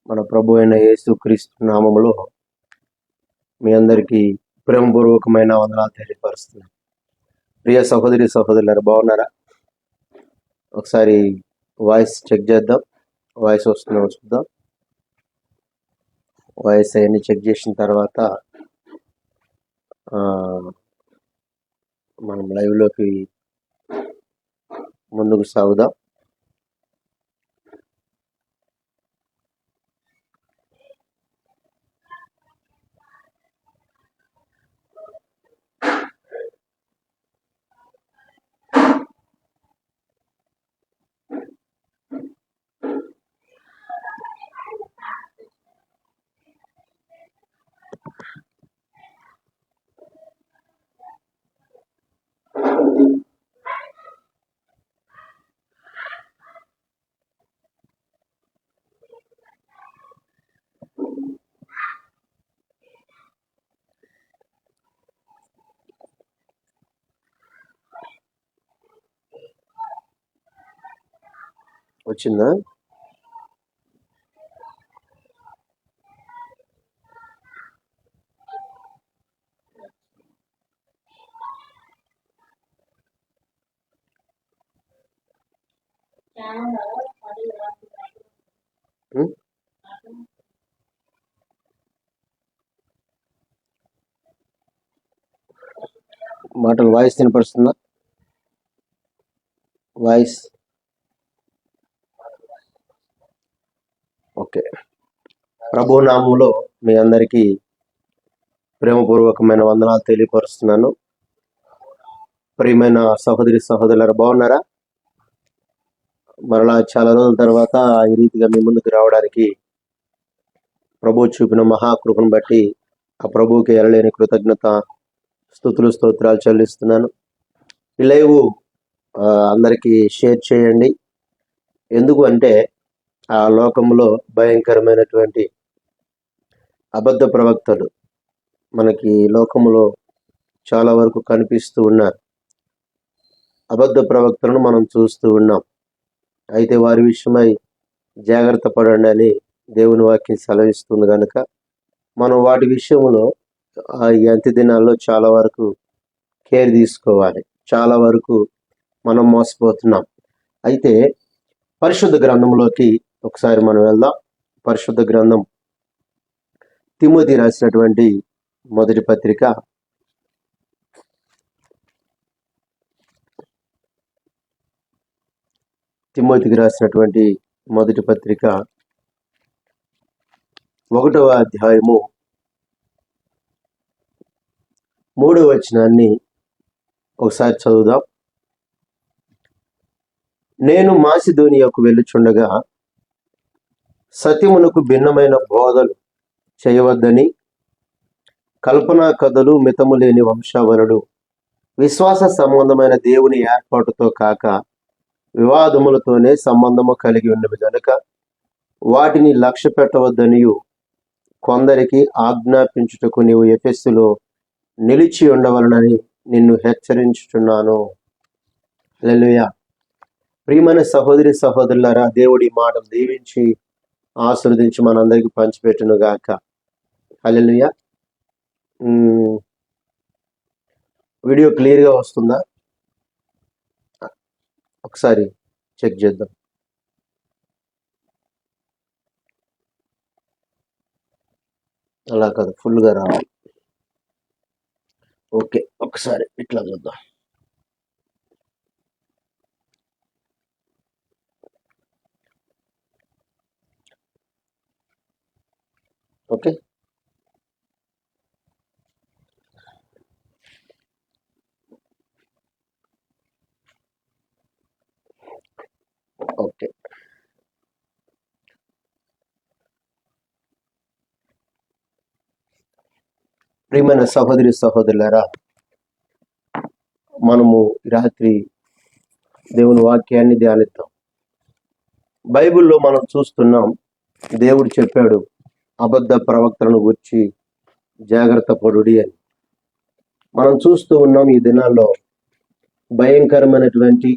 మన ప్రభు అయిన యేసుక్రీస్తు నామములో మీ అందరికీ ప్రేమపూర్వకమైన వందనాలు తెలియపరుస్తున్నాను. ప్రియ సహోదరి సహోదరులారా, బాగున్నారా? ఒకసారి వాయిస్ చెక్ చేద్దాం. వాయిస్ వస్తుందో చూద్దాం. వాయిస్ అవన్నీ చెక్ చేసిన తర్వాత మనం లైవ్లోకి ముందుకు సాగుదాం. వచ్చిందా? మాటలు వాయిస్ వినపడుతుందా? Voice okay. ప్రభు నామములో మీ అందరికీ ప్రేమపూర్వకమైన వందనాలు తెలియపరుస్తున్నాను. ప్రియమైన సహోదరి సహోదరులారా, బాగున్నారా? మరలా చాలా రోజుల తర్వాత ఈ రీతిగా మీ ముందుకు రావడానికి ప్రభు చూపిన మహాకృపను బట్టి ఆ ప్రభువుకి ఎరలేని కృతజ్ఞత స్తుతులు స్తోత్రాలు చెల్లిస్తున్నాను. ఈ లైవ్ అందరికీ షేర్ చేయండి. ఎందుకు అంటే ఆ లోకంలో భయంకరమైనటువంటి అబద్ధ ప్రవక్తలు మనకి లోకంలో చాలా వరకు కనిపిస్తూ ఉన్నారు. అబద్ధ ప్రవక్తలను మనం చూస్తూ ఉన్నాం. అయితే వారి విషయమై జాగ్రత్త పడండి అని దేవుని వాక్యం సెలవిస్తుంది కనుక మనం వాటి విషయంలో ఈ అంత్య దినాల్లో చాలా వరకు కేర్ తీసుకోవాలి. చాలా వరకు మనం మోసపోతున్నాం. అయితే పరిశుద్ధ గ్రంథంలోకి ఒకసారి మనం వెళ్దాం. పరిశుద్ధ గ్రంథం తిమోతి రాసినటువంటి మొదటి పత్రిక తిమోతికి రాసినటువంటి మొదటి పత్రిక 1వ అధ్యాయము 3వ వచనాన్ని ఒకసారి చదువుదాం. నేను మాసిదోనియాకు వెళ్ళుచుండగా సత్యమునకు భిన్నమైన బోధలు చేయవద్దని, కల్పనా కథలు, మితము లేని వంశావళుడు, విశ్వాస సంబంధమైన దేవుని ఏర్పాటుతో కాక వివాదములతోనే సంబంధము కలిగి ఉన్నవి కనుక వాటిని లక్ష్య పెట్టవద్దనియు కొందరికి ఆజ్ఞాపించుటకు నీవు ఎఫెసులో నిలిచి ఉండవలనని నిన్ను హెచ్చరించుచున్నాను. హల్లెలూయా. ప్రియమైన సహోదరి సహోదరులారా, దేవుడి మాటలు దీవించి ఆశీర్వదించి మనందరికీ పంచిపెట్టును గాక. హల్లెలూయా. వీడియో క్లియర్గా వస్తుందా? ఒకసారి చెక్ చేద్దాం. అలా కాదు, ఫుల్గా రావాలి. ఓకే, ఒకసారి ఇట్లా చూద్దాం. Okay, okay. ప్రియమైన సహోదరి సహోదరులారా, మనము రాత్రి దేవుని వాక్యాన్ని ధ్యానిద్దాం. బైబిల్లో మనం చూస్తున్నాం, దేవుడు చెప్పాడు అబద్ధ ప్రవక్తలను గురించి జాగ్రత్త పడుడి అని. మనం చూస్తూ ఉన్నాం ఈ దినాల్లో భయంకరమైనటువంటి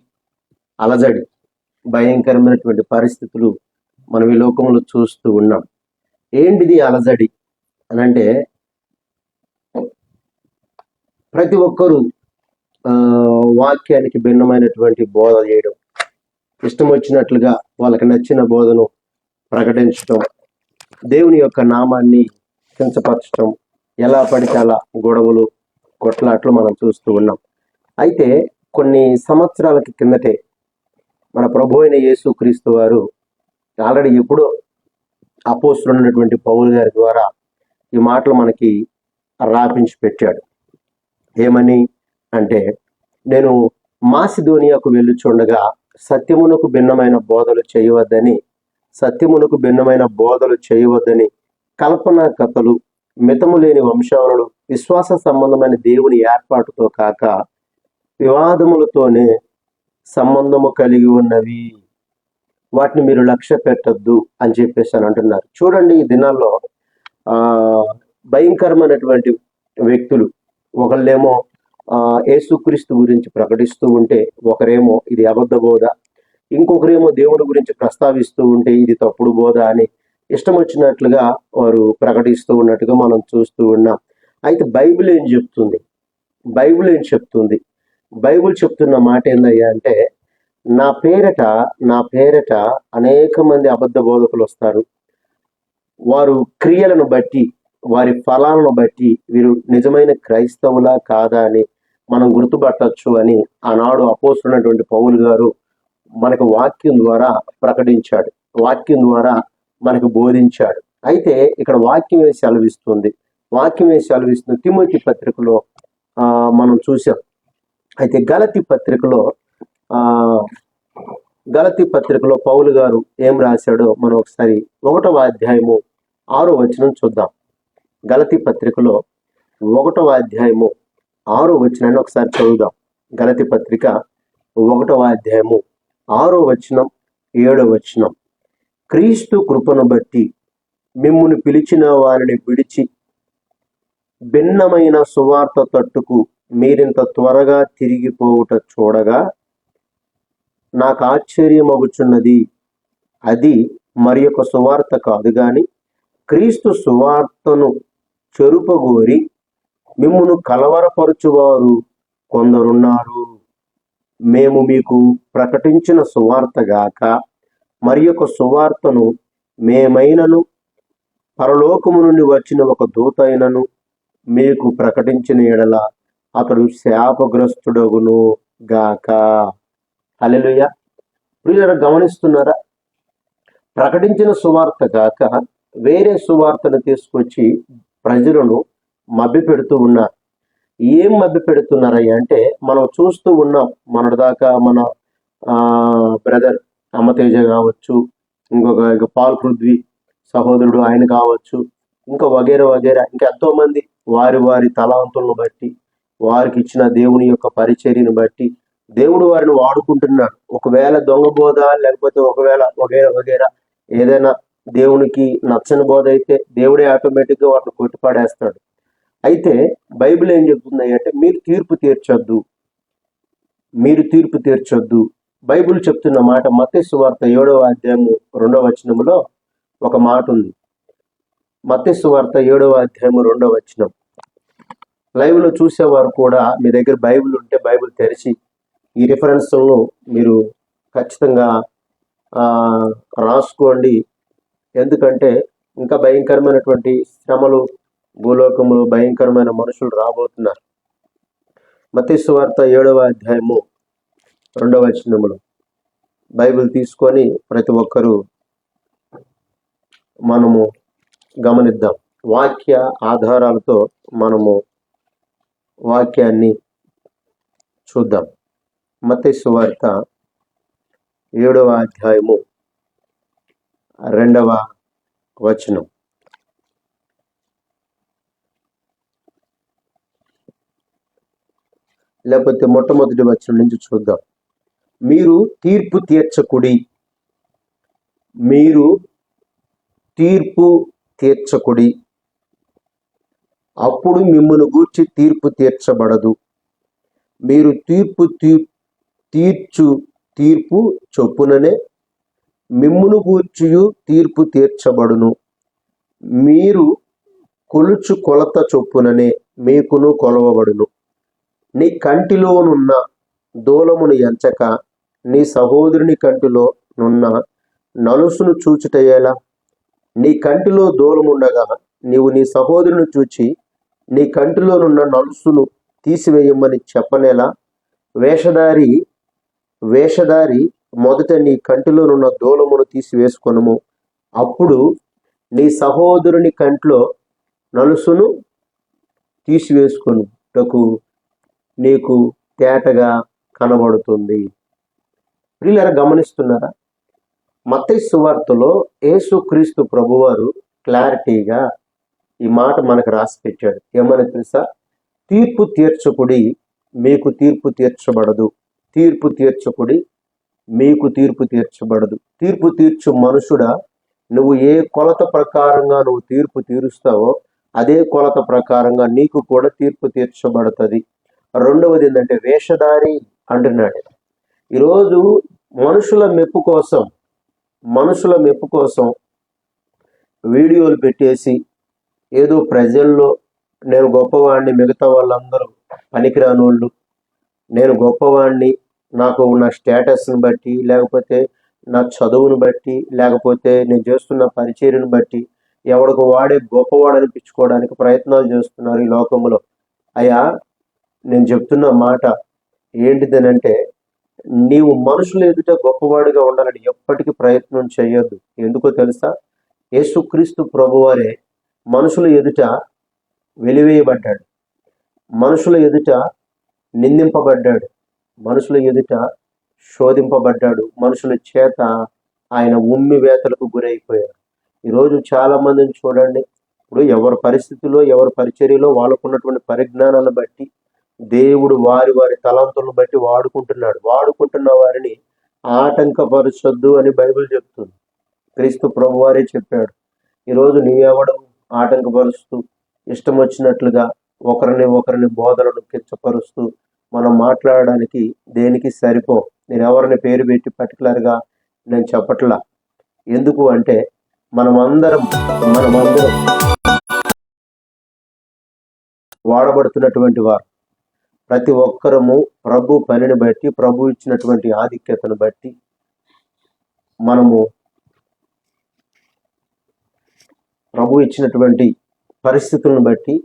అలజడి, భయంకరమైనటువంటి పరిస్థితులు మనం ఈ లోకంలో చూస్తూ ఉన్నాం. ఏంటిది అలజడి అని అంటే, ప్రతి ఒక్కరూ వాక్యానికి భిన్నమైనటువంటి బోధ చేయడం, ఇష్టం వచ్చినట్లుగా వాళ్ళకి నచ్చిన బోధను ప్రకటించడం, దేవుని యొక్క నామాన్ని కించపరచడం, ఎలా పడితే అలా గొడవలు కొట్లాట్లు మనం చూస్తూ ఉన్నాం. అయితే కొన్ని సంవత్సరాల కిందటే మన ప్రభు అయిన యేసుక్రీస్తు వారు ఆల్రెడీ ఎప్పుడో అపోస్తులున్నటువంటి పౌలు గారి ద్వారా ఈ మాటలు మనకి రాపించి పెట్టాడు. ఏమని అంటే, నేను మాసిదోనియాకు వెళ్ళుచుండగా సత్యమునకు భిన్నమైన బోధలు చేయవద్దని కల్పనా కథలు, మితము లేని వంశావళులు, విశ్వాస సంబంధమైన దేవుని ఏర్పాటుతో కాక వివాదములతోనే సంబంధము కలిగి ఉన్నవి, వాటిని మీరు లక్ష్య పెట్టద్దు అని చెప్పేసి అని అంటున్నారు. చూడండి, ఈ దినాల్లో భయంకరమైనటువంటి వ్యక్తులు, ఒకళ్ళేమో యేసుక్రీస్తు గురించి ప్రకటిస్తూ ఉంటే ఒకరేమో ఇది అబద్ధ బోధ, ఇంకొకరేమో దేవుడి గురించి ప్రస్తావిస్తూ ఉంటే ఇది తప్పుడు బోధ అని ఇష్టం వచ్చినట్లుగా వారు ప్రకటిస్తూ ఉన్నట్టుగా మనం చూస్తూ ఉన్నాం. అయితే బైబిల్ ఏం చెప్తుంది? బైబిల్ చెప్తున్న మాట ఏందయ్యా అంటే, నా పేరట అనేక మంది అబద్ధ బోధకులు వస్తారు. వారు క్రియలను బట్టి, వారి ఫలాలను బట్టి వీరు నిజమైన క్రైస్తవులా కాదా అని మనం గుర్తుపట్టచ్చు అని ఆనాడు అపోస్తులైనటువంటి పౌలు గారు మనకు వాక్యం ద్వారా ప్రకటించాడు, వాక్యం ద్వారా మనకు బోధించాడు. అయితే ఇక్కడ వాక్యమే సెలవిస్తుంది. తిమోతి పత్రికలో మనం చూసాం. అయితే గలతీ పత్రికలో పౌలు గారు ఏం రాశాడో మనం ఒకసారి 1వ అధ్యాయము 6వ వచనం చూద్దాం. గలతీ పత్రికలో 1వ అధ్యాయము 6వ వచనాన్ని ఒకసారి చదువుదాం. గలతీ పత్రిక 1వ అధ్యాయము 6వ వచనం 7వ వచనం. క్రీస్తు కృపను బట్టి మిమ్మును పిలిచిన వారిని విడిచి భిన్నమైన సువార్త తట్టుకు మీరింత త్వరగా తిరిగిపోవుట చూడగా నాకు ఆశ్చర్యమగుచున్నది. అది మరి ఒక సువార్త కాదు గాని క్రీస్తు సువార్తను చెరుపగోరి మిమ్మును కలవరపరచువారు కొందరున్నారు. మేము మీకు ప్రకటించిన సువార్త గాక మరి ఒక సువార్తను మేమైనను పరలోకము నుండి వచ్చిన ఒక దూత అయినను మీకు ప్రకటించిన ఎడల అతడు శాపగ్రస్తుడగును గాక. హల్లెలూయా. ప్రియులారా, గమనిస్తున్నారా? ప్రకటించిన సువార్త కాక వేరే సువార్తను తీసుకొచ్చి ప్రజలను మభ్య పెడుతూ ఉన్నారు. ఏం మభ్య పెడుతున్నారయ్యా అంటే, మనం చూస్తూ ఉన్నాం. మొన్నటిదాకా మన బ్రదర్ అమ్మతేజ కావచ్చు, ఇంకొక పాల్ పృథ్వీ సహోదరుడు ఆయన కావచ్చు, ఇంకా వగేరా ఇంకా ఎంతో మంది వారి తలాంతులను బట్టి, వారికి ఇచ్చిన దేవుని యొక్క పరిచర్యను బట్టి దేవుడు వారిని వాడుకుంటున్నాడు. ఒకవేళ దొంగ బోధ, లేకపోతే ఒకవేళ వగేరా ఏదైనా దేవునికి నచ్చని బోధ అయితే దేవుడే ఆటోమేటిక్గా వాటిని కొట్టిపాడేస్తాడు. అయితే బైబిల్ ఏం చెప్తుంది అంటే, మీరు తీర్పు తీర్చొద్దు. బైబిల్ చెప్తున్న మాట మత్తయి సువార్త 7వ అధ్యాయము 2వ వచనములో ఒక మాట ఉంది. మత్తయి సువార్త 7వ అధ్యాయము 2వ వచనం. లైవ్లో చూసేవారు కూడా మీ దగ్గర బైబిల్ ఉంటే బైబిల్ తెరిచి ఈ రిఫరెన్స్లను మీరు ఖచ్చితంగా రాసుకోండి. ఎందుకంటే ఇంకా భయంకరమైనటువంటి శ్రమలు భూలోకములో, భయంకరమైన మనుషులు రాబోతున్నారు. మత్తయి సువార్త 7వ అధ్యాయము 2వ వచనములో బైబిల్ తీసుకొని ప్రతి ఒక్కరూ మనము గమనిద్దాం. వాక్య ఆధారాలతో మనము వాక్యాన్ని చూద్దాం. మత్తయి సువార్త 7వ అధ్యాయము 2వ వచనం. లేకపోతే మొట్టమొదటి వచనం నుంచి చూద్దాం. మీరు తీర్పు తీర్చకుడి, అప్పుడు మిమ్మును గూర్చి తీర్పు తీర్చబడదు. మీరు తీర్చు తీర్పు చొప్పుననే మిమ్మును గూర్చియు తీర్పు తీర్చబడును. మీరు కొలుచు కొలత చొప్పుననే మీకును కొలవబడును. నీ కంటిలోనున్న దూలమును ఎంచక నీ సహోదరుని కంటిలో నున్న నలుసును చూచుటయేలా? నీ కంటిలో దూలముండగా నీవు నీ సహోదరుని చూచి నీ కంటిలోనున్న నలుసును తీసివేయమని చెప్పనేలా? వేషధారి వేషధారి మొదట నీ కంటిలోనున్న దూలమును తీసివేసుకొనుము, అప్పుడు నీ సహోదరుని కంట్లో నలుసును తీసివేసుకొనుటకు నీకు తేటగా కనబడుతుంది. ప్రియులారా, గమనిస్తున్నారా? మత్తయి సువార్తలో యేసుక్రీస్తు ప్రభువారు క్లారిటీగా ఈ మాట మనకు రాసి పెట్టాడు. ఏమని తెలుసా? తీర్పు తీర్చకుడి, మీకు తీర్పు తీర్చబడదు. తీర్పు తీర్చకుడి, మీకు తీర్పు తీర్చబడదు. తీర్పు తీర్చు మనుషుడా, నువ్వు ఏ కొలత ప్రకారంగా నువ్వు తీర్పు తీరుస్తావో అదే కొలత ప్రకారంగా నీకు కూడా తీర్పు తీర్చబడుతుంది. రెండవది ఏంటంటే వేషధారి అంటున్నాడు. ఈరోజు మనుషుల మెప్పు కోసం వీడియోలు పెట్టేసి ఏదో ప్రజల్లో నేను గొప్పవాడిని, మిగతా వాళ్ళందరూ పనికిరానోళ్ళు, నేను గొప్పవాడిని, నాకు నా స్టేటస్ని బట్టి, లేకపోతే నా చదువును బట్టి, లేకపోతే నేను చేస్తున్న పరిచర్యను బట్టి ఎవడికి వాడే గొప్పవాడు అనిపించుకోవడానికి ప్రయత్నాలు చేస్తున్నారు ఈ లోకంలో. అయ్యా, నేను చెప్తున్న మాట ఏంటిదనంటే, నీవు మనుషుల ఎదుట గొప్పవాడిగా ఉండాలని ఎప్పటికీ ప్రయత్నం చేయొద్దు. ఎందుకో తెలుసా? యేసుక్రీస్తు ప్రభువారే మనుషుల ఎదుట వెలివేయబడ్డాడు, మనుషుల ఎదుట నిందింపబడ్డాడు, మనుషుల ఎదుట శోధింపబడ్డాడు, మనుషుల చేత ఆయన ఉమ్మి వేతలకు గురైపోయాడు. ఈరోజు చాలా మందిని చూడండి, ఇప్పుడు ఎవరి పరిస్థితిలో ఎవరి పరిచర్యలో వాళ్ళకున్నటువంటి పరిజ్ఞానాలను బట్టి దేవుడు వారి వారి తలాంతులను బట్టి వాడుకుంటున్నాడు. వాడుకుంటున్న వారిని ఆటంకపరచొద్దు అని బైబిల్ చెప్తుంది. క్రీస్తు ప్రభువారే చెప్పాడు. ఈరోజు నీవెవడు ఆటంకపరుస్తూ ఇష్టం వచ్చినట్లుగా ఒకరిని బోధలను కించపరుస్తూ మనం మాట్లాడడానికి దేనికి సరిపో. నేను ఎవరిని పేరు పెట్టి పర్టికులర్గా నేను చెప్పట్లా. ఎందుకు అంటే మనమందరం వాడబడుతున్నటువంటి వారు. ప్రతి ఒక్కరము ప్రభు పనిని బట్టి, ప్రభు ఇచ్చినటువంటి ఆధిక్యతను బట్టి, ప్రభు ఇచ్చినటువంటి పరిస్థితులను బట్టి,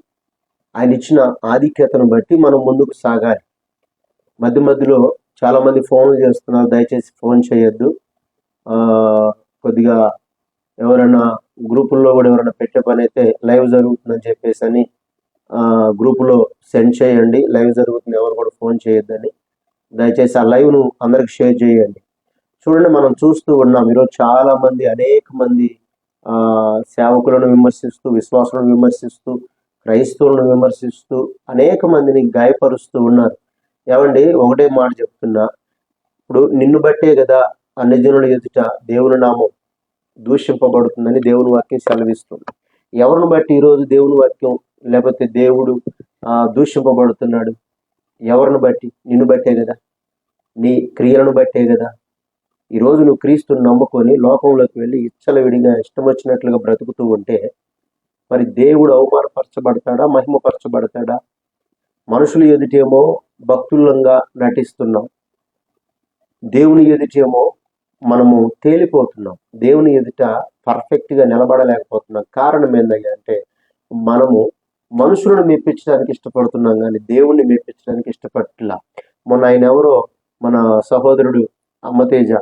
ఆయన ఇచ్చిన ఆధిక్యతను బట్టి మనం ముందుకు సాగాలి. మధ్యలో చాలామంది ఫోన్లు చేస్తున్నారు. దయచేసి ఫోన్ చేయొద్దు. కొద్దిగా ఎవరైనా గ్రూపుల్లో కూడా ఎవరైనా పెట్టే పని అయితే లైవ్ జరుగుతుందని చెప్పేసి అని గ్రూపులో సెండ్ చేయండి. లైవ్ జరుగుతుంది, ఎవరు కూడా ఫోన్ చేయొద్దని. దయచేసి ఆ లైవ్ను అందరికి షేర్ చేయండి. చూడండి, మనం చూస్తూ ఉన్నాం ఈరోజు చాలా మంది, అనేక మంది సేవకులను విమర్శిస్తూ, విశ్వాసులను విమర్శిస్తూ, క్రైస్తవులను విమర్శిస్తూ అనేక మందిని గాయపరుస్తూ ఉన్నారు. ఏమండి, ఒకటే మాట చెప్తున్నా, ఇప్పుడు నిన్ను బట్టే కదా అన్ని జనుల ఎదుట దేవుని నామం దూషింపబడుతుందని దేవుని వాక్యం సెలవిస్తుంది. ఎవరిని బట్టి ఈరోజు దేవుని వాక్యం లేకపోతే దేవుడు దూషింపబడుతున్నాడు? ఎవరిని బట్టి? నిన్ను బట్టే కదా, నీ క్రియలను బట్టే కదా. ఈరోజు నువ్వు క్రీస్తుని నమ్ముకొని లోకంలోకి వెళ్ళి ఇచ్చలవిడిగా ఇష్టం వచ్చినట్లుగా బ్రతుకుతూ ఉంటే మరి దేవుడు అవమానపరచబడతాడా, మహిమపరచబడతాడా? మనుషుల ఎదుటేమో భక్తులంగా నటిస్తున్నాం, దేవుని ఎదుటేమో మనము తేలిపోతున్నాం, దేవుని ఎదుట పర్ఫెక్ట్గా నిలబడలేకపోతున్నాం. కారణం ఏంటంటే అంటే మనము మనుషులను మెప్పించడానికి ఇష్టపడుతున్నాం కానీ దేవుణ్ణి మెప్పించడానికి ఇష్టపడట్లా. మొన్న ఆయన ఎవరో మన సహోదరుడు అమ్మతేజ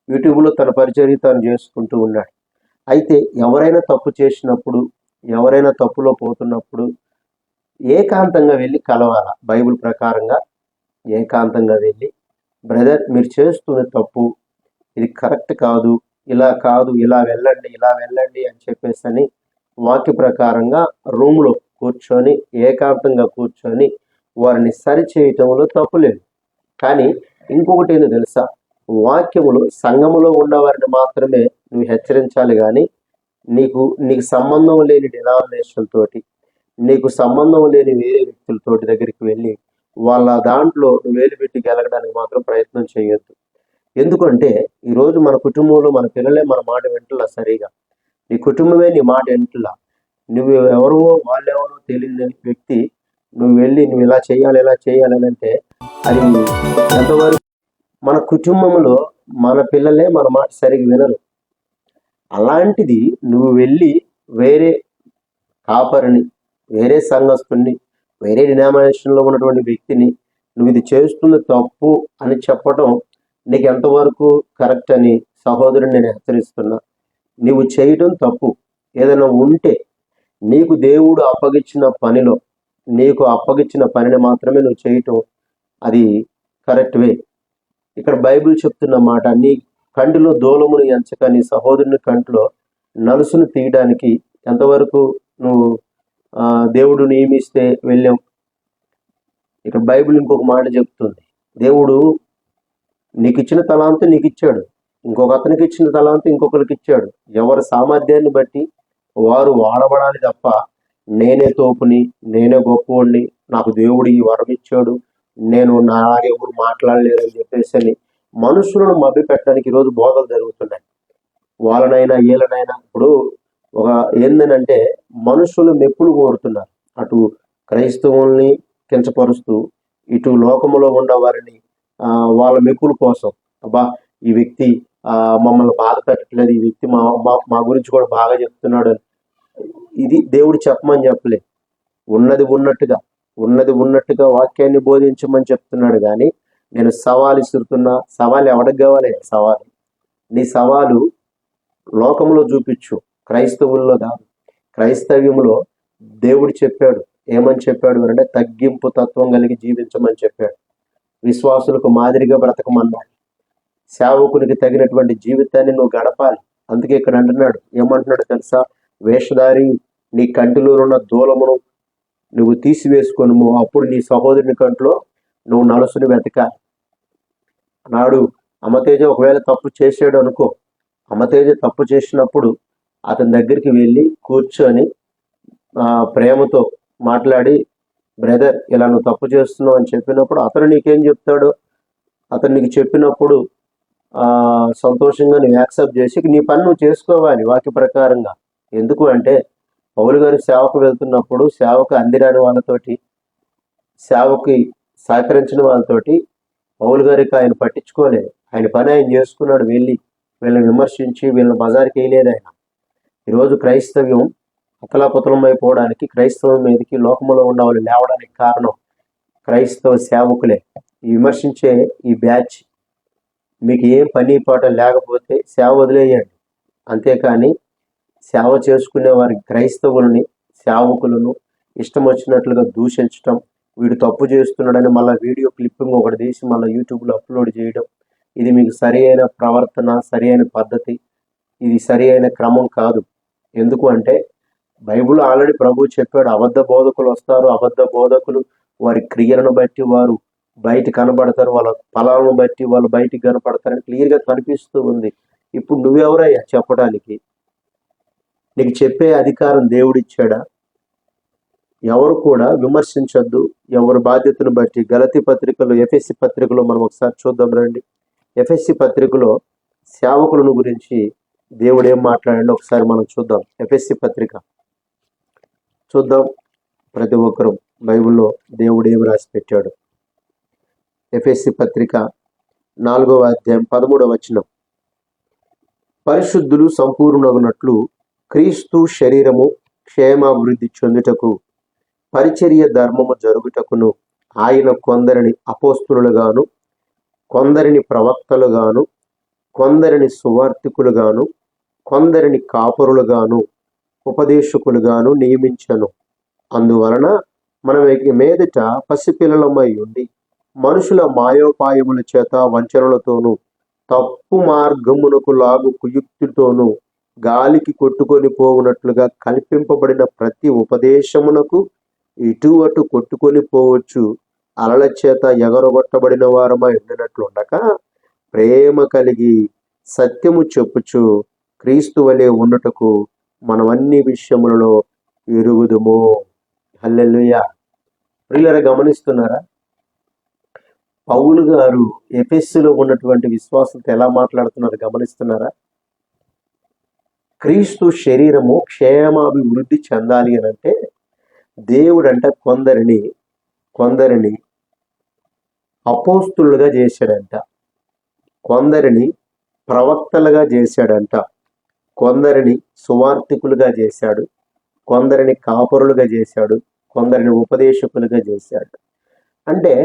యూట్యూబ్లో తన పరిచర్య తాను చేసుకుంటూ ఉన్నాడు. అయితే ఎవరైనా తప్పు చేసినప్పుడు, ఎవరైనా తప్పులో పోతున్నప్పుడు ఏకాంతంగా వెళ్ళి కలవాలా. బైబిల్ ప్రకారంగా ఏకాంతంగా వెళ్ళి, బ్రదర్ మీరు చేస్తున్న తప్పు, ఇది కరెక్ట్ కాదు, ఇలా కాదు, ఇలా వెళ్ళండి అని చెప్పేసి అని వాక్య ప్రకారంగా రూమ్లో కూర్చొని ఏకాంతంగా కూర్చొని వారిని సరి చేయటంలో తప్పు లేదు. కానీ ఇంకొకటి ఏందో తెలుసా? వాక్యములు సంఘములో ఉన్నవారిని మాత్రమే నువ్వు హెచ్చరించాలి కానీ నీకు సంబంధం లేని డినామినేషన్ తోటి, నీకు సంబంధం లేని వేరే వ్యక్తులతోటి దగ్గరికి వెళ్ళి వాళ్ళ దాంట్లో నువ్వు వేలు పెట్టి గెలగడానికి మాత్రం ప్రయత్నం చేయొద్దు. ఎందుకంటే ఈరోజు మన కుటుంబంలో మన పిల్లలే మన మాట వింటలా సరిగా. నీ కుటుంబమే నీ మాట వింటలా. నువ్వు ఎవరో వాళ్ళెవరో తెలియని వ్యక్తి నువ్వు వెళ్ళి నువ్వు ఇలా చేయాలి అని అంటే అది ఎంతవరకు? మన కుటుంబంలో మన పిల్లలే మన మాట సరిగ్గా వినరు. అలాంటిది నువ్వు వెళ్ళి వేరే కాపరిని, వేరే సంఘస్థుని, వేరే డినామినేషన్లో ఉన్నటువంటి వ్యక్తిని నువ్వు ఇది చేస్తుంది తప్పు అని చెప్పడం నీకు ఎంతవరకు కరెక్ట్ అని సహోదరుని నేను హెచ్చరిస్తున్నా. నువ్వు చేయడం తప్పు. ఏదైనా ఉంటే నీకు దేవుడు అప్పగించిన పనిలో నీకు అప్పగించిన పనిని మాత్రమే నువ్వు చేయటం అది కరెక్ట్ వే. ఇక్కడ బైబిల్ చెప్తున్న మాట, నీ కంటిలో దూలమును ఎంచక నీ సహోదరుని కంటిలో నలుసును తీయడానికి ఎంతవరకు నువ్వు దేవుడు నియమిస్తే వెళ్ళాం. ఇక్కడ బైబిల్ ఇంకొక మాట చెప్తుంది, దేవుడు నీకు ఇచ్చిన తలాంతు నీకు ఇచ్చాడు, ఇంకొక అతనికి ఇచ్చిన తలాంతు ఇంకొకరికి ఇచ్చాడు. ఎవరి సామర్థ్యాన్ని బట్టి వారు వాడబడాలి తప్ప నేనే తోపుని, నేనే గొప్పవాడిని, నాకు దేవుడు ఈ వరం ఇచ్చాడు, నేను నాగెవరు మాట్లాడలేరు అని చెప్పేసి అని మనుషులను మభ్య పెట్టడానికి ఈరోజు బోధలు జరుగుతున్నాయి. వాళ్ళనైనా వీళ్ళనైనా ఇప్పుడు ఒక ఏందనంటే మనుషులు మెప్పులు కోరుతున్నారు. అటు క్రైస్తవుల్ని కించపరుస్తూ ఇటు లోకములో ఉన్నవారిని వాళ్ళ మెప్పుల కోసం, అబ్బా ఈ వ్యక్తి మమ్మల్ని బాధ పెట్టట్లేదు, ఈ వ్యక్తి మా గురించి కూడా బాగా చెప్తున్నాడు. ఇది దేవుడు చెప్పమని చెప్పలే. ఉన్నది ఉన్నట్టుగా వాక్యాన్ని బోధించమని చెప్తున్నాడు. కానీ నేను సవాలు ఇస్తున్నా. సవాలు ఎవరికి కావాలి? సవాలు నీ సవాలు లోకంలో చూపించు, క్రైస్తవుల్లో కాదు. క్రైస్తవ్యంలో దేవుడు చెప్పాడు, ఏమని చెప్పాడు అంటే తగ్గింపు తత్వం కలిగి జీవించమని చెప్పాడు. విశ్వాసులకు మాదిరిగా బ్రతకమన్నాడు. సేవకునికి తగినటువంటి జీవితాన్ని నువ్వు గడపాలి. అందుకే ఇక్కడ అంటున్నాడు, ఏమంటున్నాడు తెలుసా? వేషధారి, నీ కంటిలో ఉన్న దూలమును నువ్వు తీసివేసుకొనుము, అప్పుడు నీ సహోదరుని కంట్లో నువ్వు నలుసుని వెతకాలి. నాడు అమతేజ ఒకవేళ తప్పు చేసాడు అనుకో, అమతేజ తప్పు చేసినప్పుడు అతని దగ్గరికి వెళ్ళి కూర్చొని ప్రేమతో మాట్లాడి, బ్రదర్ ఇలా నువ్వు తప్పు చేస్తున్నావు అని చెప్పినప్పుడు అతను నీకేం చెప్తాడు? అతను నీకు చెప్పినప్పుడు సంతోషంగా నువ్వు యాక్సెప్ట్ చేసి నీ పని నువ్వు చేసుకోవాలి వాక్య ప్రకారంగా. ఎందుకు అంటే పౌలు గారు సేవకు వెళ్తున్నప్పుడు సేవకు అందిరాని వాళ్ళతోటి, సేవకి సహకరించిన వాళ్ళతోటి పౌలు గారికి ఆయన పట్టించుకోలేదు. ఆయన పని ఆయన చేసుకున్నాడు. వీళ్ళని విమర్శించి వీళ్ళని బజార్కి వేయలేదు ఆయన. ఈరోజు క్రైస్తవ్యం అతలాపుతలమైపోవడానికి, క్రైస్తవం మీదకి లోకంలో ఉన్న వాళ్ళు లేవడానికి కారణం క్రైస్తవ సేవకులే. విమర్శించే ఈ బ్యాచ్ మీకు ఏం పని పాట లేకపోతే సేవ వదిలేయండి. అంతేకాని సేవ చేసుకునే వారి క్రైస్తవులని, సేవకులను ఇష్టం వచ్చినట్లుగా దూషించటం, వీడు తప్పు చేస్తున్నాడని మళ్ళీ వీడియో క్లిప్పింగ్ ఒకటి తీసి మళ్ళీ యూట్యూబ్లో అప్లోడ్ చేయడం, ఇది మీకు సరి అయిన ప్రవర్తన, సరి అయిన పద్ధతి, ఇది సరి అయిన క్రమం కాదు. ఎందుకు అంటే బైబిల్ ఆల్రెడీ ప్రభు చెప్పాడు, అబద్ధ బోధకులు వస్తారు. అబద్ధ బోధకులు వారి క్రియలను బట్టి వారు బయట కనబడతారు, వాళ్ళ ఫలాలను బట్టి వాళ్ళు బయటికి కనపడతారని క్లియర్గా కనిపిస్తూ ఉంది. ఇప్పుడు నువ్వెవరయ్యా చెప్పడానికి? నీకు చెప్పే అధికారం దేవుడిచ్చాడా? ఎవరు కూడా విమర్శించొద్దు, ఎవరి బాధ్యతను బట్టి. గలతీ పత్రికలో, ఎఫెసీ పత్రికలో మనం ఒకసారి చూద్దాం రండి. ఎఫెసీ పత్రికలో సేవకులను గురించి దేవుడు ఏం మాట్లాడండి ఒకసారి మనం చూద్దాం. ఎఫెసీ పత్రిక చూద్దాం. ప్రతి ఒక్కరూ బైబిల్లో దేవుడు ఏం రాసి పెట్టాడు. ఎఫెసీ పత్రిక 4వ అధ్యాయం 13వ వచనం. పరిశుద్ధులు సంపూర్ణగునట్లు క్రీస్తు శరీరము క్షేమాభివృద్ధి చెందుటకు పరిచర్య ధర్మము జరుగుటకును ఆయన కొందరిని అపోస్తులుగాను, కొందరిని ప్రవక్తలుగాను, కొందరిని సువార్తికులుగాను, కొందరిని కాపరులుగాను, ఉపదేశకులుగాను నియమించను. అందువలన మనం మీదట పసిపిల్లలమై ఉండి మనుషుల మాయోపాయముల చేత వంచనలతోనూ తప్పు మార్గమునకు లాగు కుయుక్తితోనూ గాలికి కొట్టుకొని పోవునట్లుగా కల్పింపబడిన ప్రతి ఉపదేశమునకు ఇటు అటు కొట్టుకొని పోవచ్చు, అలల చేత ఎగరగొట్టబడిన వారమై ఉండినట్లుండక ప్రేమ కలిగి సత్యము చెప్పుచు క్రీస్తు వలె ఉండుటకు మనం అన్ని విషయములలో ఎరుగుదుము. హల్లెలూయా. ప్రియులారా, గమనిస్తున్నారా? పౌలు గారు ఎఫెస్సులో ఉన్నటువంటి విశ్వాసంతో ఎలా మాట్లాడుతున్నారు గమనిస్తున్నారా? క్రీస్తు శరీరము క్షేమాభివృద్ధి చెందాలి అని అంటే దేవుడంట కొందరిని అపోస్తులుగా చేశాడంట, కొందరిని ప్రవక్తలుగా చేశాడంట, కొందరిని సువార్థికులుగా చేశాడు, కొందరిని కాపరులుగా చేశాడు, కొందరిని ఉపదేశకులుగా చేశాడు. అంటే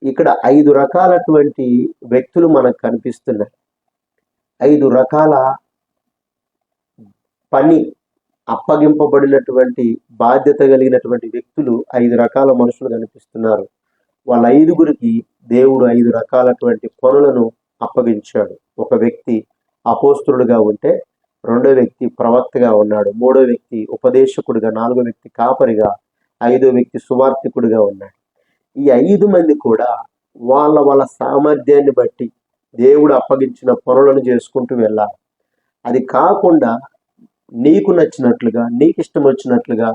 ఇక్కడ 5 రకాలటువంటి వ్యక్తులు మనకు కనిపిస్తున్నారు. 5 రకాల పని అప్పగింపబడినటువంటి బాధ్యత కలిగినటువంటి వ్యక్తులు 5 రకాల మనుషులు కనిపిస్తున్నారు. వాళ్ళ 5గురికి దేవుడు 5 రకాలటువంటి పనులను అప్పగించాడు. ఒక వ్యక్తి అపోస్తులుగా ఉంటే, రెండో వ్యక్తి ప్రవక్తగా ఉన్నాడు, మూడో వ్యక్తి ఉపదేశకుడిగా, నాలుగో వ్యక్తి కాపరిగా, ఐదో వ్యక్తి సువార్థికుడిగా ఉన్నాడు. ఈ 5 మంది కూడా వాళ్ళ సామర్థ్యాన్ని బట్టి దేవుడు అప్పగించిన పనులను చేసుకుంటూ వెళ్ళాలి. అది కాకుండా నీకు నచ్చినట్లుగా, నీకు ఇష్టం వచ్చినట్లుగా,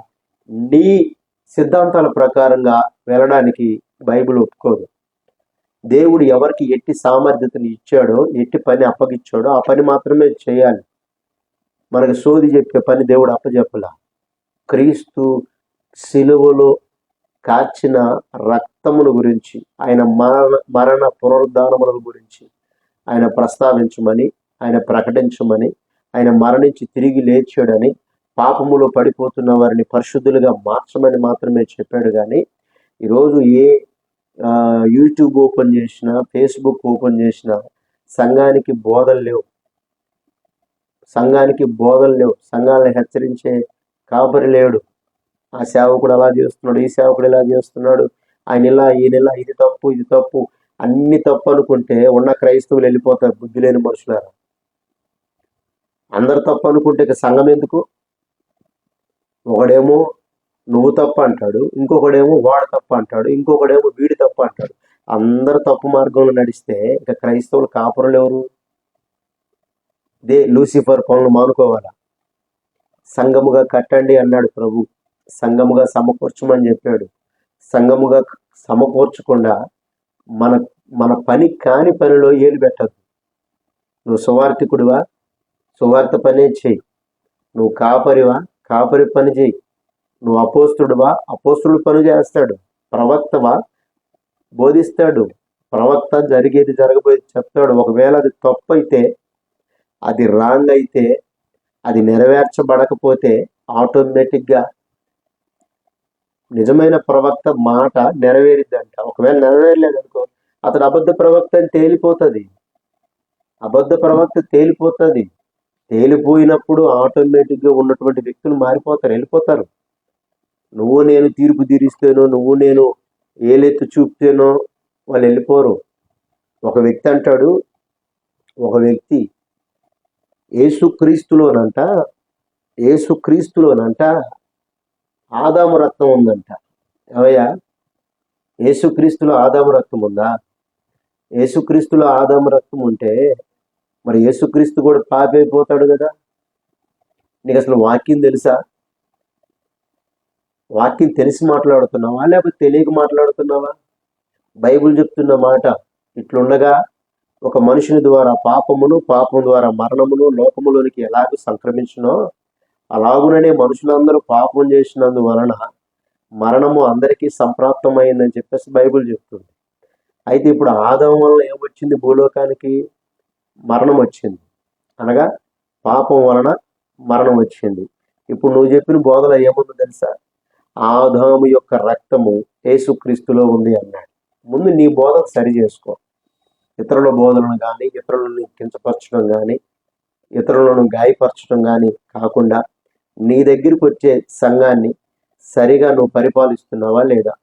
నీ సిద్ధాంతాల ప్రకారంగా వెళ్ళడానికి బైబిల్ ఒప్పుకోదు. దేవుడు ఎవరికి ఎట్టి సామర్థ్యతను ఇచ్చాడో, ఎట్టి పని అప్పగించాడో ఆ పని మాత్రమే చేయాలి. మనకు సోది చెప్పే పని దేవుడు అప్పచెప్పలా. క్రీస్తు సిలువలో కార్చిన రక్తమును గురించి, ఆయన మరణ పునరుద్ధానముల గురించి ఆయన ప్రస్తావించమని, ఆయన ప్రకటించమని, ఆయన మరణించి తిరిగి లేచాడని, పాపములో పడిపోతున్న వారిని పరిశుద్ధులుగా మార్చమని మాత్రమే చెప్పాడు. కానీ ఈరోజు యూట్యూబ్ ఓపెన్ చేసినా, ఫేస్బుక్ ఓపెన్ చేసినా సంఘానికి బోధలు లేవు. సంఘాలను హెచ్చరించే కాపరి లేడు. ఆ సేవకుడు అలా చేస్తున్నాడు, ఈ సేవకుడు ఇలా చేస్తున్నాడు, ఆయన ఇలా, ఈయన ఇలా, ఇది తప్పు, ఇది తప్పు, అన్ని తప్పు అనుకుంటే ఉన్న క్రైస్తవులు వెళ్ళిపోతారు. బుద్ధి లేని మనుషులారా. అందరు తప్పు అనుకుంటే ఇక సంఘం ఎందుకు? ఒకడేమో నువ్వు తప్పు అంటాడు, ఇంకొకడేమో వాడు తప్పు అంటాడు, ఇంకొకడేమో వీడి తప్పు అంటాడు. అందరు తప్పు మార్గంలో నడిస్తే ఇక క్రైస్తవులు కాపురులు ఎవరు? లూసిఫర్ పనులు మానుకోవాలా. సంఘముగా కట్టండి అన్నాడు ప్రభు, సంఘముగా సమకూర్చమని చెప్పాడు. సంఘముగా సమకూర్చకుండా మన పని కాని పనిలో ఏలు పెట్టదు. నువ్వు సువార్థికుడివా, సువార్త పనే చెయ్యి. నువ్వు కాపరివా, కాపరి పని చెయ్యి. నువ్వు అపోస్తుడువా, అపోస్తుడు పని చేస్తాడు. ప్రవక్తవా, బోధిస్తాడు. ప్రవక్త జరిగేది జరగబోయేది చెప్తాడు. ఒకవేళ అది తప్పు అయితే, అది రాంగ్ అయితే, అది నెరవేర్చబడకపోతే ఆటోమేటిక్గా నిజమైన ప్రవక్త మాట నెరవేరిద్దంట. ఒకవేళ నెరవేరలేదనుకో, అతడు అబద్ధ ప్రవక్త అని తేలిపోతుంది. తేలిపోయినప్పుడు ఆటోమేటిక్గా ఉన్నటువంటి వ్యక్తులు మారిపోతారు, వెళ్ళిపోతారు. నువ్వు నేను తీర్పు తీరిస్తేనో, నువ్వు నేను ఏలెత్తు చూపితేనో వాళ్ళు వెళ్ళిపోరు. ఒక వ్యక్తి అంటాడు, ఒక వ్యక్తి యేసుక్రీస్తులోనంట ఆదాము రక్తం ఉందంట. ఏవయ్యా, యేసుక్రీస్తులో ఆదాము రక్తం ఉందా? యేసుక్రీస్తులో ఆదాము రక్తం ఉంటే మరి యేసుక్రీస్తు కూడా పాపి అయిపోతాడు కదా. నీకు అసలు వాక్యం తెలుసా? వాక్యం తెలిసి మాట్లాడుతున్నావా, లేకపోతే తెలియక మాట్లాడుతున్నావా? బైబిల్ చెప్తున్న మాట ఇట్లుండగా ఒక మనుషుని ద్వారా పాపం ద్వారా మరణమును లోకములోనికి ఎలాగూ సంక్రమించునో, అలాగుననే మనుషులందరూ పాపం చేసినందువలన మరణము అందరికీ సంప్రాప్తమైందని చెప్పేసి బైబిల్ చెప్తుంది. అయితే ఇప్పుడు ఆదాము వలన ఏమొచ్చింది? భూలోకానికి మరణం వచ్చింది. అనగా పాపం వలన మరణం వచ్చింది. ఇప్పుడు నువ్వు చెప్పిన బోధలో ఏముందో తెలుసా? ఆదాము యొక్క రక్తము యేసుక్రీస్తులో ఉంది అన్నాడు. ముందు నీ బోధ సరి చేసుకో. ఇతరుల బోధనను కానీ, ఇతరులను కించపరచడం కానీ, ఇతరులను గాయపరచడం కానీ కాకుండా నీ దగ్గరికి వచ్చే సంఘాన్ని సరిగా నువ్వు పరిపాలిస్తున్నావా లేదా?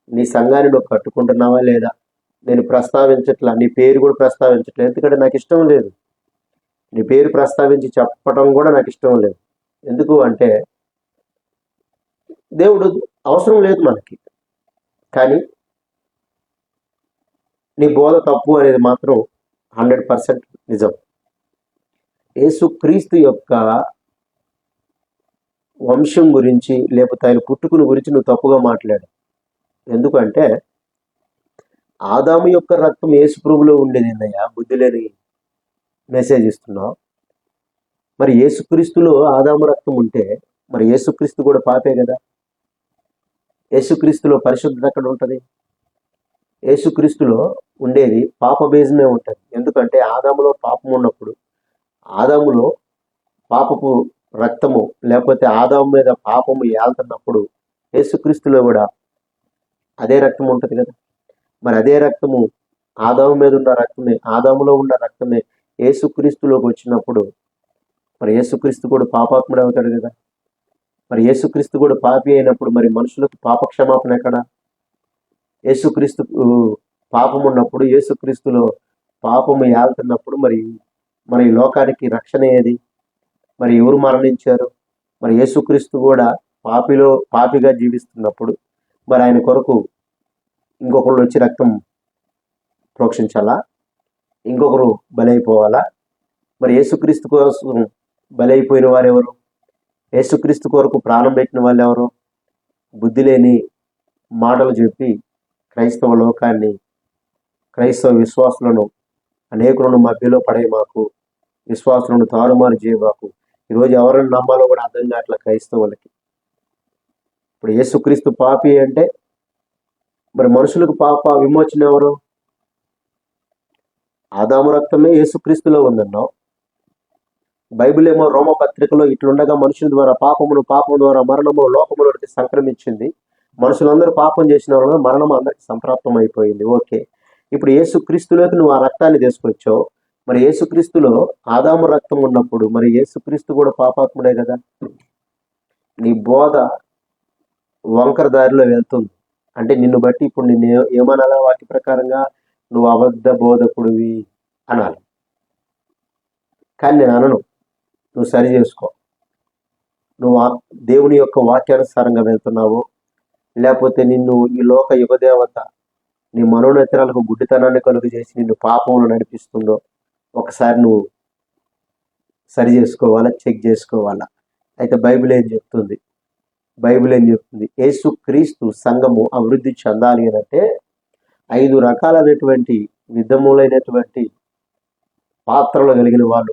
నీ సంఘాన్ని నువ్వు కట్టుకుంటున్నావా లేదా? నేను ప్రస్తావించట్లా, నీ పేరు కూడా ప్రస్తావించట్లేదు. ఎందుకంటే నాకు ఇష్టం లేదు. నీ పేరు ప్రస్తావించి చెప్పడం కూడా నాకు ఇష్టం లేదు. ఎందుకు అంటే దేవుడు అవసరం లేదు మనకి. కానీ నీ బోధ తప్పు అనేది మాత్రం 100% నిజం. యేసుక్రీస్తు యొక్క వంశం గురించి, లేకపోతే ఆయన పుట్టుకుని గురించి నువ్వు తప్పుగా మాట్లాడు. ఎందుకంటే ఆదాము యొక్క రక్తం యేసు ప్రభువులో ఉండేది ఏందయ్యా? బుద్ధి లేని మెసేజ్ ఇస్తున్నావు. మరి యేసుక్రీస్తులో ఆదాము రక్తం ఉంటే మరి యేసుక్రీస్తు కూడా పాపే కదా. యేసుక్రీస్తులో పరిశుద్ధత ఎక్కడ ఉంటుంది? యేసుక్రీస్తులో ఉండేది పాప బీజమే ఉంటుంది. ఎందుకంటే ఆదాములో పాపం ఉన్నప్పుడు, ఆదాములో పాపపు రక్తము లేకపోతే ఆదాము మీద పాపము ఏళ్తున్నప్పుడు యేసుక్రీస్తులో కూడా అదే రక్తం ఉంటుంది కదా. మరి అదే రక్తము ఆదాము మీద ఉన్న రక్తమే, ఆదాములో ఉన్న రక్తమే యేసుక్రీస్తులోకి వచ్చినప్పుడు మరి యేసుక్రీస్తు కూడా పాపాత్ముడు అవుతాడు కదా. మరి యేసుక్రీస్తు కూడా పాపి అయినప్పుడు మరి మనుషులకు పాప క్షమాపణ ఎక్కడ? యేసుక్రీస్తు పాపం ఉన్నప్పుడు, యేసుక్రీస్తులో పాపము ఏళ్తున్నప్పుడు మరి ఈ లోకానికి రక్షణ ఏది? మరి ఎవరు మరణించారు? మరి యేసుక్రీస్తు కూడా పాపిగా జీవిస్తున్నప్పుడు మరి ఆయన కొరకు ఇంకొకళ్ళు వచ్చి రక్తం ప్రోక్షించాలా? ఇంకొకరు బలైపోవాలా? మరి యేసుక్రీస్తు కోసం బలైపోయిన వారు ఎవరు? యేసుక్రీస్తు కొరకు ప్రాణం పెట్టిన వాళ్ళు ఎవరు? బుద్ధి లేని మాటలు చెప్పి క్రైస్తవ లోకాన్ని, క్రైస్తవ విశ్వాసులను అనేకులను మధ్యలో పడేయమాకు, విశ్వాసులను తారుమారు చేయమాకు. ఈరోజు ఎవరిని నమ్మాలో కూడా అర్థం కావట్లే క్రైస్తవులకి. ఇప్పుడు యేసుక్రీస్తు పాపి అంటే మరి మనుషులకు పాప విమోచన ఎవరు? ఆదాము రక్తమే యేసుక్రీస్తులో ఉందన్నావు. బైబిల్ ఏమో రోమ పత్రికలో ఇట్లుండగా మనుషుల ద్వారా పాపం ద్వారా మరణము లోకములోకి సంక్రమించింది, మనుషులందరూ పాపం చేసిన వల్ల మరణం అందరికి సంప్రాప్తం అయిపోయింది. ఓకే, ఇప్పుడు యేసుక్రీస్తులోకి నువ్వు ఆ రక్తాన్ని తీసుకొచ్చావు. మరి యేసుక్రీస్తులో ఆదాము రక్తం ఉన్నప్పుడు మరి యేసుక్రీస్తు కూడా పాపాత్ముడే కదా. నీ బోధ వంకర దారిలో వెళ్తుంది అంటే నిన్ను బట్టి ఇప్పుడు నిన్ను ఏమనాలా? వాటి ప్రకారంగా నువ్వు అబద్ధ బోధకుడివి అనాలి. కానీ నేను అనను, నువ్వు సరి చేసుకో. నువ్వు దేవుని యొక్క వాక్యానుసారంగా వెళ్తున్నావు, లేకపోతే నిన్ను ఈ లోక యుగదేవత నీ మనోనేత్రాలకు గుడ్డితనాన్ని కలుగు చేసి నిన్ను పాపంలో నడిపిస్తుందో ఒకసారి నువ్వు సరి చేసుకోవాలా, చెక్ చేసుకోవాలా. అయితే బైబిల్ ఏం చెప్తుంది? యేసుక్రీస్తు సంఘము అభివృద్ధి చెందాలి అంటే 5 రకాలైనటువంటి విధములైనటువంటి పాత్రలు కలిగిన వాళ్ళు,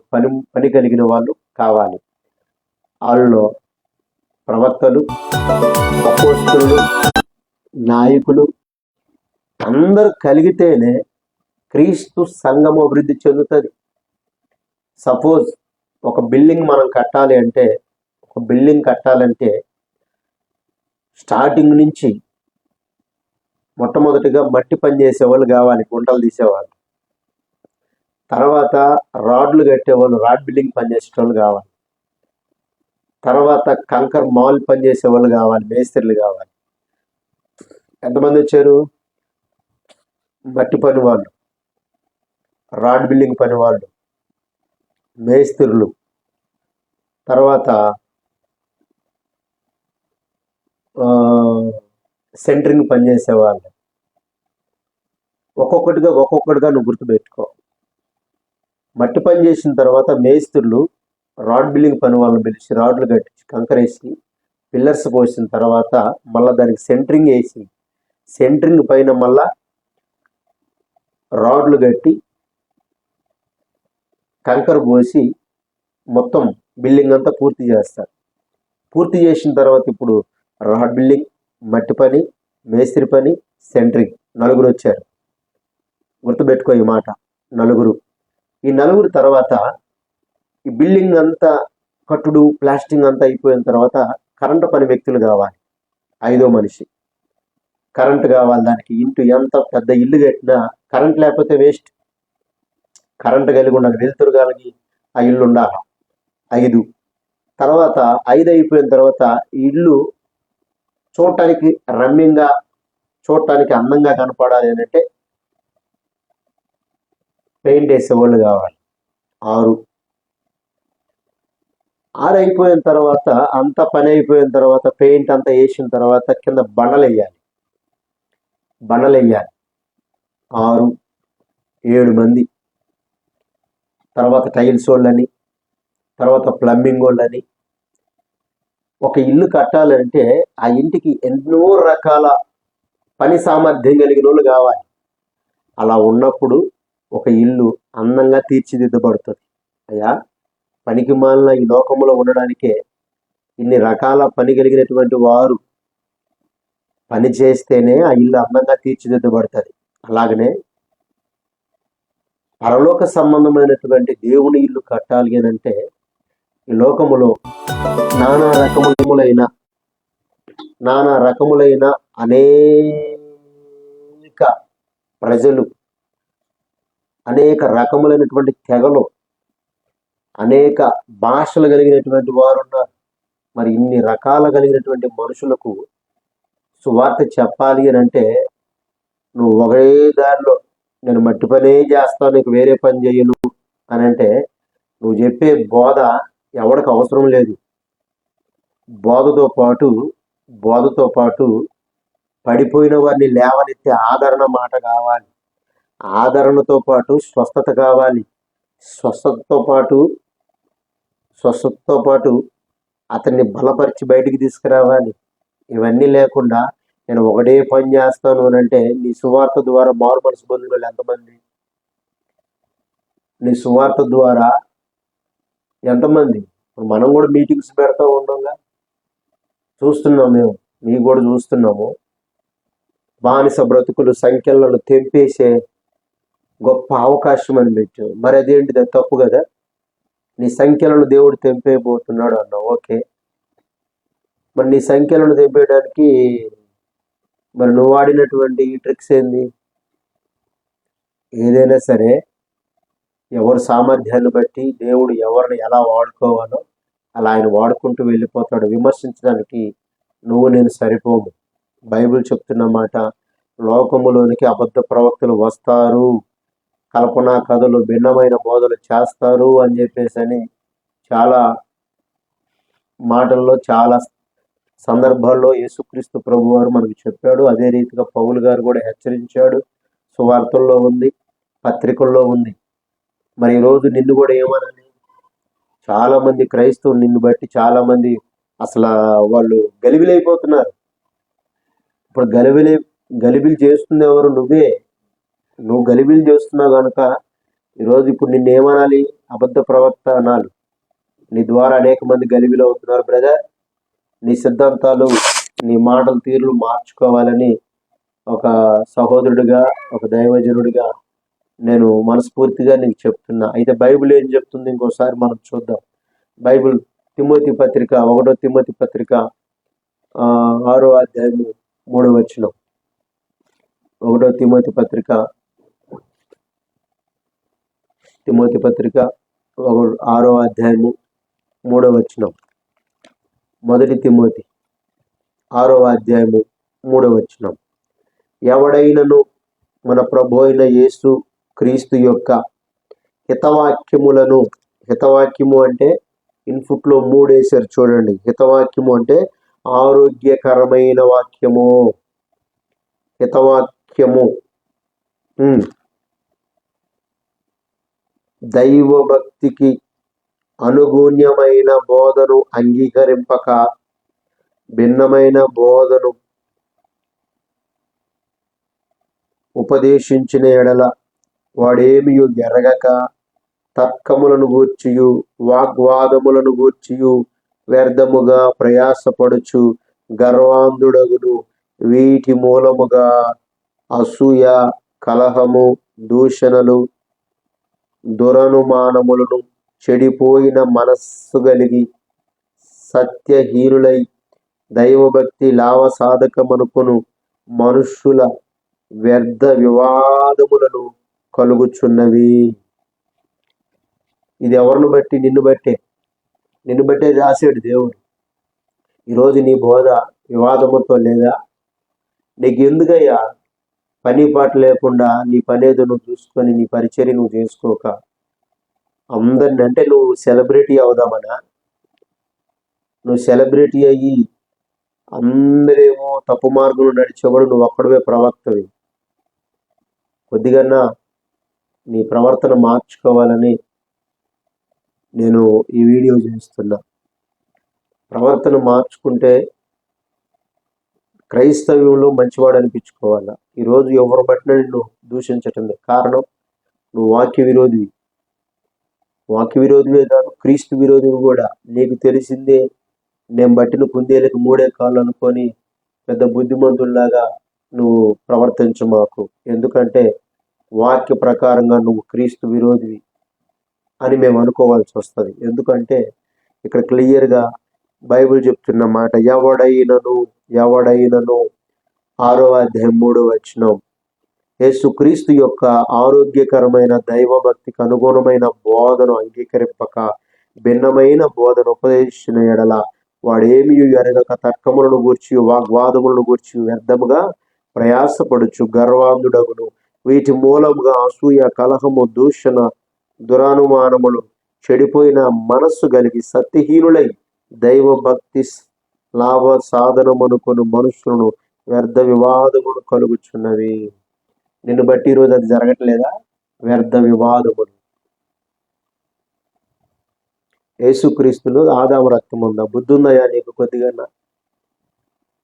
పని కలిగిన వాళ్ళు కావాలి. వాళ్ళలో ప్రవక్తలు, అపోస్తలులు, నాయకులు అందరూ కలిగితేనే క్రీస్తు సంఘము అభివృద్ధి చెందుతుంది. సపోజ్ ఒక బిల్డింగ్ మనం కట్టాలి అంటే స్టార్టింగ్ నుంచి మొట్టమొదటిగా మట్టి పని చేసేవాళ్ళు కావాలి, గుంటలు తీసేవాళ్ళు. తర్వాత రాడ్లు కట్టేవాళ్ళు, రాడ్ బిల్డింగ్ పని చేసేవాళ్ళు కావాలి. తర్వాత కంకర్ మాల్ పని చేసేవాళ్ళు కావాలి, మేస్త్రీలు కావాలి. ఎంతమంది వచ్చారు? మట్టి పని వాళ్ళు, రాడ్ బిల్డింగ్ పని వాళ్ళు, మేస్త్రులు, తర్వాత సెంటరింగ్ పనిచేసేవాళ్ళు. ఒక్కొక్కటిగా నువ్వు గుర్తుపెట్టుకో. మట్టి పని చేసిన తర్వాత మేస్త్రులు రాడ్ బిల్డింగ్ పని వాళ్ళని పిలిచి రాడ్లు కట్టించి కంకరేసి పిల్లర్స్ పోసిన తర్వాత మళ్ళీ దానికి సెంటరింగ్ వేసి సెంటరింగ్ పైన మళ్ళా రాడ్లు కట్టి కంకర పోసి మొత్తం బిల్డింగ్ అంతా పూర్తి చేస్తారు. పూర్తి చేసిన తర్వాత ఇప్పుడు రాడ్ బిల్డింగ్, మట్టి పని, మేస్త్రి పని, సెంటరింగ్ 4 వచ్చారు. గుర్తుపెట్టుకో ఈ మాట, 4. ఈ 4 తర్వాత ఈ బిల్డింగ్ అంతా కట్టుడు ప్లాస్టింగ్ అంతా అయిపోయిన తర్వాత కరెంటు పని వ్యక్తులు కావాలి, 5వ మనిషి. కరెంటు కావాలి దానికి. ఎంత పెద్ద ఇల్లు కట్టినా కరెంట్ లేకపోతే వేస్ట్. కరెంటు కలిగి ఉండాలి, వెలుతురు కలిగి ఆ ఇల్లు ఉండాలి. 5 తర్వాత 5 అయిపోయిన తర్వాత ఇల్లు చూడటానికి రమ్యంగా, చూడటానికి అందంగా కనపడాలి అంటే పెయింట్ వేసేవాళ్ళు కావాలి. 6 అయిపోయిన తర్వాత అంత పని అయిపోయిన తర్వాత పెయింట్ అంతా వేసిన తర్వాత కింద బండలు వేయాలి. 6, 7 మంది. తర్వాత టైల్స్ వాళ్ళని, తర్వాత ప్లంబింగ్ వాళ్ళని. ఒక ఇల్లు కట్టాలంటే ఆ ఇంటికి ఎన్నో రకాల పని సామర్థ్యం కలిగిన వాళ్ళు కావాలి. అలా ఉన్నప్పుడు ఒక ఇల్లు అందంగా తీర్చిదిద్దబడుతుంది. అయ్యా, పనికి మాలిన ఈ లోకంలో ఉండడానికే ఇన్ని రకాల పని కలిగినటువంటి వారు పని చేస్తేనే ఆ ఇల్లు అందంగా తీర్చిదిద్దబడుతుంది. అలాగనే పరలోక సంబంధమైనటువంటి దేవుని ఇల్లు కట్టాలి అని అంటే ఈ లోకములో నానా రకములైన అనేక ప్రజలు, అనేక రకములైనటువంటి తెగలు, అనేక భాషలు కలిగినటువంటి వారు ఉన్నారు. మరి ఇన్ని రకాల కలిగినటువంటి మనుషులకు సువార్త చెప్పాలి అని అంటే నువ్వు ఒకే దారిలో నేను మట్టి పనే చేస్తాను, నీకు వేరే పని చేయను అని అంటే నువ్వు చెప్పే బోధ ఎవరికి అవసరం లేదు. బోధతో పాటు పడిపోయిన వారిని లేవనెత్తే ఆదరణ మాట కావాలి. ఆదరణతో పాటు స్వస్థత కావాలి. స్వస్థతతో పాటు అతన్ని బలపరిచి బయటికి తీసుకురావాలి. ఇవన్నీ లేకుండా నేను ఒకటే పని చేస్తాను అని అంటే నీ సువార్త ద్వారా మారు మనసు పొందిన వాళ్ళు ఎంతమంది? నీ సువార్త ద్వారా ఎంతమంది? మనం కూడా మీటింగ్స్ పెడతా ఉన్నాంగా, చూస్తున్నాం, మేము కూడా చూస్తున్నాము. బానిస బ్రతుకులు సంఖ్యలను తెంపేసే గొప్ప అవకాశం అని పెట్టావు. మరి అదేంటిది? తప్పు కదా. నీ సంఖ్యలను దేవుడు తెంపేయబోతున్నాడు అన్నావు, ఓకే. మరి నీ సంఖ్యలను తెంపేయడానికి మరి నువ్వు వాడినటువంటి ట్రిక్స్ ఏంది? ఏదైనా సరే ఎవరి సామర్థ్యాన్ని బట్టి దేవుడు ఎవరిని ఎలా వాడుకోవాలో అలా ఆయన వాడుకుంటూ వెళ్ళిపోతాడు. విమర్శించడానికి నువ్వు నేను సరిపోము. బైబిల్ చెప్తున్న మాట, లోకములోనికి అబద్ధ ప్రవక్తలు వస్తారు, కల్పనా కథలు, భిన్నమైన బోధలు చేస్తారు అని చెప్పేసి చాలా మాటల్లో, చాలా సందర్భాల్లో యేసుక్రీస్తు ప్రభువారు మనకు చెప్పాడు. అదే రీతిగా పౌలు గారు కూడా హెచ్చరించాడు. సువార్తల్లో ఉంది, పత్రికల్లో ఉంది. మరి ఈరోజు నిన్ను కూడా ఏమనాలి? చాలా మంది క్రైస్తవులు నిన్ను బట్టి చాలా మంది అసలు వాళ్ళు గలిబిలైపోతున్నారు. ఇప్పుడు గలిబిలి చేస్తుంది ఎవరు? నువ్వే. నువ్వు గలిబిలి చేస్తున్నావు కనుక ఈరోజు ఇప్పుడు నిన్నేమనాలి? అబద్ధ ప్రవక్త అనాలి. నీ ద్వారా అనేక మంది గలిబిలి అవుతున్నారు. బ్రదర్, నీ సిద్ధాంతాలు, నీ మాటల తీరులు మార్చుకోవాలని ఒక సహోదరుడిగా, ఒక దైవజనుడిగా నేను మనస్ఫూర్తిగా నీకు చెప్తున్నా. అయితే బైబిల్ ఏం చెప్తుంది ఇంకోసారి మనం చూద్దాం. బైబిల్ తిమోతి పత్రిక, 1 తిమోతి పత్రిక 6వ అధ్యాయము 3వ వచనం. 1 తిమోతి పత్రిక 6వ అధ్యాయము 3వ వచనం. 1 తిమోతి 6వ అధ్యాయము 3వ వచనం. ఎవడైనను మన ప్రభు అయిన యేసు క్రీస్తు యొక్క హితవాక్యము అంటే ఇన్పుట్లో 3 వేశారు చూడండి. హితవాక్యము అంటే ఆరోగ్యకరమైన వాక్యము. హితవాక్యము దైవభక్తికి అనుగుణ్యమైన బోధను అంగీకరింపక భిన్నమైన బోధను ఉపదేశించిన ఎడల వాడేమి ఎరగక తర్కములను గూర్చియు వాగ్వాదములను గూర్చియు వ్యర్థముగా ప్రయాసపడుచు గర్వాంధుడగును. వీటి మూలముగా అసూయ, కలహము, దూషణలు, దురనుమానములను, చెడిపోయిన మనస్సు కలిగి సత్యహీనులై దైవభక్తి లాభసాధకమనుకొను మనుష్యుల వ్యర్థ వివాదములను కలుగుచున్నవి. ఇది ఎవరిని బట్టి? నిన్ను బట్టే రాశాడు దేవుడు. ఈరోజు నీ బోధ వివాదముతో లేదా? నీకు ఎందుకయ్యా పని పాట లేకుండా నీ పనేదో నువ్వు చూసుకొని నీ పరిచర్య నువ్వు చేసుకోక అందరిని అంటే నువ్వు సెలబ్రిటీ అవుదామనా? నువ్వు సెలబ్రిటీ అయ్యి అందరేమో తప్పు మార్గంలో నడిచేవాడు, నువ్వు ఒక్కడవే ప్రవక్తవి. కొద్దిగా నీ ప్రవర్తన మార్చుకోవాలని నేను ఈ వీడియో చేస్తున్నా. ప్రవర్తన మార్చుకుంటే క్రైస్తవ్యంలో మంచివాడు అనిపించుకోవాలా. ఈరోజు ఎవరు బట్టిన నిన్ను దూషించటం కారణం నువ్వు వాక్య విరోధి. వాక్య విరోధివే కాదు, క్రీస్తు విరోధివి కూడా. నీకు తెలిసిందే, నేను బట్టిన కుందేలకు మూడే కాళ్ళు అనుకొని పెద్ద బుద్ధిమంతుల్లాగా నువ్వు ప్రవర్తించు మాకు. ఎందుకంటే వాక్య ప్రకారంగా నువ్వు క్రీస్తు విరోధివి అని మేము అనుకోవాల్సి వస్తుంది. ఎందుకంటే ఇక్కడ క్లియర్గా బైబిల్ చెప్తున్న మాట, ఎవడైనను 6వ అధ్యాయం 3వ వచనం, యేసుక్రీస్తు యొక్క ఆరోగ్యకరమైన దైవభక్తికి అనుగుణమైన బోధను అంగీకరింపక భిన్నమైన బోధన ఉపదేశించిన ఎడల వాడేమీ ఎరగక తర్కములను గూర్చి వాగ్వాదములను గూర్చి వ్యర్థముగా ప్రయాసపడుచు గర్వాంధుడగును. వీటి మూలముగా అసూయ, కలహము, దూషణ, దురానుమానములు, చెడిపోయిన మనస్సు కలిగి సత్యహీనులై దైవభక్తి లాభ సాధనమనుకొను మనుషులను వ్యర్థ వివాదములు కలుగుచున్నవి. నిన్ను బట్టి ఈరోజు అది జరగట్లేదా? వ్యర్థ వివాదములు. యేసుక్రీస్తులో ఆదాము రక్తం ఉందా? బుద్ధి ఉందయా నీకు? కొద్దిగా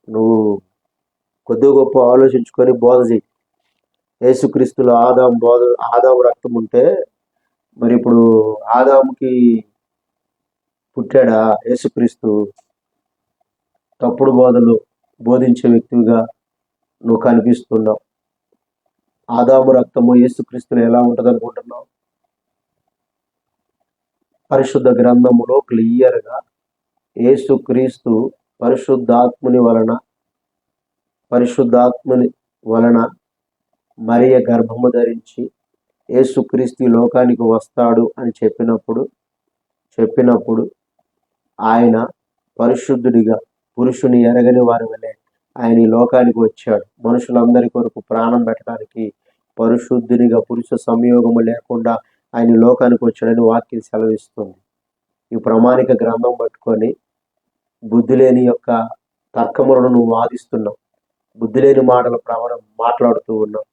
నువ్వు కొద్దిగా గొప్ప ఆలోచించుకొని బోధ చెయ్యి. యేసుక్రీస్తులో ఆదాము రక్తం ఉంటే మరి ఇప్పుడు ఆదాముకి పుట్టాడా యేసుక్రీస్తు? తప్పుడు బోధలు బోధించే వ్యక్తిగా నువ్వు కనిపిస్తున్నావు. ఆదాము రక్తము యేసుక్రీస్తులో ఎలా ఉంటుంది అనుకుంటున్నావు? పరిశుద్ధ గ్రంథములో క్లియర్గా యేసుక్రీస్తు పరిశుద్ధాత్ముని వలన మరియ గర్భము ధరించి యేసుక్రీస్తు లోకానికి వస్తాడు అని చెప్పినప్పుడు ఆయన పరిశుద్ధుడిగా, పురుషుని ఎరగని వారి వలె ఆయన ఈ లోకానికి వచ్చాడు. మనుషులందరి కొరకు ప్రాణం పెట్టడానికి పరిశుద్ధునిగా, పురుష సంయోగము లేకుండా ఆయన లోకానికి వచ్చాడని వాక్యం సెలవిస్తుంది. ఈ ప్రామాణిక గ్రంథం పట్టుకొని బుద్ధి లేని యొక్క తర్కములను నువ్వు వాదిస్తున్నావు, బుద్ధి లేని మాటల మాట్లాడుతూ ఉన్నావు.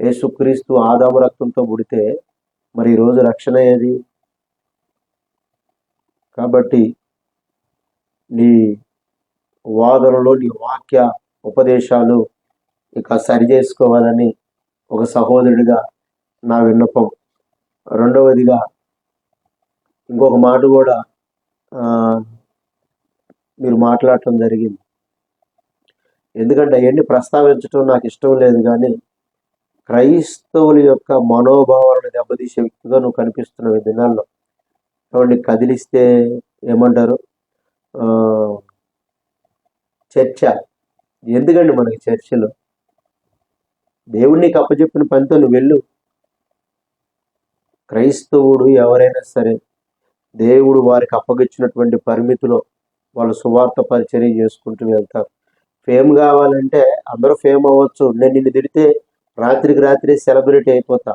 యేసుక్రీస్తు ఆదాము రక్తంతో పుడితే మరి ఈరోజు రక్షణ ఏది? కాబట్టి నీ వాదనలో నీ వాక్య ఉపదేశాలు ఇక సరి చేసుకోవాలని ఒక సహోదరుడిగా నా విన్నపం. రెండవదిగా ఇంకొక మాట కూడా మీరు మాట్లాడటం జరిగింది. ఎందుకంటే అవన్నీ ప్రస్తావించడం నాకు ఇష్టం లేదు, కానీ క్రైస్తవుల యొక్క మనోభావాలను దెబ్బతీసే వ్యక్తిగా నువ్వు కనిపిస్తున్నావు ఈ దినాల్లో. కాబట్టి కదిలిస్తే ఏమంటారు, చర్చ ఎందుకండి మనకి చర్చలు? దేవుడికి అప్పచెప్పిన పనితో నువ్వు వెళ్ళు. క్రైస్తవుడు ఎవరైనా సరే దేవుడు వారికి అప్పగించినటువంటి పరిమితిలో వాళ్ళు సువార్త పరిచర్య చేసుకుంటూ వెళ్తారు. ఫేమ్ కావాలంటే అందరూ ఫేమ్ అవ్వచ్చు. నేను నిన్ను తిడితే రాత్రికి రాత్రి సెలబ్రిటీ అయిపోతా,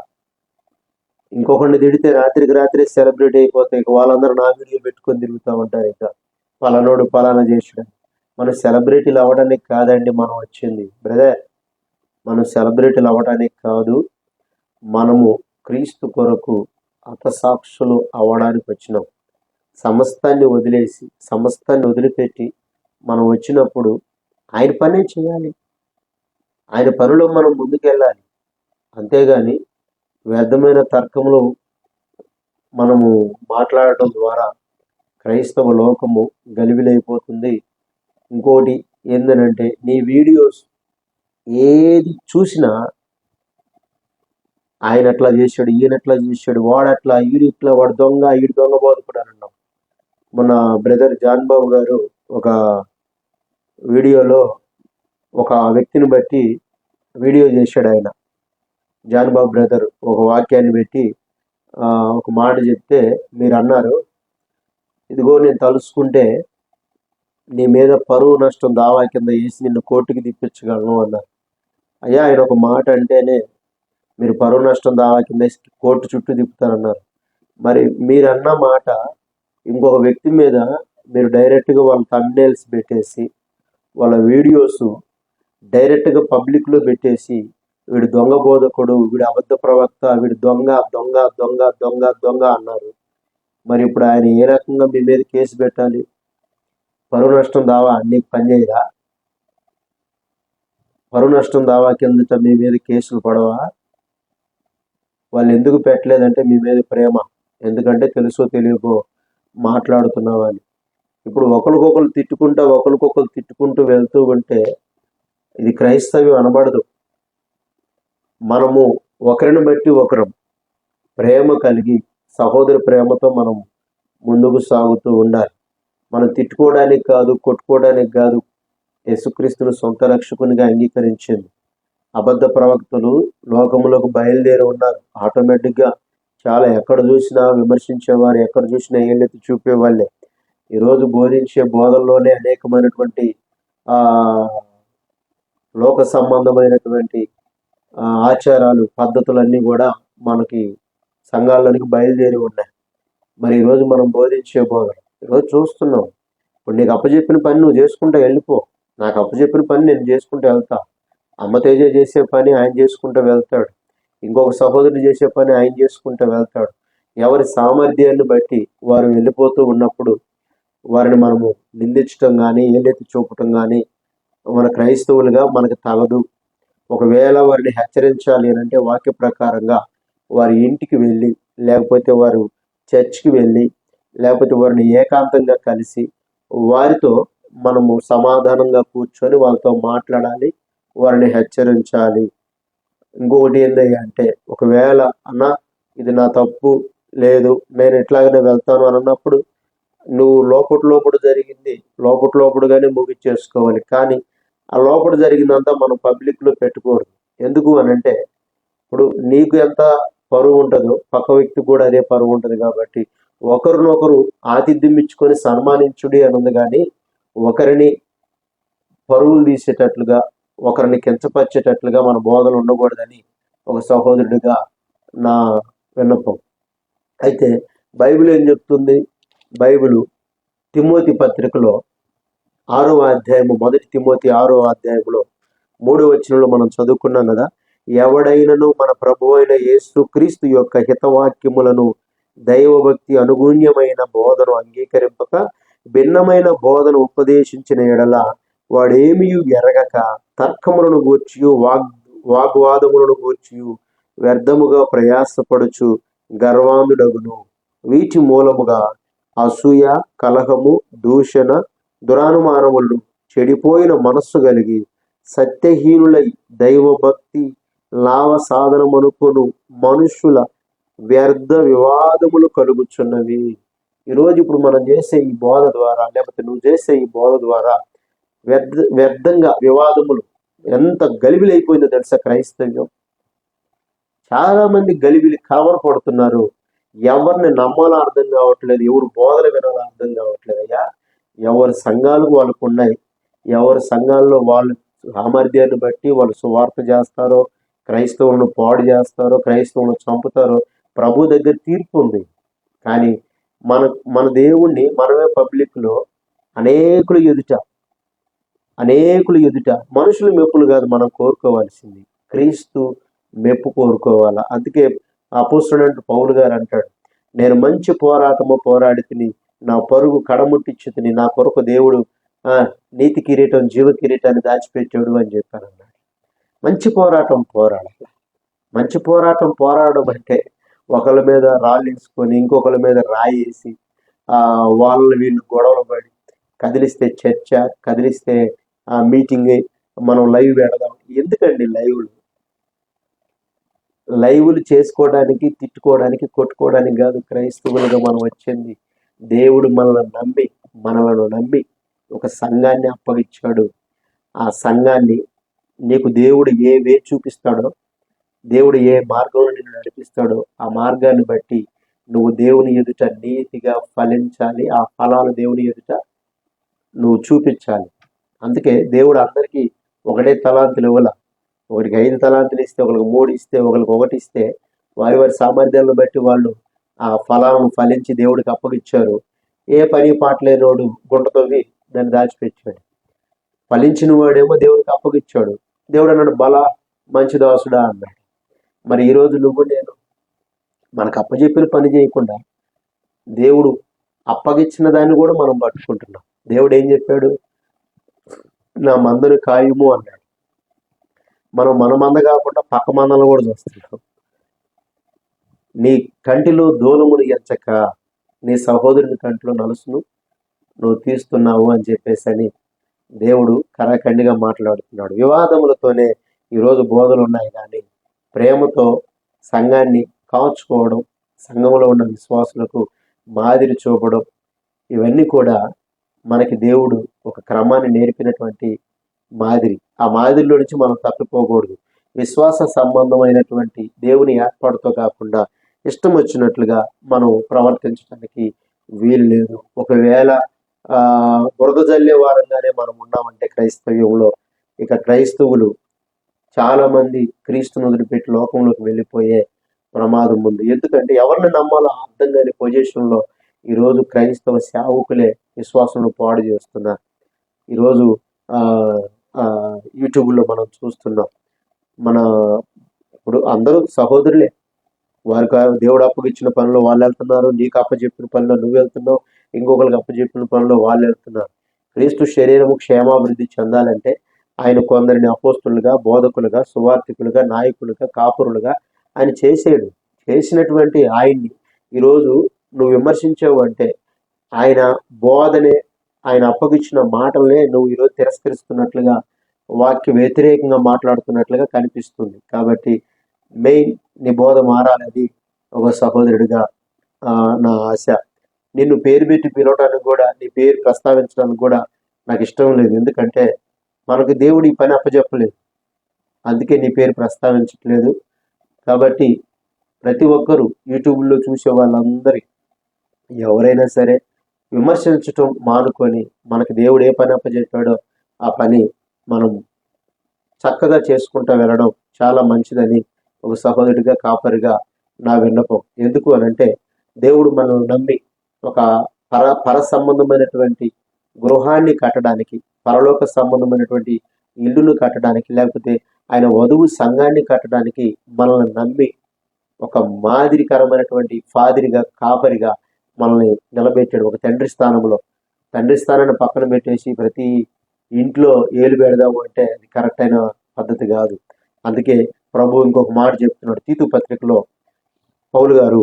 ఇంకొకరిని తిడితే రాత్రికి రాత్రి సెలబ్రిటీ అయిపోతా. ఇక వాళ్ళందరూ నా వీడియో పెట్టుకొని తిరుగుతూ ఉంటారు. ఇక పలానోడు పలానా చేసాడు. మనం సెలబ్రిటీలు అవ్వడానికి కాదండి మనం వచ్చింది బ్రదర్. మనం సెలబ్రిటీలు అవ్వడానికి కాదు, మనము క్రీస్తు కొరకు హతసాక్షులు అవ్వడానికి వచ్చినాం. సమస్తాన్ని వదిలిపెట్టి మనం వచ్చినప్పుడు ఆయన పనే చేయాలి, ఆయన పనిలో మనం ముందుకెళ్ళాలి. అంతేగాని వ్యర్థమైన తర్కములు మనము మాట్లాడటం ద్వారా క్రైస్తవ లోకము గలిబిలైపోతుంది. ఇంకోటి ఏంటంటే, నీ వీడియోస్ ఏది చూసినా ఆయన అట్లా చేశాడు, ఈయన అట్లా చేశాడు, వాడట్లా, ఈడిట్లా, వాడు దొంగ, ఈడు దొంగ బోధకుడు అని అన్నాం. మన బ్రదర్ జాన్ బాబు గారు ఒక వీడియోలో ఒక వ్యక్తిని బట్టి వీడియో చేశాడు. ఆయన జాన్ బాబు బ్రదర్ ఒక వాక్యాన్ని పెట్టి ఒక మాట చెప్తే మీరు అన్నారు, ఇదిగో నేను తలుసుకుంటే నీ మీద పరువు నష్టం దావా కింద వేసి నిన్ను కోర్టుకి తిప్పించగలను అన్నారు. అయ్యా, ఆయన ఒక మాట అంటేనే మీరు పరువు నష్టం దావా కింద వేసి కోర్టు చుట్టూ తిప్పుతారన్నారు. మరి మీరు అన్న మాట ఇంకొక వ్యక్తి మీద మీరు డైరెక్ట్గా వాళ్ళ థంబ్నెయిల్స్ పెట్టేసి వాళ్ళ వీడియోస్ డైరెక్ట్గా పబ్లిక్లో పెట్టేసి వీడు దొంగ బోధకుడు, వీడు అబద్ధ ప్రవక్త, వీడు దొంగ దొంగ దొంగ దొంగ దొంగ అన్నారు. మరి ఇప్పుడు ఆయన ఏ రకంగా మీ మీద కేసు పెట్టాలి? పరువు నష్టం దావా నీకు పనిచేయదా? పరువు నష్టం దావా కిందట మీ మీద కేసులు పడవా? వాళ్ళు ఎందుకు పెట్టలేదంటే మీ మీద ప్రేమ. ఎందుకంటే తెలుసో తెలియకో మాట్లాడుతున్నావు అని. ఇప్పుడు ఒకరికొకరు తిట్టుకుంటూ వెళ్తూ ఉంటే ఇది క్రైస్తవ్యం అనబడదు. మనము ఒకరిని బట్టి ఒకరం ప్రేమ కలిగి సహోదర ప్రేమతో మనం ముందుకు సాగుతూ ఉండాలి. మనం తిట్టుకోవడానికి కాదు, కొట్టుకోవడానికి కాదు యేసుక్రీస్తును సొంత రక్షకునిగా అంగీకరించింది. అబద్ధ ప్రవక్తలు లోకములకు బయలుదేరి ఉన్నారు. ఆటోమేటిక్గా చాలా ఎక్కడ చూసినా విమర్శించేవారు, ఎక్కడ చూసినా ఏళ్ళెత్తి చూపేవాళ్ళే. ఈరోజు బోధించే బోధనలోనే అనేకమైనటువంటి లోక సంబంధమైనటువంటి ఆచారాలు, పద్ధతులన్నీ కూడా మనకి సంఘాల్లోనికి బయలుదేరి ఉన్నాయి. మరి ఈరోజు మనం బోధించే బోధన ఈరోజు చూస్తున్నాం. ఇప్పుడు నీకు అప్పచెప్పిన పని నువ్వు చేసుకుంటూ వెళ్ళిపో, నాకు అప్పచెప్పిన పని నేను చేసుకుంటూ వెళ్తా. అమ్మ తేజ చేసే పని ఆయన చేసుకుంటూ వెళ్తాడు, ఇంకొక సహోదరుడు చేసే పని ఆయన చేసుకుంటూ వెళ్తాడు. ఎవరి సామర్థ్యాన్ని బట్టి వారు వెళ్ళిపోతూ ఉన్నప్పుడు వారిని మనము నిందించడం కానీ ఏలెత్తి చూపటం కానీ మన క్రైస్తవులుగా మనకు తగదు. ఒకవేళ వారిని హెచ్చరించాలి అని అంటే వాక్య ప్రకారంగా వారి ఇంటికి వెళ్ళి, లేకపోతే వారు చర్చ్కి వెళ్ళి, లేకపోతే వారిని ఏకాంతంగా కలిసి వారితో మనము సమాధానంగా కూర్చొని వాళ్ళతో మాట్లాడాలి, వారిని హెచ్చరించాలి. ఇంకొకటి ఏంటంటే అంటే ఒకవేళ అన్న ఇది నా తప్పు లేదు, నేను ఎట్లాగనే వెళ్తాను అని అన్నప్పుడు నువ్వు లోపల జరిగింది లోపలగానే ముగిచ్చేసుకోవాలి. కానీ ఆ లోపల జరిగిందంతా మనం పబ్లిక్లో పెట్టకూడదు. ఎందుకు అని అంటే ఇప్పుడు నీకు ఎంత పరువు ఉంటుందో పక్క వ్యక్తి కూడా అదే పరువు ఉంటుంది. కాబట్టి ఒకరినొకరు ఆతిథ్యం ఇచ్చుకొని సన్మానించుడి అని ఉంది. కానీ ఒకరిని పరువులు తీసేటట్లుగా, ఒకరిని కించపరిచేటట్లుగా మన బోధలు ఉండకూడదని ఒక సహోదరుడిగా నా విన్నపం. అయితే బైబిల్ ఏం చెప్తుంది? బైబిల్ తిమోతి పత్రికలో 6వ అధ్యాయము, 1 తిమోతి 6వ అధ్యాయంలో 3వ వచనంలో మనం చదువుకున్నాం కదా, ఎవడైనను మన ప్రభు అయిన యేసుక్రీస్తు యొక్క హితవాక్యములను దైవభక్తి అనుగుణ్యమైన బోధను అంగీకరింపక భిన్నమైన బోధను ఉపదేశించిన ఎడల వాడేమీ ఎరగక తర్కములను గూర్చియు వాగ్వాదములను గూర్చియు వ్యర్థముగా ప్రయాసపడుచు గర్వాంధుడగును. వీటి మూలముగా అసూయ, కలహము, దూషణ, దురానుమానములు, చెడిపోయిన మనస్సు కలిగి సత్యహీనులై దైవభక్తి లాభ సాధనమనుకొను మనుషుల వ్యర్థ వివాదములు కలుగుచున్నవి. ఈరోజు ఇప్పుడు మనం చేసే ఈ బోధ ద్వారా, లేకపోతే నువ్వు చేసే ఈ బోధ ద్వారా వ్యర్థంగా వివాదములు ఎంత గలిబిలైపోయిందో తెలుసా క్రైస్తవ్యం. చాలా మంది గలిబిలి కలవరపడుతున్నారు. ఎవరిని నమ్మాలో అర్థం కావట్లేదు, ఎవరు బోధలు వినాలో అర్థం కావట్లేదు. అయ్యా, ఎవరి సంఘాలు వాళ్ళకు ఉన్నాయి, ఎవరి సంఘాల్లో వాళ్ళు సామర్థ్యాన్ని బట్టి వాళ్ళు సువార్త చేస్తారో, క్రైస్తవులను పాడు చేస్తారో, క్రైస్తవులను చంపుతారో ప్రభు దగ్గర తీర్పు ఉంది. కానీ మన దేవుణ్ణి మనమే పబ్లిక్లో అనేకులు ఎదుట మనుషులు మెప్పులు కాదు మనం కోరుకోవాల్సింది, క్రీస్తు మెప్పు కోరుకోవాలా. అందుకే అపోస్తలుడైన పౌలు గారు అంటాడు, నేను మంచి పోరాటము పోరాడి తిని నా పరుగు కడముట్టించి తిని నా కొరకు దేవుడు నీతి కిరీటం జీవ కిరీటాన్ని దాచిపెట్టాడు అని చెప్పాను అన్నాడు. మంచి పోరాటం పోరాడడం అంటే ఒకళ్ళ మీద రాళ్ళు వేసుకొని ఇంకొకళ్ళ మీద రాయేసి వీళ్ళు గొడవలు పడి, కదిలిస్తే చర్చ, కదిలిస్తే మీటింగ్, మనం లైవ్ పెడదాం. ఎందుకండి లైవ్లు చేసుకోవడానికి, తిట్టుకోవడానికి, కొట్టుకోవడానికి కాదు క్రైస్తవులుగా మనం వచ్చింది. దేవుడు మనలను నమ్మి ఒక సంఘాన్ని అప్పగించాడు. ఆ సంఘాన్ని నీకు దేవుడు ఏ వే చూపిస్తాడో, దేవుడు ఏ మార్గంలో నిన్ను నడిపిస్తాడో ఆ మార్గాన్ని బట్టి నువ్వు దేవుని ఎదుట నీతిగా ఫలించాలి. ఆ ఫలాలు దేవుని ఎదుట నువ్వు చూపించాలి. అందుకే దేవుడు అందరికీ ఒకటే తలాంతులు ఇవ్వాల. ఒకటికి 5 తలాంతులు ఇస్తే, ఒకరికి 3 ఇస్తే, ఒకరికి 1 ఇస్తే, వారి సామర్థ్యాలను బట్టి వాళ్ళు ఆ ఫలాలను ఫలించి దేవుడికి అప్పగిచ్చారు. ఏ పని పాట లేనివాడు గుంట తవ్వి దాన్ని దాచిపెట్టాడు. ఫలించిన వాడేమో దేవుడికి అప్పగిచ్చాడు. దేవుడు అన్నాడు, బల మంచి దాసుడా అన్నాడు. మరి ఈరోజు నువ్వు నేను మనకు అప్పచెప్పిన పని చేయకుండా దేవుడు అప్పగిచ్చిన దాన్ని కూడా మనం పట్టుకుంటున్నాం. దేవుడు ఏం చెప్పాడు? నా మందను కాయుము అన్నాడు. మన మంద కాకుండా పక్క మందలను కూడా చూస్తున్నాం. నీ కంటిలో దూలమును ఎంచక నీ సహోదరుని కంటిలో నలుసును నువ్వు తీస్తున్నావు అని చెప్పేసి అని దేవుడు కరాఖండిగా మాట్లాడుతున్నాడు. వివాదములతోనే ఈరోజు బోధలు ఉన్నాయి, కానీ ప్రేమతో సంఘాన్ని కాచుకోవడం, సంఘంలో ఉన్న విశ్వాసులకు మాదిరి చూపడం, ఇవన్నీ కూడా మనకి దేవుడు ఒక క్రమాన్ని నేర్పినటువంటి మాదిరి. ఆ మాదిరిలో నుంచి మనం తప్పిపోకూడదు. విశ్వాస సంబంధమైనటువంటి దేవుని ఏర్పాటుతో కాకుండా ఇష్టం వచ్చినట్లుగా మనం ప్రవర్తించడానికి వీలు లేదు. ఒకవేళ బురద జల్లే వారంగానే మనం ఉన్నామంటే క్రైస్తవ్యంలో, ఇక క్రైస్తవులు చాలా మంది క్రీస్తును వదిలిపెట్టి లోకంలోకి వెళ్ళిపోయే ప్రమాదం ఉంది. ఎందుకంటే ఎవరిని నమ్మాలో అర్థం కాని పొజిషన్లో ఈరోజు క్రైస్తవ సేవకులే విశ్వాసంలో పాడు చేస్తున్నారు. ఈరోజు యూట్యూబ్లో మనం చూస్తున్నాం. మన ఇప్పుడు అందరూ సహోదరులే, వారికి దేవుడు అప్పగిచ్చిన పనిలో వాళ్ళు వెళ్తున్నారు, నీకు అప్పచెప్పిన పనిలో నువ్వు వెళ్తున్నావు, ఇంకొకరికి అప్పచెప్పిన పనిలో వాళ్ళు వెళ్తున్నారు. క్రీస్తు శరీరము క్షేమాభివృద్ధి చెందాలంటే ఆయన కొందరిని అపోస్తులుగా, బోధకులుగా, సువార్థికులుగా, నాయకులుగా, కాపురులుగా ఆయన చేసినటువంటి ఆయన్ని ఈరోజు నువ్వు విమర్శించావు అంటే ఆయన బోధనే, ఆయన అప్పగిచ్చిన మాటలనే నువ్వు ఈరోజు తిరస్కరిస్తున్నట్లుగా, వాక్య వ్యతిరేకంగా మాట్లాడుతున్నట్లుగా కనిపిస్తుంది. కాబట్టి మెయిన్ నీ బోధ మారాలని ఒక సహోదరుడిగా నా ఆశ. నిన్ను పేరు పెట్టి పిలవడానికి కూడా, నీ పేరు ప్రస్తావించడానికి కూడా నాకు ఇష్టం లేదు. ఎందుకంటే మనకు దేవుడు ఈ పని అప్పచెప్పలేదు, అందుకే నీ పేరు ప్రస్తావించట్లేదు. కాబట్టి ప్రతి ఒక్కరూ యూట్యూబ్లో చూసే వాళ్ళందరి ఎవరైనా సరే విమర్శించటం మానుకొని మనకు దేవుడు ఏ పని అప్పచెప్పాడో ఆ పని మనం చక్కగా చేసుకుంటూ వెళ్ళడం చాలా మంచిదని ఒక సహోదరుడిగా, కాపరిగా నా విన్నపం. ఎందుకు అనంటే దేవుడు మనల్ని నమ్మి ఒక పర సంబంధమైనటువంటి గృహాన్ని కట్టడానికి, పరలోక సంబంధమైనటువంటి ఇల్లును కట్టడానికి, లేకపోతే ఆయన వధువు సంఘాన్ని కట్టడానికి మనల్ని నమ్మి ఒక మాదిరికరమైనటువంటి ఫాదిరిగా, కాపరిగా మనల్ని నిలబెట్టాడు. ఒక తండ్రి స్థానంలో, తండ్రి స్థానాన్ని పక్కన పెట్టేసి ప్రతి ఇంట్లో ఏలు పెడదాము అంటే అది కరెక్ట్ అయిన పద్ధతి కాదు. అందుకే ప్రభు ఇంకొక మాట చెప్తున్నాడు తీతు పత్రికలో. పౌలు గారు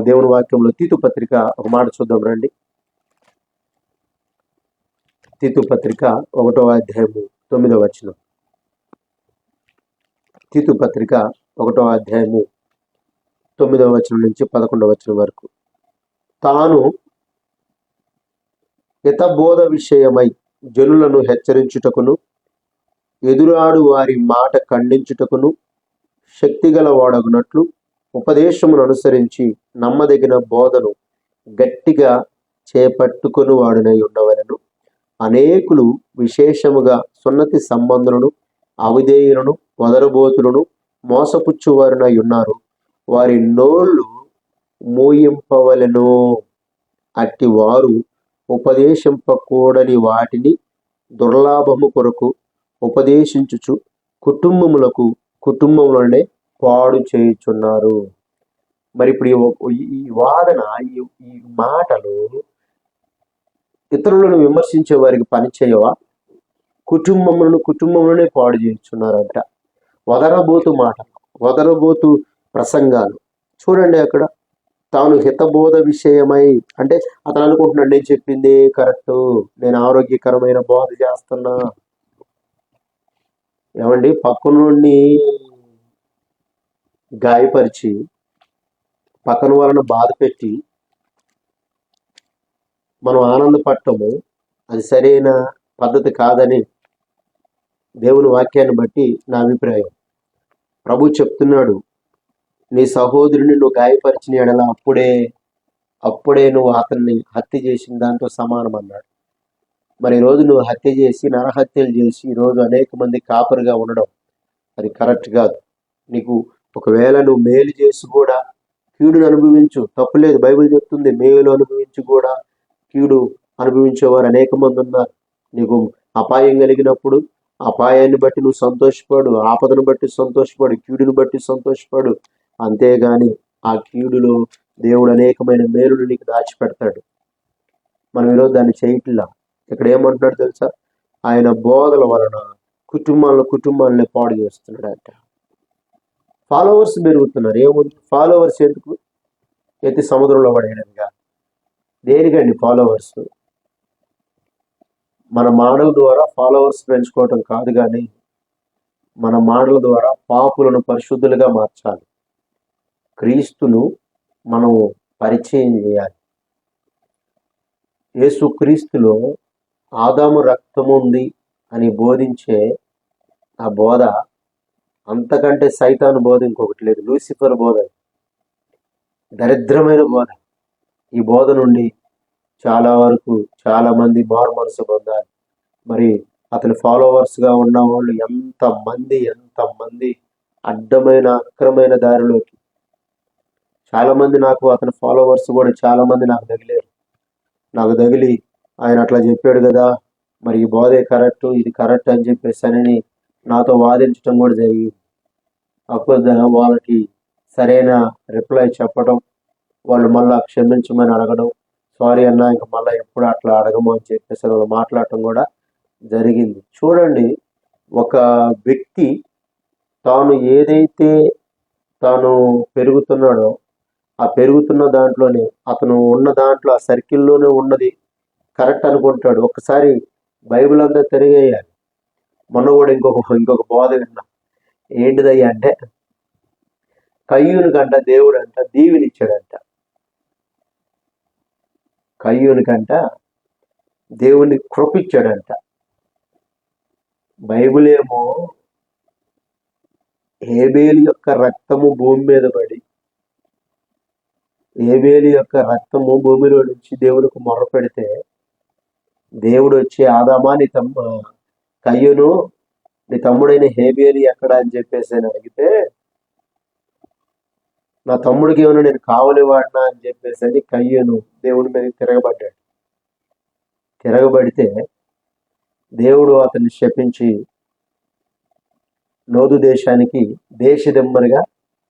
దేవుని వాక్యంలో తీతు పత్రిక ఒక మాట చూద్దాం రండి. తీతు పత్రిక 1వ అధ్యాయము 9వ వచనం. తీతు పత్రిక 1వ అధ్యాయము 9వ వచనం నుంచి 11వ వచనం వరకు. తాను హితబోధ విషయమై జనులను హెచ్చరించుటకును, ఎదురాడు వారి మాట ఖండించుటకును శక్తిగల వాడగునట్లు ఉపదేశమును అనుసరించి నమ్మదగిన బోధను గట్టిగా చేపట్టుకుని వాడునై ఉండవలను. అనేకులు విశేషముగా సున్నతి సంబంధులను, అవిధేయులను, వదరబోతులను, మోసపుచ్చువారునై ఉన్నారు. వారి నోళ్ళు మూయింపవలెను. అట్టి వారు ఉపదేశింపకూడని వాటిని దుర్లాభము కొరకు ఉపదేశించుచు కుటుంబములనే పాడు చేయుచున్నారు. మరి ఇప్పుడు ఈ వాదన, ఈ మాటలు ఇతరులను విమర్శించే వారికి పని చేయవా? కుటుంబంలోనే పాడు చేయుచున్నారంట. వదరబోతు మాటలు, వదరబోతు ప్రసంగాలు చూడండి. అక్కడ తాను హితబోధ విషయమై అంటే అతను అనుకుంటున్నాడు నేను చెప్పింది కరెక్ట్, నేను ఆరోగ్యకరమైన బోధ చేస్తున్నా. ఏమండి, పక్కనుండి గాయపరిచి పక్కన వాళ్ళను బాధ పెట్టి మనం ఆనందపడటము అది సరైన పద్ధతి కాదని దేవుని వాక్యాన్ని బట్టి నా అభిప్రాయం. ప్రభు చెప్తున్నాడు, నీ సహోదరుని నువ్వు గాయపరిచిన ఎడల అప్పుడే నువ్వు అతన్ని హత్య చేసిన దాంతో సమానం అన్నాడు. మరి ఈరోజు నువ్వు హత్య చేసి, నరహత్యలు చేసి ఈరోజు అనేక మంది కాపరిగా ఉండడం అది కరెక్ట్ కాదు. నీకు ఒకవేళ నువ్వు మేలు చేసి కూడా కీడును అనుభవించు, తప్పులేదు. బైబిల్ చెప్తుంది మేలు అనుభవించి కూడా కీడు అనుభవించేవారు అనేక మంది ఉన్నారు. నీకు అపాయం కలిగినప్పుడు అపాయాన్ని బట్టి నువ్వు సంతోషపడు, ఆపదను బట్టి సంతోషపడు, కీడును బట్టి సంతోషపడు. అంతేగాని ఆ కీడులో దేవుడు అనేకమైన మేలును నీకు దాచిపెడతాడు. మనం ఈరోజు దాన్ని చేయట్లా. ఇక్కడ ఏమంటున్నాడు తెలుసా? ఆయన బోధల వలన కుటుంబాలని పాడు చేస్తున్నాడంట. ఫాలోవర్స్ పెరుగుతున్నారు. ఏముంది ఫాలోవర్స్ ఎందుకు? ఎత్తి సముద్రంలో పడేయడంగా. దేనికండి ఫాలోవర్స్? మన మాటల ద్వారా ఫాలోవర్స్ పెంచుకోవటం కాదు, కానీ మన మాటల ద్వారా పాపులను పరిశుద్ధులుగా మార్చాలి. క్రీస్తును మనం పరిచయం చేయాలి. యేసు క్రీస్తులో ఆదాము రక్తము ఉంది అని బోధించే ఆ బోధ అంతకంటే సైతాను బోధ ఇంకొకటి లేదు. లూసిఫర్ బోధ, దరిద్రమైన బోధ. ఈ బోధ నుండి చాలా వరకు చాలా మంది మారు మనసు పొందాలి. మరి అతని ఫాలోవర్స్గా ఉన్న వాళ్ళు ఎంతమంది అడ్డమైన అక్రమైన దారిలోకి, చాలా మంది నాకు అతని ఫాలోవర్స్ కూడా చాలా మంది నాకు తగిలి ఆయన అట్లా చెప్పాడు కదా, మరి ఈ బోధే కరెక్ట్, ఇది కరెక్ట్ అని చెప్పేసి అని నాతో వాదించడం కూడా జరిగింది. అప్పుడు వాళ్ళకి సరైన రిప్లై చెప్పడం, వాళ్ళు మళ్ళీ క్షమించమని అడగడం, సారీ అన్నా ఇంకా మళ్ళీ ఎప్పుడు అట్లా అడగము అని చెప్పేసి వాళ్ళు మాట్లాడటం కూడా జరిగింది. చూడండి, ఒక వ్యక్తి తాను ఏదైతే తాను పెరుగుతున్నాడో ఆ పెరుగుతున్న దాంట్లోనే అతను ఉన్న దాంట్లో ఆ సర్కిల్లోనే ఉన్నది కరెక్ట్ అనుకుంటాడు. ఒకసారి బైబిల్ అంతా తిరిగేయాలి. మొన్న కూడా ఇంకొక బోధ విన్నా. ఏంటిదయ్యా అంటే, కయ్యూనికంట దేవుడు అంట దీవెనిచ్చాడంట. కయ్యూనికంట దేవుని కృపిచ్చాడంట. బైబిల్ ఏమో హేబేలు యొక్క రక్తము భూమి మీద పడి, హేబేలు యొక్క రక్తము భూమిలో నుంచి దేవునికి మొర్ర పెడితే దేవుడు వచ్చి ఆదామా కయ్యూను నీ తమ్ముడైన హేబేలు ఎక్కడ అని చెప్పేసి అని అడిగితే, నా తమ్ముడికి ఏమైనా నేను కావలి వాడినా అని చెప్పేసి అని కయ్యూను దేవుడి మీద తిరగబడితే దేవుడు అతన్ని శపించి నోదు దేశానికి దేశదిమ్మరిగా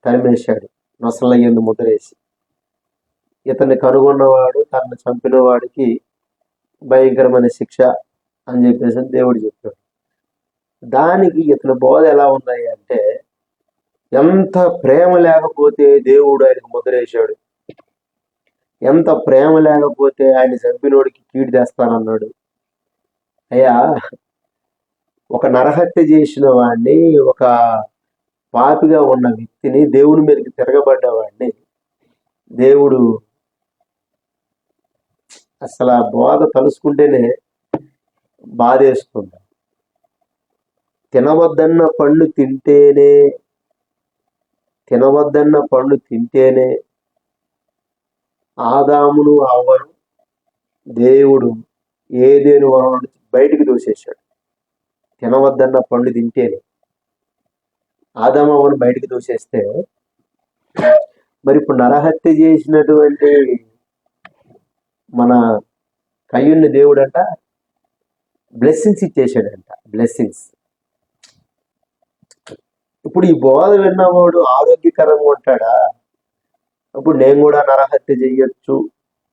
తరిమేశాడు, నొసలయ్యందు ముద్రేసి. ఇతన్ని కనుగొన్నవాడు తనను చంపిన వాడికి భయంకరమైన శిక్ష అని చెప్పేసి దేవుడు చెప్పాడు. దానికి ఇతని బోధ ఎలా ఉన్నాయి అంటే, ఎంత ప్రేమ లేకపోతే దేవుడు ఆయనకు ముద్రేశాడు, ఎంత ప్రేమ లేకపోతే ఆయన చంపినోడికి కీడు తెస్తానన్నాడు. అయ్యా, ఒక నరహత్య చేసిన వాడిని, ఒక పాపిగా ఉన్న వ్యక్తిని, దేవుని మీదకి తిరగబడ్డవాడిని దేవుడు అసలు ఆ బోధ తలుసుకుంటేనే బాధేస్తుంది. తినవద్దన్న పండు తింటేనే ఆదామును అవ్వను దేవుడు ఏదేను వరం నుంచి బయటికి దోసేశాడు. తినవద్దన్న పండు తింటేనే ఆదాము అవ్వను బయటికి దోసేస్తే, మరి ఇప్పుడు నరహత్య చేసినటువంటి మన కయ్యూని దేవుడు అంట బ్లెస్సింగ్స్ ఇచ్చేసాడంట. బ్లెస్సింగ్స్. ఇప్పుడు ఈ బోధ విన్నవాడు ఆరోగ్యకరంగా ఉంటాడా? ఇప్పుడు నేను కూడా నరహత్య చెయ్యొచ్చు,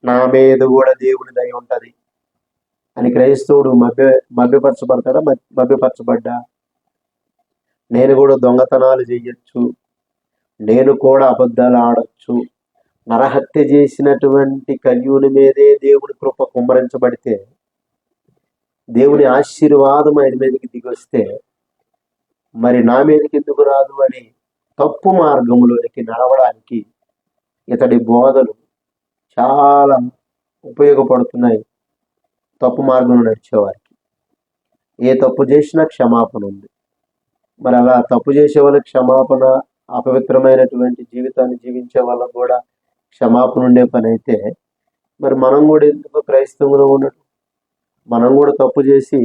నా మీద కూడా దేవుని దయ ఉంటది అని క్రైస్తవుడు మభ్యపరచబడతాడా? మభ్యపరచబడ్డా? నేను కూడా దొంగతనాలు చెయ్యొచ్చు, నేను కూడా అబద్ధాలు ఆడొచ్చు. నరహత్య చేసినటువంటి కయ్యూని మీదే దేవుని కృప కుమ్మరించబడితే, దేవుని ఆశీర్వాదం ఆయన మీదకి దిగొస్తే, మరి నా మీదకి ఎందుకు రాదు అని తప్పు మార్గంలోనికి నడవడానికి ఇతడి బోధలు చాలా ఉపయోగపడుతున్నాయి తప్పు మార్గంలో నడిచేవారికి. ఏ తప్పు చేసినా క్షమాపణ ఉంది. మరి అలా తప్పు చేసే వాళ్ళకి క్షమాపణ, అపవిత్రమైనటువంటి జీవితాన్ని జీవించే వాళ్ళకు కూడా క్షమాపణ ఉండే పని అయితే, మరి మనం కూడా ఎందుకు క్రైస్తవంలో ఉండటం? మనం కూడా తప్పు చేసి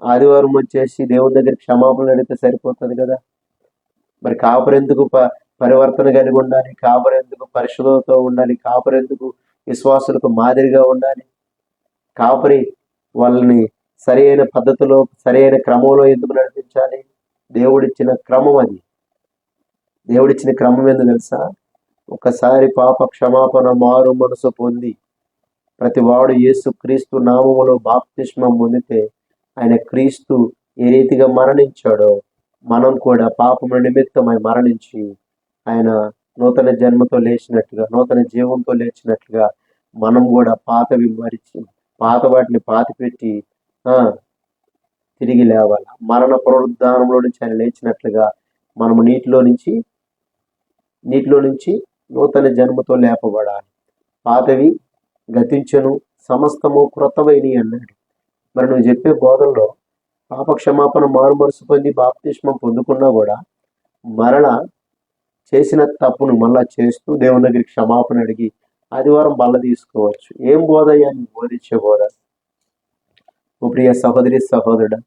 ఆదివారం వచ్చేసి దేవుని దగ్గర క్షమాపణ అడిగితే సరిపోతుంది కదా. మరి కాపరెందుకు పరివర్తన కలిగి ఉండాలి? కాపరెందుకు పరిశుద్ధతో ఉండాలి? కాపరెందుకు విశ్వాసులకు మాదిరిగా ఉండాలి? కాపరి వాళ్ళని సరి అయిన పద్ధతిలో, సరి అయిన క్రమంలో ఎందుకు నడిపించాలి? దేవుడిచ్చిన క్రమం అది. దేవుడిచ్చిన క్రమం ఎందుకు తెలుసా? ఒకసారి పాప క్షమాపణ, మారు మనసు పొంది ప్రతి వాడు యేసు క్రీస్తు నామములో బాప్తిస్మం పొందితే, ఆయన క్రీస్తు ఏ రీతిగా మరణించాడో మనం కూడా పాపము నిమిత్తమై మరణించి ఆయన నూతన జన్మతో లేచినట్టుగా, నూతన జీవంతో లేచినట్లుగా మనం కూడా పాతవి మరిచి పాత వాటిని పాతిపెట్టి ఆ తిరిగి లేవాలి. మరణ పునరుద్ధానంలో నుంచి ఆయన లేచినట్లుగా మనము నీటిలో నుంచి నూతన జన్మతో లేపబడాలి. పాతవి గతించను, సమస్తము క్రొత్తవైనవి అన్నాడు. మరి నువ్వు చెప్పే బోధనలో పాప క్షమాపణ, మారు మనసు పొంది బాప్తిస్మం పొందుకున్నా కూడా మరలా చేసిన తప్పును మళ్ళా చేస్తూ దేవుని దగ్గరికి క్షమాపణ అడిగి ఆదివారం బల్ల తీసుకోవచ్చు. ఏం బోధ అయ్యా నువ్వు బోధించే బోధ? ఓ ప్రియ సహోదరి సహోదరుడు,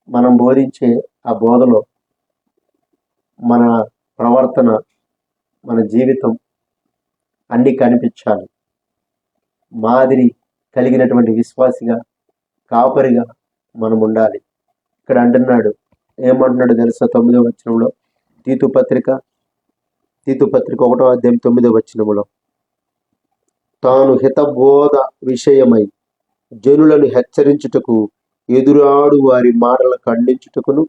మనం బోధించే ఆ బోధలో మన ప్రవర్తన, మన జీవితం అన్నీ కనిపించాలి. మాదిరి కలిగినటువంటి విశ్వాసిగా, కాపరిగా మనం ఉండాలి. ఇక్కడ అంటున్నాడు, ఏమంటున్నాడు తెలుసా? 9వ వచనంలో తీతు పత్రిక 1వ అధ్యాయం 9వ వచనములో, తాను హితబోధ విషయమై జనులను హెచ్చరించుటకు, ఎదురాడు వారి మాటలు ఖండించుటకును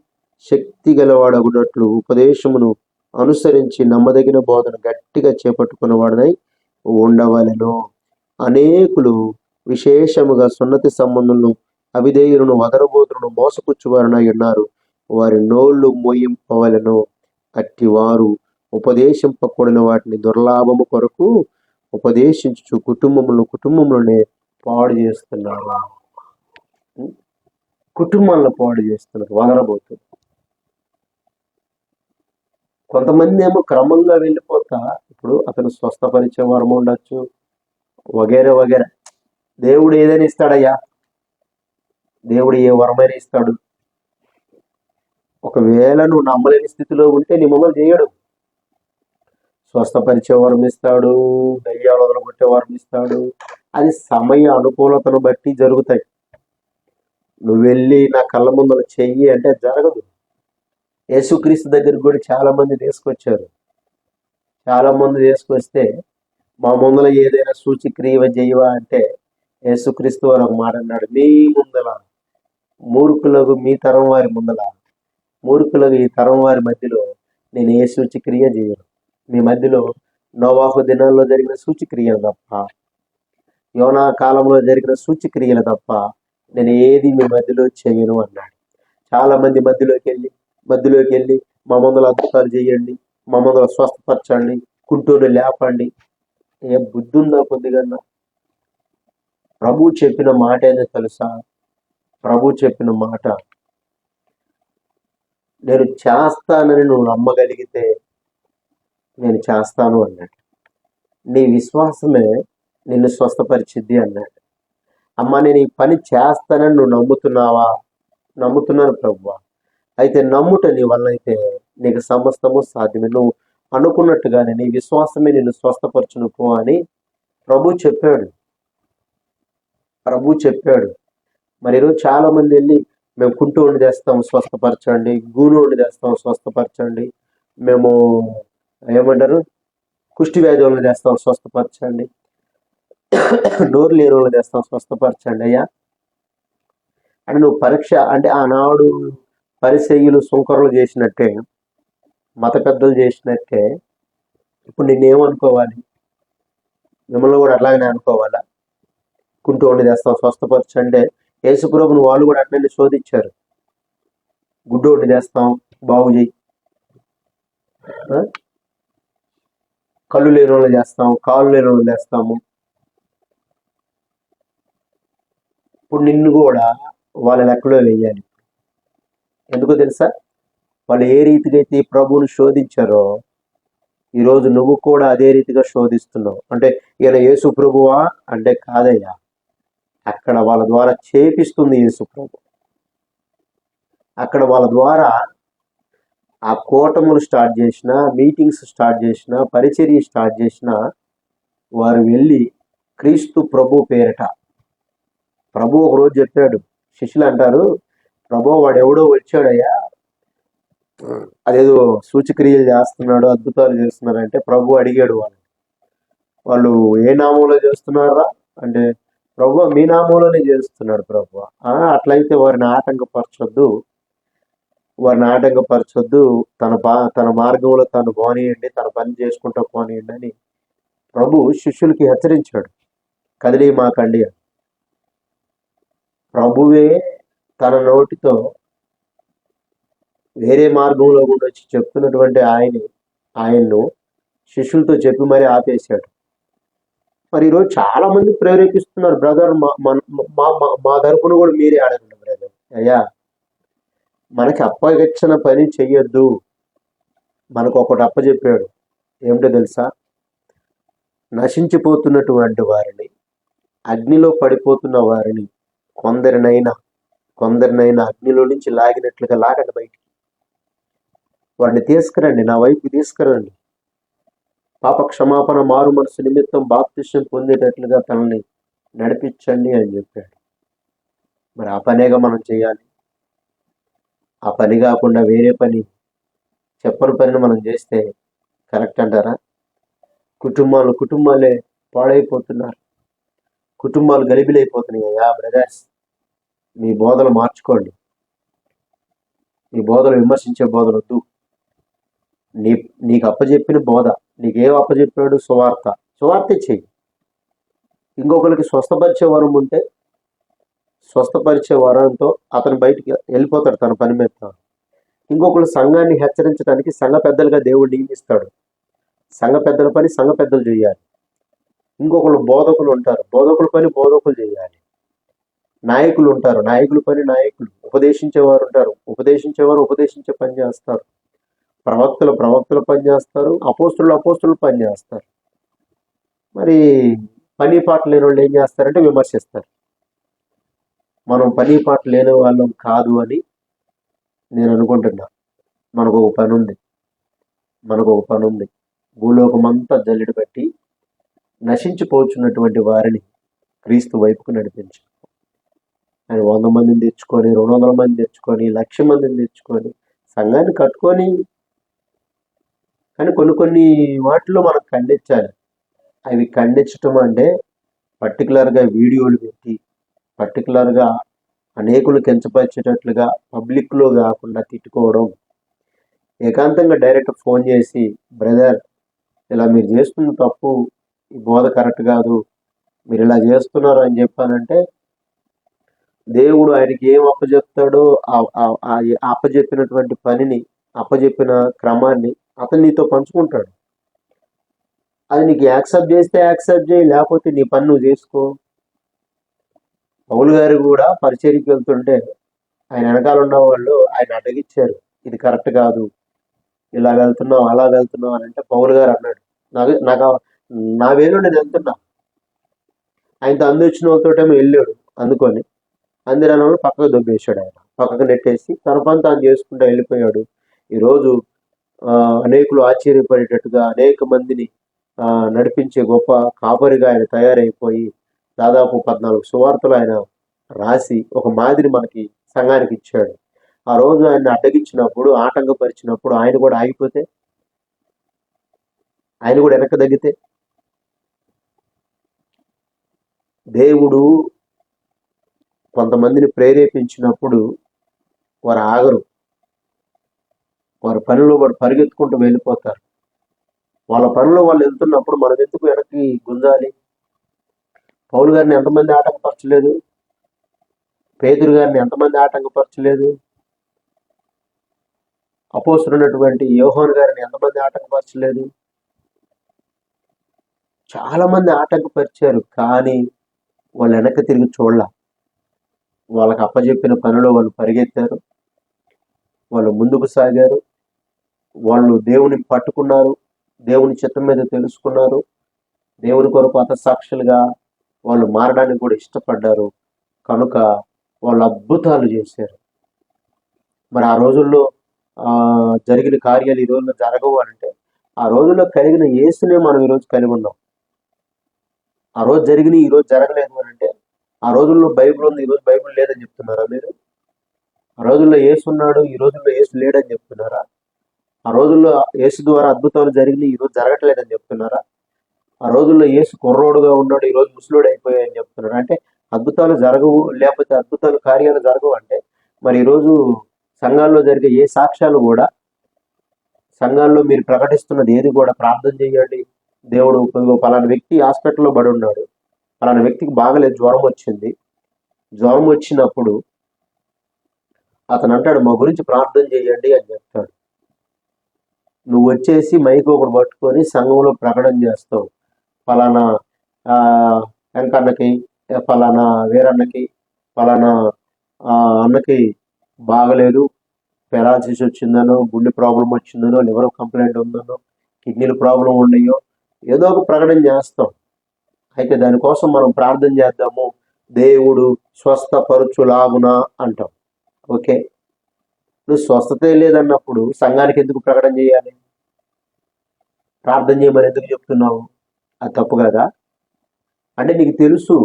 శక్తి గలవాడగునట్లు ఉపదేశమును అనుసరించి నమ్మదగిన బోధన గట్టిగా చేపట్టుకున్నవాడనై ఉండవలెను. అనేకులు విశేషముగా సున్నతి సంబంధులను, అవిధేయులను, వదరబోతులను, మోసపుచ్చువారనై ఉన్నారు. వారి నోళ్లు మోయింపవలెను. అట్టి వారు ఉపదేశింపకూడిన వాటిని దుర్లాభము కొరకు ఉపదేశించు కుటుంబంలోనే పాడు చేస్తున్నారు. కుటుంబాలను పాడు చేస్తున్నారు, వదరబోతున్నారు. కొంతమంది ఏమో క్రమంగా వెళ్ళిపోతా, ఇప్పుడు అతను స్వస్థపరిచే వరం ఉండొచ్చు, వగేరే వగేరే. దేవుడు ఏదైనా ఇస్తాడయ్యా, దేవుడు ఏ వరమైనా ఇస్తాడు. ఒకవేళ నువ్వు నమ్మలేని స్థితిలో ఉంటే నీ మమ్మల్ని చేయడు. స్వస్థపరిచే వరం ఇస్తాడు, దయ్యాలు వదలగొట్టే వరం ఇస్తాడు. అది సమయ అనుకూలతను బట్టి జరుగుతాయి. నువ్వు వెళ్ళి నా కళ్ళ ముందర చెయ్యి అంటే జరగదు. యేసుక్రీస్తు దగ్గరికి కూడా చాలా మంది తీసుకొచ్చారు. చాలా మంది తీసుకొస్తే మా ముందర ఏదైనా సూచిక్రియ చేయవా అంటే యేసుక్రీస్తు వారు ఒక మాట అన్నాడు, మీ ముందల మూర్ఖులకు, మీ తరం వారి ముందల మూర్ఖులకు, ఈ తరం వారి మధ్యలో నేను ఏ సూచిక్రియ చేయను. మీ మధ్యలో నోవాహు దినాల్లో జరిగిన సూచిక్రియలు తప్ప, యోనా కాలంలో జరిగిన సూచిక్రియలు తప్ప నేను ఏది మీ మధ్యలో చేయను అన్నాడు. చాలా మంది మధ్యలోకి వెళ్ళి మా ముందర అద్భుతాలు చేయండి, మా ముందర స్వస్థపరచండి, కుంటూరు లేపండి. ఏ బుద్ధి ఉందా కొద్దిగా? ప్రభు చెప్పిన మాట ఏదో తెలుసా? ప్రభు చెప్పిన మాట, నేను చేస్తానని నువ్వు నమ్మగలిగితే నేను చేస్తాను అన్నాడు. నీ విశ్వాసమే నిన్ను స్వస్థపరిచిద్ది అన్నాడు. అమ్మ, నేను ఈ పని చేస్తానని నువ్వు నమ్ముతున్నావా? నమ్ముతున్నాను ప్రభువా. అయితే నమ్ముట నీ వల్ల అయితే నీకు సమస్తము సాధ్యమే. నువ్వు అనుకున్నట్టుగానే నీ విశ్వాసమే నిన్ను స్వస్థపరచును పో అని ప్రభు చెప్పాడు. మరి ఈరోజు చాలా మంది వెళ్ళి మేము కుంటూరుని తెస్తాం స్వస్థపరచండి, గూనూరుని తెస్తాం స్వస్థపరచండి, మేము ఏమంటారు కుష్టి వ్యాధి వాళ్ళని తెస్తాం స్వస్థపరచండి, నోరు లేని వాళ్ళని తెస్తాం స్వస్థపరచండి అయ్యా అని నువ్వు పరీక్ష అంటే ఆనాడు పరిసయ్యులు సుంకరులు చేసినట్టే, మత పెద్దలు చేసినట్టే ఇప్పుడు నిన్నేమనుకోవాలి? మిమ్మల్ని కూడా అట్లాగనే అనుకోవాలా? కుంటూరుని తెస్తాం స్వస్థపరచండి. యేసుప్రభుని వాళ్ళు కూడా అట్లనే శోధించారు. గుడ్డోడిని తెస్తాం బాగు చేయి, కళ్ళు లేని వాళ్ళు చేస్తాం, కాళ్ళు లేని వాళ్ళు చేస్తాము. ఇప్పుడు నిన్ను కూడా వాళ్ళ లెక్కలో వేయాలి. ఎందుకో తెలుసా? వాళ్ళు ఏ రీతిగా అయితే ప్రభువుని శోధించారో ఈరోజు నువ్వు కూడా అదే రీతిగా శోధిస్తున్నావు. అంటే ఈయన యేసు ప్రభువా అంటే కాదయ్యా, అక్కడ వాళ్ళ ద్వారా చేపిస్తుంది యేసు ప్రభు. అక్కడ వాళ్ళ ద్వారా ఆ కూటములు స్టార్ట్ చేసిన, మీటింగ్స్ స్టార్ట్ చేసిన, పరిచర్య స్టార్ట్ చేసిన వారు వెళ్ళి క్రీస్తు ప్రభు పేరట, ప్రభు ఒకరోజు చెప్పాడు, శిష్యులు అంటారు, ప్రభు వాడు ఎవడో వచ్చాడయ్యా, అదేదో సూచక్రియలు చేస్తున్నాడు, అద్భుతాలు చేస్తున్నారు అంటే ప్రభు అడిగాడు వాళ్ళు ఏ నామంలో చేస్తున్నారా అంటే ప్రభు మీ నామంలోనే చేస్తున్నాడు ప్రభు. అట్లయితే వారిని ఆటంకపరచొద్దు, వారిని ఆటంకపరచొద్దు, తన మార్గంలో తను పోనీయండి, తన పని చేసుకుంటూ పోనీయండి అని ప్రభు శిష్యులకి హెచ్చరించాడు. కదిలి మాకండి అని. ప్రభువే తన నోటితో వేరే మార్గంలో గుండా వచ్చి చెప్తున్నటువంటి ఆయన్ను శిష్యులతో చెప్పి మరీ ఆపేశాడు. మరి ఈరోజు చాలా మంది ప్రేరేపిస్తున్నారు, బ్రదర్ మా తరపున కూడా మీరే అడగండి బ్రదర్, అయ్యా మనకి అప్పగించిన పని చెయ్యొద్దు. మనకు ఒకటి అప్పచెప్పాడు, ఏమిటో తెలుసా? నశించిపోతున్నటువంటి వారిని, అగ్నిలో పడిపోతున్న వారిని కొందరినైనా అగ్నిలో నుంచి లాగినట్లుగా లాగండి బయటికి. వారిని తీసుకురండి, నా వైపు తీసుకురండి. పాప క్షమాపణ, మారు మనసు నిమిత్తం బాప్తిష్యం పొందేటట్లుగా తనని నడిపించండి అని చెప్పాడు. మరి ఆ పనేగా మనం చేయాలి. ఆ పని కాకుండా వేరే పని, చెప్పని పనిని మనం చేస్తే కరెక్ట్ అంటారా? కుటుంబాలే పాడైపోతున్నారు, కుటుంబాలు గలిబిలైపోతున్నాయి. అయ్యా బ్రదర్స్, మీ బోధలు మార్చుకోండి. మీ బోధలు విమర్శించే బోధలు వద్దు. నీకు అప్పచెప్పిన బోధ, నీకేం అప్పచెప్పాడు? సువార్త చెయ్యి. ఇంకొకరికి స్వస్థపరిచే వరం ఉంటే స్వస్థపరిచే వరంతో అతను బయటికి వెళ్ళిపోతాడు తన పని మీద. ఇంకొకరు సంఘాన్ని హెచ్చరించడానికి సంఘ పెద్దలుగా దేవుడు నియమిస్తాడు. సంఘ పెద్దల పని సంఘ పెద్దలు చేయాలి. ఇంకొకరు బోధకులు ఉంటారు, బోధకుల పని బోధకులు చేయాలి. నాయకులు ఉంటారు, నాయకుల పని నాయకులు. ఉపదేశించేవారు ఉంటారు, ఉపదేశించేవారు ఉపదేశించే పని చేస్తారు. ప్రవక్తలు పని చేస్తారు, అపోస్తులు పని చేస్తారు. మరి పని పాట లేని వాళ్ళు ఏం చేస్తారంటే విమర్శిస్తారు. మనం పని పాట లేని వాళ్ళం కాదు అని నేను అనుకుంటున్నా. మనకు ఒక పని ఉంది. భూలోకమంతా జల్లెడ బట్టి నశించిపోతున్నటువంటి వారిని క్రీస్తు వైపుకు నడిపించు. ఆయన 100 మందిని తెచ్చుకొని, 200 మంది తెచ్చుకొని, 1,00,000 మందిని తెచ్చుకొని సంఘాన్ని కట్టుకొని, కానీ కొన్ని వాటిలో మనం ఖండించాలి. అవి ఖండించటం అంటే పర్టికులర్గా వీడియోలు పెట్టి, పర్టికులర్గా అనేకులు కించపరిచేటట్లుగా పబ్లిక్లో కాకుండా తిట్టుకోవడం, ఏకాంతంగా డైరెక్ట్ ఫోన్ చేసి, బ్రదర్ ఇలా మీరు చేస్తున్న తప్పు, ఈ బోధ కరెక్ట్ కాదు, మీరు ఇలా చేస్తున్నారు అని చెప్పానంటే దేవుడు ఆయనకి ఏం అప్పచెప్తాడో అప్పచెప్పినటువంటి పనిని, అప్పచెప్పిన క్రమాన్ని అతను నీతో పంచుకుంటాడు. అది నీకు యాక్సెప్ట్ చేస్తే యాక్సెప్ట్ చేయి, లేకపోతే నీ పని నువ్వు చేసుకో. పౌలు గారు కూడా పరిచర్యకి వెళ్తుంటే ఆయన వెనకాల ఉన్న వాళ్ళు ఆయన అడగిచ్చారు, ఇది కరెక్ట్ కాదు, ఇలా వెళ్తున్నావు అలా వెళ్తున్నావు అని. అంటే పౌలు గారు అన్నాడు, నాకు నా వేలో నేను వెళ్తున్నా. ఆయనతో అందించిన వాళ్ళతోటేమో వెళ్ళాడు అందుకొని, అందిరాని వాళ్ళు పక్కకు దొబ్బేశాడు. ఆయన పక్కకు నెట్టేసి తన పని తాను చేసుకుంటూ వెళ్ళిపోయాడు. ఈరోజు అనేకులు ఆశ్చర్యపడేటట్టుగా అనేక మందిని నడిపించే గొప్ప కాపరిగా ఆయన తయారైపోయి దాదాపు 14 సువార్తలు ఆయన రాసి ఒక మాదిరి మనకి సంఘానికి ఇచ్చాడు. ఆ రోజు ఆయన అడ్డగించినప్పుడు, ఆటంకపరిచినప్పుడు ఆయన కూడా ఆగిపోతే, ఆయన కూడా వెనక్కి తగ్గితే, దేవుడు కొంతమందిని ప్రేరేపించినప్పుడు వారు ఆగరు. వారి పనిలో వాడు పరిగెత్తుకుంటూ వెళ్ళిపోతారు. వాళ్ళ పనిలో వాళ్ళు వెళ్తున్నప్పుడు మనం ఎందుకు వెనక్కి గుంజాలి? పౌలు గారిని ఎంతమంది ఆటంకపరచలేదు? పేతురు గారిని ఎంతమంది ఆటంకపరచలేదు? అపోస్తలుడైనటువంటి యోహాను గారిని ఎంతమంది ఆటంకపరచలేదు? చాలా మంది ఆటంకపరిచారు, కానీ వాళ్ళు వెనక్కి తిరిగి చూడాల. వాళ్ళకి అప్పచెప్పిన పనిలో వాళ్ళు పరిగెత్తారు, వాళ్ళు ముందుకు సాగారు, వాళ్ళు దేవుని పట్టుకున్నారు, దేవుని చిత్తం మీద తెలుసుకున్నారు, దేవుని కొరకు హతసాక్షులుగా వాళ్ళు మారడానికి కూడా ఇష్టపడ్డారు. కనుక వాళ్ళు అద్భుతాలు చేశారు. మరి ఆ రోజుల్లో జరిగిన కార్యాలు ఈ రోజుల్లో జరగవు అంటే, ఆ రోజుల్లో కలిగిన యేసునే మనం ఈరోజు కలిగి ఉన్నాం. ఆ రోజు జరిగిన ఈ రోజు జరగలేదు అని అంటే, ఆ రోజుల్లో బైబిల్ ఉంది, ఈరోజు బైబిల్ లేదని చెప్తున్నారా మీరు? ఆ రోజుల్లో యేసు ఉన్నాడు, ఈ రోజుల్లో యేసు లేడని చెప్తున్నారా? ఆ రోజుల్లో యేసు ద్వారా అద్భుతాలు జరిగినాయి, ఈరోజు జరగట్లేదని చెప్తున్నారా? ఆ రోజుల్లో యేసు కుర్రోడుగా ఉన్నాడు, ఈరోజు ముసలోడు అయిపోయాయని చెప్తున్నారు. అంటే అద్భుతాలు జరగవు, లేకపోతే అద్భుతాలు కార్యాలు జరగవు అంటే, మరి ఈరోజు సంఘాల్లో జరిగే ఏ సాక్ష్యాలు కూడా, సంఘాల్లో మీరు ప్రకటిస్తున్నది ఏది కూడా ప్రార్థన చేయండి. దేవుడు పలానా వ్యక్తి హాస్పిటల్లో పడి ఉన్నాడు, పలానా వ్యక్తికి బాగలేదు, జ్వరం వచ్చింది. జ్వరం వచ్చినప్పుడు అతను అంటాడు మా గురించి ప్రార్థన చేయండి అని చెప్తాడు. నువ్వు వచ్చేసి మైక్ ఒకటి పట్టుకొని సంఘంలో ప్రకటన చేస్తావు, పలానా వెంకన్నకి, పలానా వీరన్నకి, పలానా అన్నకి బాగలేదు, పెరాలసిస్ వచ్చిందనో, గుండె ప్రాబ్లం వచ్చిందనో, లివర్ కంప్లైంట్ ఉందనో, కిడ్నీల ప్రాబ్లం ఉన్నాయో, ఏదో ఒక ప్రకటన చేస్తాం. అయితే దానికోసం మనం ప్రార్థన చేద్దాము, దేవుడు స్వస్థపరచులాగునా అంటాం. ఓకే, నువ్వు స్వస్థతే లేదన్నప్పుడు సంఘానికి ఎందుకు ప్రకటన చేయాలి? ప్రార్థన చేయమని ఎందుకు చెప్తున్నావు? అది తప్పు కదా? అంటే నీకు తెలుసు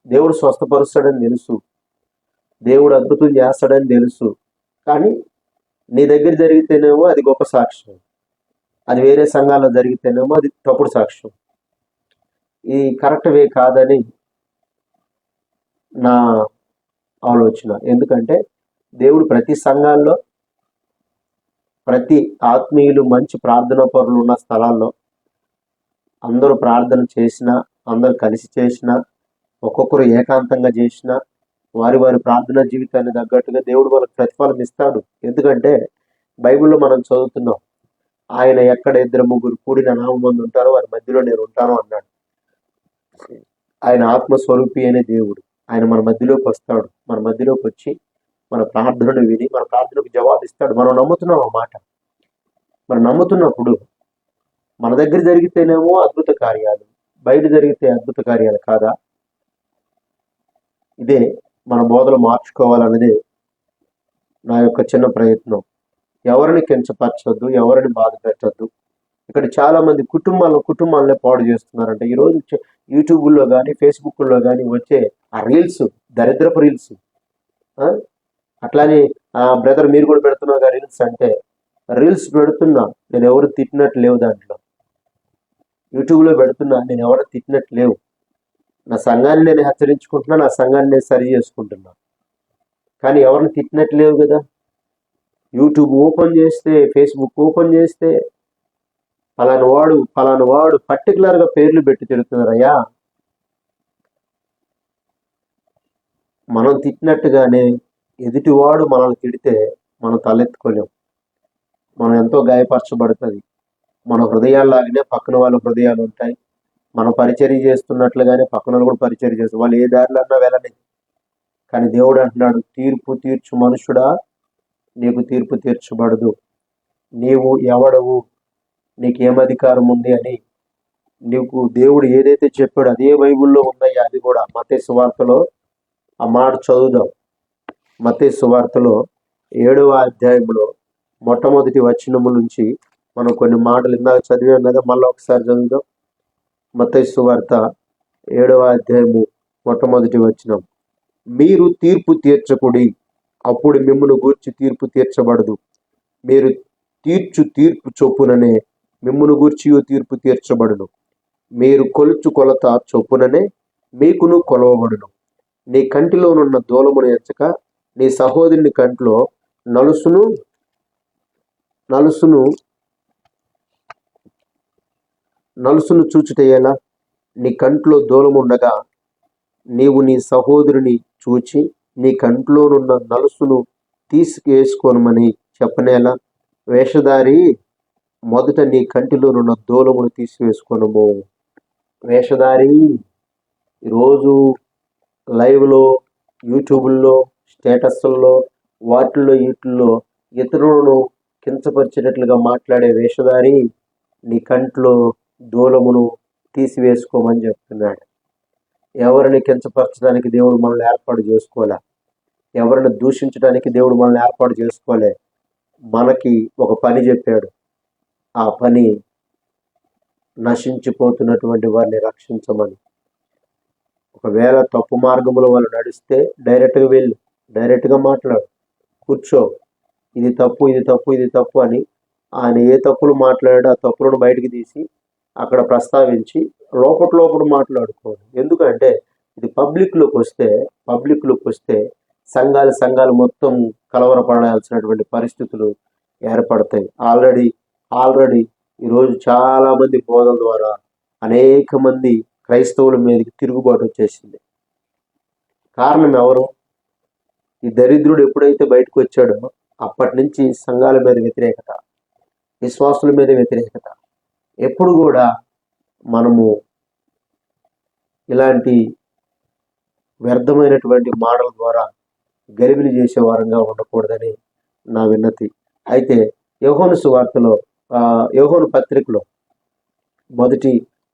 దేవుడు స్వస్థపరుస్తాడని తెలుసు, దేవుడు అద్భుతం చేస్తాడని తెలుసు, కానీ నీ దగ్గర జరిగితేనేమో అది గొప్ప సాక్ష్యం, అది వేరే సంఘాల్లో జరిగితేనేమో అది తప్పుడు సాక్ష్యం. ఇది కరెక్ట్ వే కాదని నా ఆలోచన. ఎందుకంటే దేవుడు ప్రతి సంఘాల్లో, ప్రతి ఆత్మీయులు మంచి ప్రార్థన పరులు ఉన్న స్థలాల్లో అందరూ ప్రార్థన చేసినా, అందరూ కలిసి చేసినా, ఒక్కొక్కరు ఏకాంతంగా చేసినా, వారి వారి ప్రార్థనా జీవితాన్ని తగ్గట్టుగా దేవుడు వాళ్ళకి ప్రతిఫలం ఇస్తాడు. ఎందుకంటే బైబిల్లో మనం చదువుతున్నాం, ఆయన ఎక్కడ 2-3 కూడిన నామందు ఉంటారో వారి మధ్యలో నేను ఉంటాను అన్నాడు. ఆయన ఆత్మస్వరూపి అనే దేవుడు, ఆయన మన మధ్యలోకి వస్తాడు. మన మధ్యలోకి వచ్చి మన ప్రార్థనను విని మన ప్రార్థనకు జవాబు ఇస్తాడు. మనం నమ్ముతున్నాం ఆ మాట. మనం నమ్ముతున్నప్పుడు మన దగ్గర జరిగితేనేమో అద్భుత కార్యాలు, బయట జరిగితే అద్భుత కార్యాలు కాదా? ఇదే మన బోధలు మార్చుకోవాలన్నదే నా యొక్క చిన్న ప్రయత్నం. ఎవరిని కించపరచొద్దు, ఎవరిని బాధ పెట్టద్దు. ఇక్కడ చాలా మంది కుటుంబాలనే పాడు చేస్తున్నారంట. ఈరోజు యూట్యూబ్లో కానీ ఫేస్బుక్లో కానీ వచ్చే ఆ రీల్స్, దరిద్రపు రీల్స్. అట్లానే బ్రదర్ మీరు కూడా పెడుతున్నాగా రీల్స్ అంటే, రీల్స్ పెడుతున్నా నేను ఎవరు తిట్టినట్టు లేవు, దాంట్లో యూట్యూబ్లో పెడుతున్నా నేను ఎవరు తిట్టినట్టు లేవు. నా సంఘాన్ని నేను హెచ్చరించుకుంటున్నా, నా సంఘాన్ని నేను సరి చేసుకుంటున్నా, కానీ ఎవరిని తిట్టినట్టు లేవు కదా. యూట్యూబ్ ఓపెన్ చేస్తే, ఫేస్బుక్ ఓపెన్ చేస్తే ఫలానా వాడు పర్టికులర్గా పేర్లు పెట్టి తిడుతున్నారయ్యా. మనం తిట్టినట్టుగానే ఎదుటివాడు మనల్ని తిడితే మనం తలెత్తుకోలేం, మనం ఎంతో గాయపరచబడుతుంది. మన హృదయాల్లాగానే పక్కన వాళ్ళ హృదయాలు ఉంటాయి. మనం పరిచర్య చేస్తున్నట్లుగానే పక్కన వాళ్ళు కూడా పరిచర్య చేస్తారు. వాళ్ళు ఏ దారిలో అన్నా వెళ్ళని. కానీ దేవుడు అంటున్నాడు, తీర్పు తీర్చు మనుషుడా, నీకు తీర్పు తీర్చబడదు. నీవు ఎవడవు, నీకేం అధికారం ఉంది అని నీకు దేవుడు ఏదైతే చెప్పాడో అదే బైబిల్లో ఉందయ్యా. అది కూడా మత్తయి సువార్తలో ఆ మాట చదువుదాం. మత్తయి సువార్తలో 7వ అధ్యాయంలో మొట్టమొదటి వచనము నుంచి మనం కొన్ని మాటలు ఇందాక చదివాం కదా, మళ్ళీ ఒకసారి చదువుదాం. మత్తయి సువార్త 7వ అధ్యాయము మొట్టమొదటి వచనం. మీరు తీర్పు తీర్చకుడి, అప్పుడు మిమ్మును గూర్చి తీర్పు తీర్చబడదు. మీరు తీర్చు తీర్పు చొప్పుననే మిమ్మును గూర్చి తీర్పు తీర్చబడును. మీరు కొలుచు కొలత చొప్పుననే మీకును కొలవబడును. నీ కంటిలోనున్న దూలమును ఎంచక నీ సహోదరుని కంటిలో నలుసును చూచుటయ్యేలా? నీ కంట్లో దూలముండగా నీవు నీ సహోదరుని చూచి నీ కంట్లోనున్న నలుసును తీసుకేసుకోనమని చెప్పనేలా? వేషధారి, మొదట నీ కంటిలోనున్న దూలమును తీసివేసుకోనము. వేషధారి, ఈరోజు లైవ్లో, యూట్యూబ్లో, స్టేటస్ల్లో, వీటిల్లో ఇతరులను కించపరిచేటట్లుగా మాట్లాడే వేషధారి, నీ కంట్లో దూలమును తీసివేసుకోమని చెప్తున్నాడు. ఎవరిని కించపరచడానికి దేవుడు మనల్ని ఏర్పాటు చేసుకోలే, ఎవరిని దూషించడానికి దేవుడు మనల్ని ఏర్పాటు చేసుకోలే. మనకి ఒక పని చెప్పాడు, ఆ పని నశించిపోతున్నటువంటి వారిని రక్షించమని. ఒకవేళ తప్పు మార్గంలో వాళ్ళు నడిస్తే డైరెక్ట్గా వెళ్ళి డైరెక్ట్గా మాట్లాడు, కూర్చో, ఇది తప్పు ఇది తప్పు ఇది తప్పు అని. ఆయన ఏ తప్పులు మాట్లాడాడో ఆ తప్పులను బయటికి తీసి అక్కడ ప్రస్తావించి లోపల మాట్లాడుకోవాలి. ఎందుకంటే ఇది పబ్లిక్లోకి వస్తే సంఘాలు మొత్తం కలవరపడాల్సినటువంటి పరిస్థితులు ఏర్పడతాయి. ఆల్రెడీ ఈరోజు చాలా మంది బోధల ద్వారా అనేక మంది క్రైస్తవుల మీదకి తిరుగుబాటు వచ్చేసింది. కారణం ఎవరు? ఈ దరిద్రుడు ఎప్పుడైతే బయటకు వచ్చాడో అప్పటి నుంచి సంఘాల మీద వ్యతిరేకత, విశ్వాసుల మీద వ్యతిరేకత. ఎప్పుడు కూడా మనము ఇలాంటి వ్యర్థమైనటువంటి మాటల ద్వారా గలిబిలి చేసే వారంగా ఉండకూడదని నా విన్నతి. అయితే యోహాను సువార్తలో యోహాను పత్రికలో మొదటి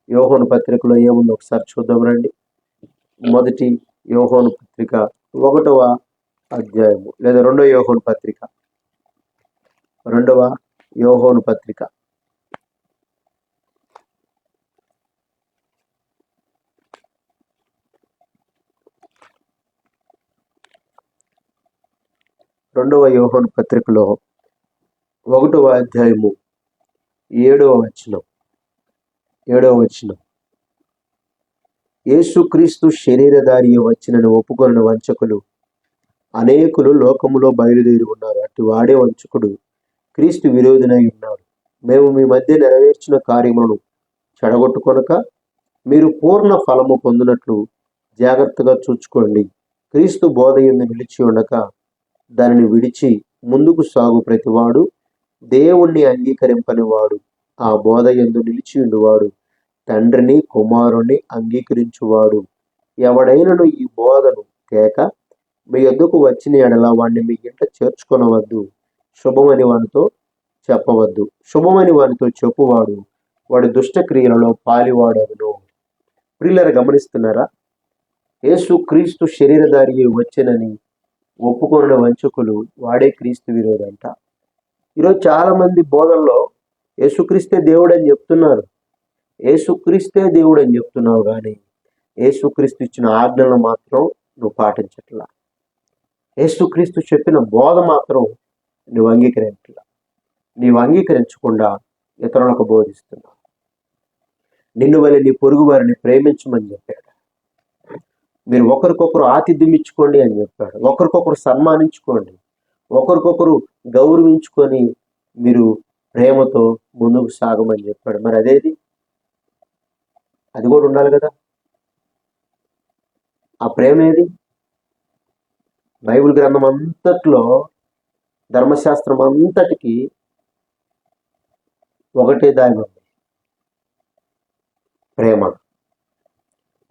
యోహాను పత్రికలో ఏముందో ఒకసారి చూద్దాం రండి. మొదటి యోహాను పత్రిక 1వ అధ్యాయము లేదా 2వ యోహాను పత్రిక 2వ యోహాను పత్రిక 2వ యోహాను పత్రికలో 1వ అధ్యాయము 7వ వచనం. యేసుక్రీస్తు శరీరధారి వచ్చినని ఒప్పుకొన్న వంచకులు అనేకులు లోకములో బయలుదేరి ఉన్నారు. అటు వాడే వంచకుడు క్రీస్తు విరోధినై ఉన్నాడు. మేము మీ మధ్య నెరవేర్చిన కార్యములను చెడగొట్టుకొనక మీరు పూర్ణ ఫలము పొందినట్లు జాగ్రత్తగా చూచుకోండి. క్రీస్తు బోధ యందు నిలిచి ఉండక దానిని విడిచి ముందుకు సాగు ప్రతివాడు దేవుణ్ణి అంగీకరింపని వాడు. ఆ బోధ యందు నిలిచి ఉండువాడు తండ్రిని కుమారుణ్ణి అంగీకరించువాడు. ఎవడైనను ఈ బోధను తేక మీ యొద్దకు వచ్చిన ఎడల వాడిని మీ ఇంట చేర్చుకొనవద్దు. శుభమని వానితో చెప్పవద్దు. శుభమని వానితో చెప్పువాడు వాడి దుష్టక్రియలలో పాలివాడవును. ప్రియులారా, గమనిస్తున్నారా? యేసు క్రీస్తు శరీరధారి వచ్చెనని ఒప్పుకొన్న వంచకులు వాడే క్రీస్తు విరోధంట. ఈరోజు చాలా మంది బోధనలో యేసుక్రీస్తే దేవుడు అని చెప్తున్నారు. యేసుక్రీస్తే దేవుడు అని చెప్తున్నావు కానీ యేసుక్రీస్తు ఇచ్చిన ఆజ్ఞలను మాత్రం నువ్వు పాటించట్లా. యేసుక్రీస్తు చెప్పిన బోధ మాత్రం నువ్వు అంగీకరించట్లా. నీవు అంగీకరించకుండా ఇతరులకు బోధిస్తున్నావు. నిన్ను వల్ల నీ పొరుగు వారిని ప్రేమించమని చెప్పాడు. మీరు ఒకరికొకరు ఆతిథ్యం ఇచ్చుకోండి అని చెప్పాడు. ఒకరికొకరు సన్మానించుకోండి, ఒకరికొకరు గౌరవించుకొని మీరు ప్రేమతో ముందుకు సాగమని చెప్పాడు. మరి అదేది? అది కూడా ఉండాలి కదా. ఆ ప్రేమ ఏది? బైబిల్ గ్రంథం అంతట్లో, ధర్మశాస్త్రం అంతటికి ఒకటే దాని ఉంది, ప్రేమ.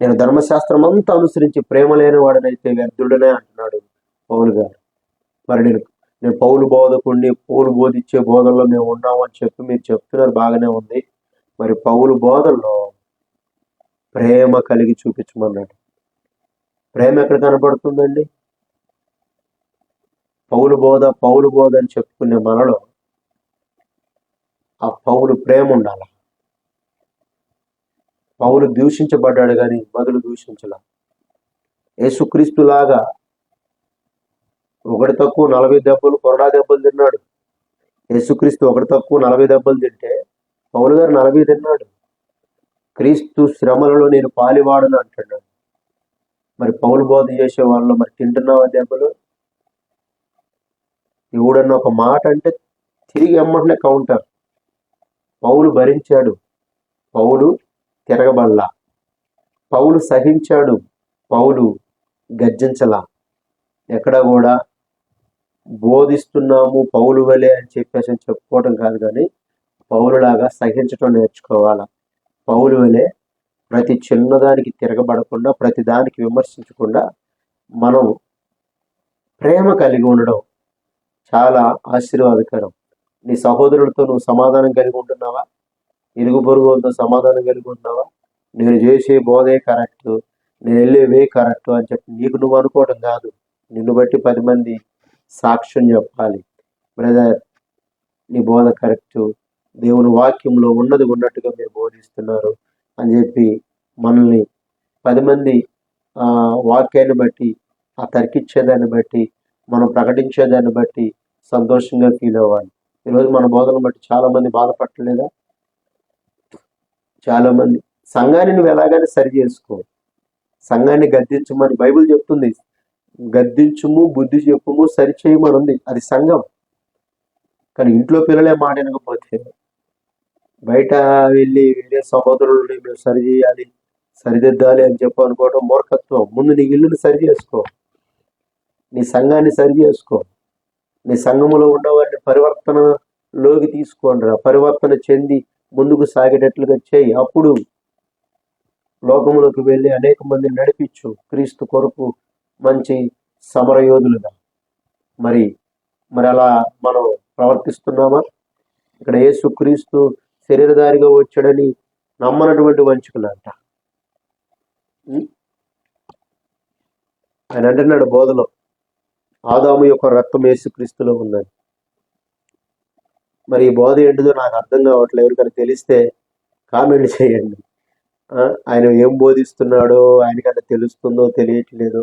నేను ధర్మశాస్త్రం అంతా అనుసరించి ప్రేమ లేని వాడినైతే వ్యర్థుడనే అంటున్నాడు పౌలు గారు. మరి నేను పౌలు బోధకుడిని, పౌలు బోధించే బోధనలో మేము ఉన్నాము అని చెప్పి మీరు చెప్తున్నారు, బాగానే ఉంది. మరి పౌలు బోధనలో ప్రేమ కలిగి చూపించమన్నాడు. ప్రేమ ఎక్కడ కనబడుతుందండి? పౌలు బోధ అని చెప్పుకునే మనలో ఆ పౌలు ప్రేమ ఉండాల. పౌలు దూషించబడ్డాడు కానీ బదులు దూషించలా. యేసుక్రీస్తులాగా 1 తక్కువ 40 దెబ్బలు, కొరడా దెబ్బలు తిన్నాడు. యేసుక్రీస్తు 1 తక్కువ 40 దెబ్బలు తింటే పౌలు గారు 40 తిన్నాడు. క్రీస్తు శ్రమలలో నేను పాలివాడను అంటున్నాడు. మరి పౌలు బోధ చేసే వాళ్ళు మరి తింటున్నావా దెబ్బలు? ఎవడన్నా ఒక మాట అంటే తిరిగి ఎమ్మటనే కౌంటర్. పౌలు భరించాడు, పౌలు తిరగబడలా. పౌలు సహించాడు, పౌలు గర్జించలా. ఎక్కడ కూడా బోధిస్తున్నాము పౌలు వలె అని చెప్పేసి చెప్పుకోవటం కాదు, కానీ పౌలులాగా సహించటం నేర్చుకోవాలా. పౌలు వలె ప్రతి చిన్నదానికి తిరగబడకుండా, ప్రతి దానికి విమర్శించకుండా మనం ప్రేమ కలిగి ఉండడం చాలా ఆశీర్వాదకరం. నీ సహోదరులతో నువ్వు సమాధానం కలిగి ఉంటున్నావా? ఇరుగు పొరుగులతో సమాధానం కలిగి ఉంటున్నావా? నేను చేసే బోధే కరెక్ట్, నేను వెళ్ళే వే కరెక్ట్ అని చెప్పి నీకు నువ్వు అనుకోవడం కాదు. నిన్ను బట్టి 10 మంది సాక్ష్యం చెప్పాలి. బ్రదర్, నీ బోధ కరెక్ట్, దేవుని వాక్యంలో ఉన్నది ఉన్నట్టుగా మీరు బోధిస్తున్నారు అని చెప్పి మనల్ని 10 మంది వాక్యాన్ని బట్టి, ఆ తర్కించేదాన్ని బట్టి, మనం ప్రకటించేదాన్ని బట్టి సంతోషంగా ఫీల్ అవ్వాలి. ఈరోజు మన బోధనను బట్టి చాలా మంది బాధపడలేదా? చాలా మంది. సంఘాన్ని నువ్వు ఎలాగైనా సరి చేసుకో, సంఘాన్ని గద్దించమని బైబిల్ చెప్తుంది. గద్దించుము, బుద్ధి చెప్పుము, సరిచేయమని ఉంది. అది సంఘం. కానీ ఇంట్లో పిల్లలే మాట వినకపోతే బయట వెళ్ళి వేరే సహోదరులని మేము సరి చేయాలి, సరిదిద్దాలి అని చెప్పి అనుకోవడం మూర్ఖత్వం. ముందు నీ ఇల్లుని సరి చేసుకో, నీ సంఘాన్ని సరి చేసుకో, నీ సంఘములో ఉన్నవారిని పరివర్తనలోకి తీసుకోండిరా. పరివర్తన చెంది ముందుకు సాగేటట్లుగా చేయి. అప్పుడు లోకములోకి వెళ్ళి అనేక మందిని నడిపించు క్రీస్తు కొరకు మంచి సమరయోధులుగా. మరి మరి అలా మనం ప్రవర్తిస్తున్నామా? ఇక్కడ యేసు క్రీస్తు శరీరధారిగా వచ్చాడని నమ్మనటువంటి వంచుకులంట. ఆయన అంటున్నాడు బోధలో, ఆదాము యొక్క రక్తం యేసుక్రీస్తులో ఉందని. మరి ఈ బోధ ఏంటిదో నాకు అర్థం కావట్లేదు. ఎవరికైనా తెలిస్తే కామెంట్ చేయండి. ఆయన ఏం బోధిస్తున్నాడో ఆయనకన్నా తెలుస్తుందో తెలియట్లేదు.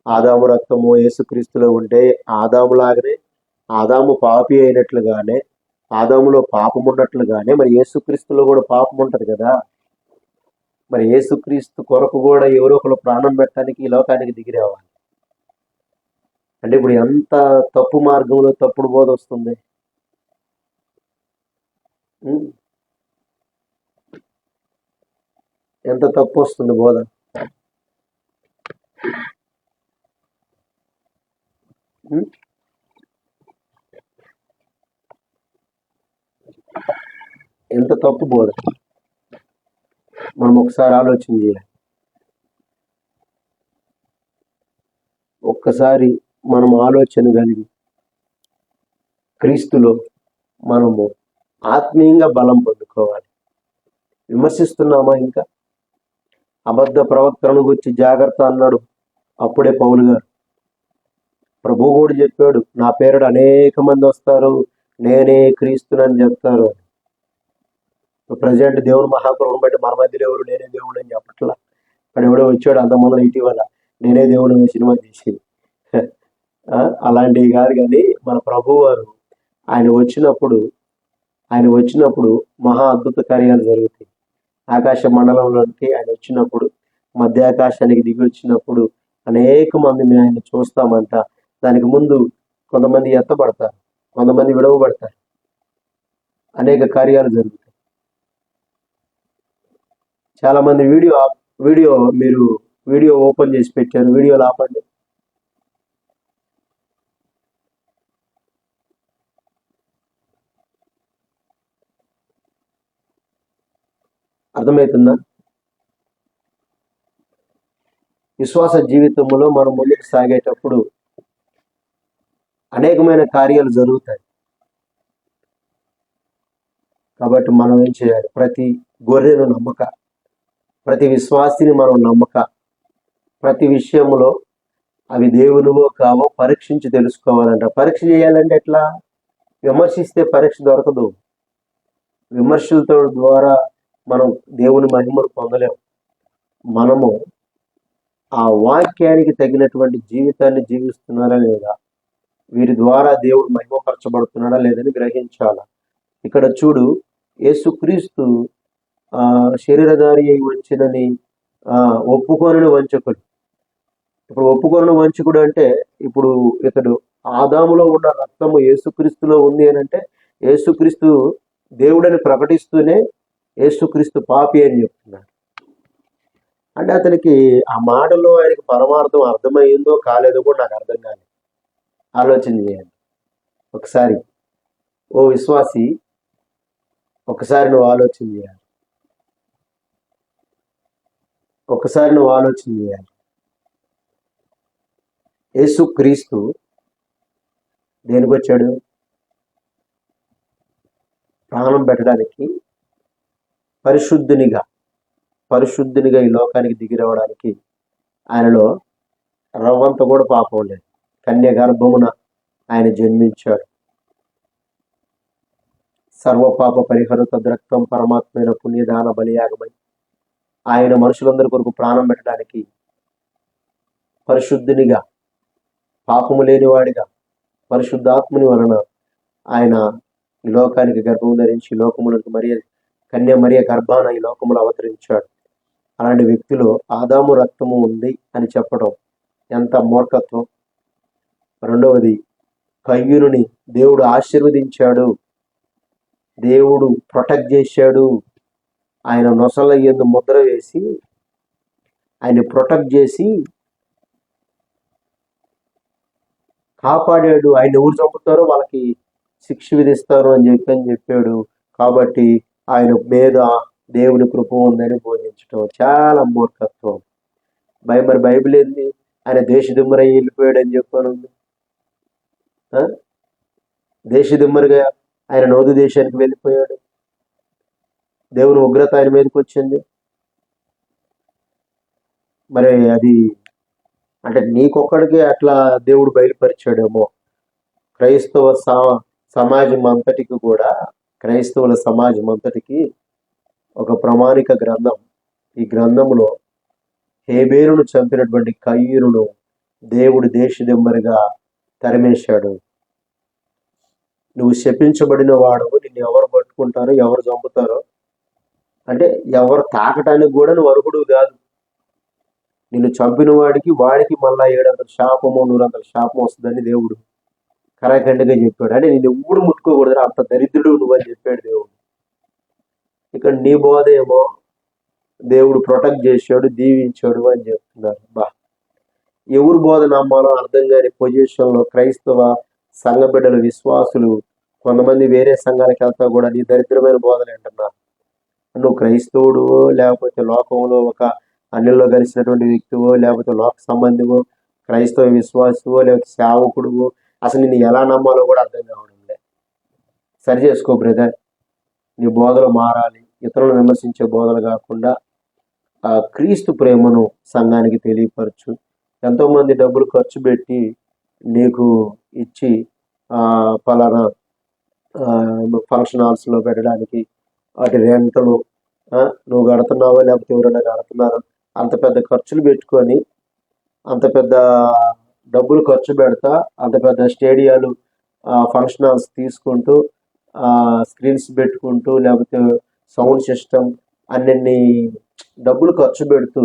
ఆదాము రక్తము యేసుక్రీస్తులో ఉంటే ఆదాములాగానే, ఆదాము పాపి అయినట్లుగానే, ఆదాములో పాపం ఉన్నట్లుగానే మరి యేసుక్రీస్తులో కూడా పాపం ఉంటుంది కదా. మరి యేసుక్రీస్తు కొరకు కూడా ఎవరో ఒకరు ప్రాణం పెట్టడానికి ఈ లోకానికి దిగి రావాలి. అంటే ఇప్పుడు ఎంత తప్పు మార్గంలో తప్పుడు బోధ వస్తుంది. ఎంత తప్పు వస్తుంది బోధ. ఎంత తప్పు బోధ. మనం ఒకసారి ఆలోచన చేయాలి. ఒక్కసారి మనం ఆలోచన కలిగి క్రీస్తులో మనము ఆత్మీయంగా బలం పొందుకోవాలి. విమర్శిస్తున్నామా? ఇంకా అబద్ధ ప్రవర్తనను గురించి జాగ్రత్త అన్నాడు అప్పుడే పౌలు గారు. ప్రభు కూడా చెప్పాడు, నా పేరుడు అనేక మంది వస్తారు, నేనే క్రీస్తునని చెప్తారు. ప్రజెంట్ దేవుని మహాకృపను బట్టి మన మధ్యలో ఎవరు నేనే దేవుడు అని చెప్పట్లా. అక్కడ ఎవడో వచ్చాడు అంతమంది ఇటీవల, నేనే దేవుడు సినిమా తీసి అలాంటివి కాదు. కానీ మన ప్రభు వారు ఆయన వచ్చినప్పుడు మహా అద్భుత కార్యాలు జరుగుతాయి. ఆకాశ మండలంలోనికి ఆయన వచ్చినప్పుడు, మధ్య ఆకాశానికి దిగి వచ్చినప్పుడు అనేక మందిని ఆయన చూస్తామంట. దానికి ముందు కొంతమంది ఎత్తబడతారు, కొంతమంది విడవబడతారు, అనేక కార్యాలు జరుగుతాయి. చాలా మంది మీరు వీడియో ఓపెన్ చేసి పెట్టారు. వీడియోలు ఆపండి. అర్థమవుతుందా? విశ్వాస జీవితంలో మనం ముందుకు సాగేటప్పుడు అనేకమైన కార్యాలు జరుగుతాయి. కాబట్టి మనం ఏం చేయాలి? ప్రతి గొర్రెను నమ్మక, ప్రతి విశ్వాసిని మనం నమ్మక, ప్రతి విషయంలో అవి దేవునివో కావో పరీక్షించి తెలుసుకోవాలంట. పరీక్ష చేయాలంటే ఎట్లా? విమర్శిస్తే పరీక్ష దొరకదు. విమర్శలతో ద్వారా మనం దేవుని మహిమను పొందలేము. మనము ఆ వాక్యానికి తగినటువంటి జీవితాన్ని జీవిస్తున్నారా లేదా, వీరి ద్వారా దేవుడు మహిమపరచబడుతున్నాడా లేదని గ్రహించాలా. ఇక్కడ చూడు, యేసుక్రీస్తు శరీరధారి అయి వచ్చినని ఒప్పుకోని వంచకుడు. ఇప్పుడు ఒప్పుకోని వంచకుడు అంటే, ఇప్పుడు ఇతడు ఆదాములో ఉన్న రక్తము యేసుక్రీస్తులో ఉంది అని అంటే, యేసుక్రీస్తు దేవుడని ప్రకటిస్తూనే యేసుక్రీస్తు పాపి అని చెప్తున్నాడు. అంటే అతనికి ఆ మాటలో ఆయనకి పరమార్థం అర్థమయ్యిందో కాలేదో కూడా నాకు అర్థం కాలేదు. ఆలోచన చేయండి ఒకసారి. ఓ విశ్వాసి, ఒకసారి నువ్వు ఆలోచన చేయాలి. యేసుక్రీస్తు దేనికి వచ్చాడు? ప్రాణం పెట్టడానికి, పరిశుద్ధునిగా ఈ లోకానికి దిగి రావడానికి. ఆయనలో రవ్వంత కూడా పాపం లేదు. కన్య గర్భమున ఆయన జన్మించాడు. సర్వపాప పరిహరత రక్తం పరమాత్మైన పుణ్యదాన బలియాగమై ఆయన మనుషులందరి కొరకు ప్రాణం పెట్టడానికి పరిశుద్ధునిగా, పాపము లేనివాడిగా, పరిశుద్ధాత్ముని వలన ఆయన ఈ లోకానికి గర్భం ధరించి లోకములకు కన్య మరియ గర్భాన ఈ లోకములు అవతరించాడు. అలాంటి వ్యక్తిలో ఆదాము రక్తము ఉంది అని చెప్పడం ఎంత మూర్ఖత్వం. రెండవది, కయ్యూనుని దేవుడు ఆశీర్వదించాడు, దేవుడు ప్రొటెక్ట్ చేశాడు. ఆయన నొసల యందు ముద్ర వేసి ఆయన ప్రొటెక్ట్ చేసి కాపాడాడు. ఆయన ఎవరు చంపుతారో వాళ్ళకి శిక్ష విధిస్తారు అని చెప్పాడు. కాబట్టి ఆయన మీద దేవుని కృప ఉందని బోధించడం చాలా మూర్ఖత్వం. బైబిల్ ఏంది? ఆయన దేశదిమ్మరై వెళ్ళిపోయాడు అని చెప్పాను. దేశదిమ్మరిగా ఆయన నోదు దేశానికి వెళ్ళిపోయాడు. దేవుని ఉగ్రత ఆయన మీదకి వచ్చింది. మరి అది అంటే నీకొక్కడికి అట్లా దేవుడు బయలుపరిచాడేమో. క్రైస్తవ సమాజం అంతటికి కూడా, క్రైస్తవుల సమాజం అంతటికి ఒక ప్రామాణిక గ్రంథం. ఈ గ్రంథంలో హేబేలును చంపినటువంటి కయ్యూనును దేవుడు దేశదిమ్మరిగా తరిమేశాడు. నువ్వు శపించబడిన వాడు, నిన్ను ఎవరు పట్టుకుంటారో ఎవరు చంపుతారో, అంటే ఎవరు తాకటానికి కూడా నువ్వు అర్హుడు కాదు. నిన్ను చంపిన వాడికి మళ్ళా 700 శాపము 100 శాపం వస్తుందని దేవుడు కరాఖండిగా చెప్పాడు. అంటే నేను ఎప్పుడు ముట్టుకోకూడదు, అంత దరిద్రుడు నువ్వు అని చెప్పాడు దేవుడు. ఇక్కడ నీ బోధ ఏమో దేవుడు ప్రొటెక్ట్ చేశాడు, దీవించాడు అని చెప్తున్నారు. ఎవరు బోధ నమ్మాలో అర్థం కాని పొజిషన్లో క్రైస్తవ సంఘ బిడ్డలు, విశ్వాసులు కొంతమంది వేరే సంఘాలకు వెళ్తా కూడా నీ దరిద్రమైన బోధలు అంటున్నారు. నువ్వు క్రైస్తవుడు, లేకపోతే లోకంలో ఒక అన్నిల్లో కలిసినటువంటి వ్యక్తివో, లేకపోతే లోక సంబంధివో, క్రైస్తవ విశ్వాసవో, లేకపోతే సేవకుడువో, అసలు నిన్ను ఎలా నమ్మాలో కూడా అర్థం కావడం లేదు. సరి చేసుకో బ్రదర్. నీ బోధలు మారాలి. ఇతరులను విమర్శించే బోధలు కాకుండా క్రీస్తు ప్రేమను సంఘానికి తెలియపరచు. ఎంతోమంది డబ్బులు ఖర్చు పెట్టి నీకు ఇచ్చి పలానా ఫంక్షన్ హాల్స్లో పెట్టడానికి వాటి రెంటలు నువ్వు కడుతున్నావో లేకపోతే ఎవరైనా కడుతున్నారో, అంత పెద్ద ఖర్చులు పెట్టుకొని, అంత పెద్ద డబ్బులు ఖర్చు పెడతా, అంత పెద్ద స్టేడియాలు, ఫంక్షన్ హాల్స్ తీసుకుంటూ, స్క్రీన్స్ పెట్టుకుంటూ, లేకపోతే సౌండ్ సిస్టమ్ అన్ని డబ్బులు ఖర్చు పెడుతూ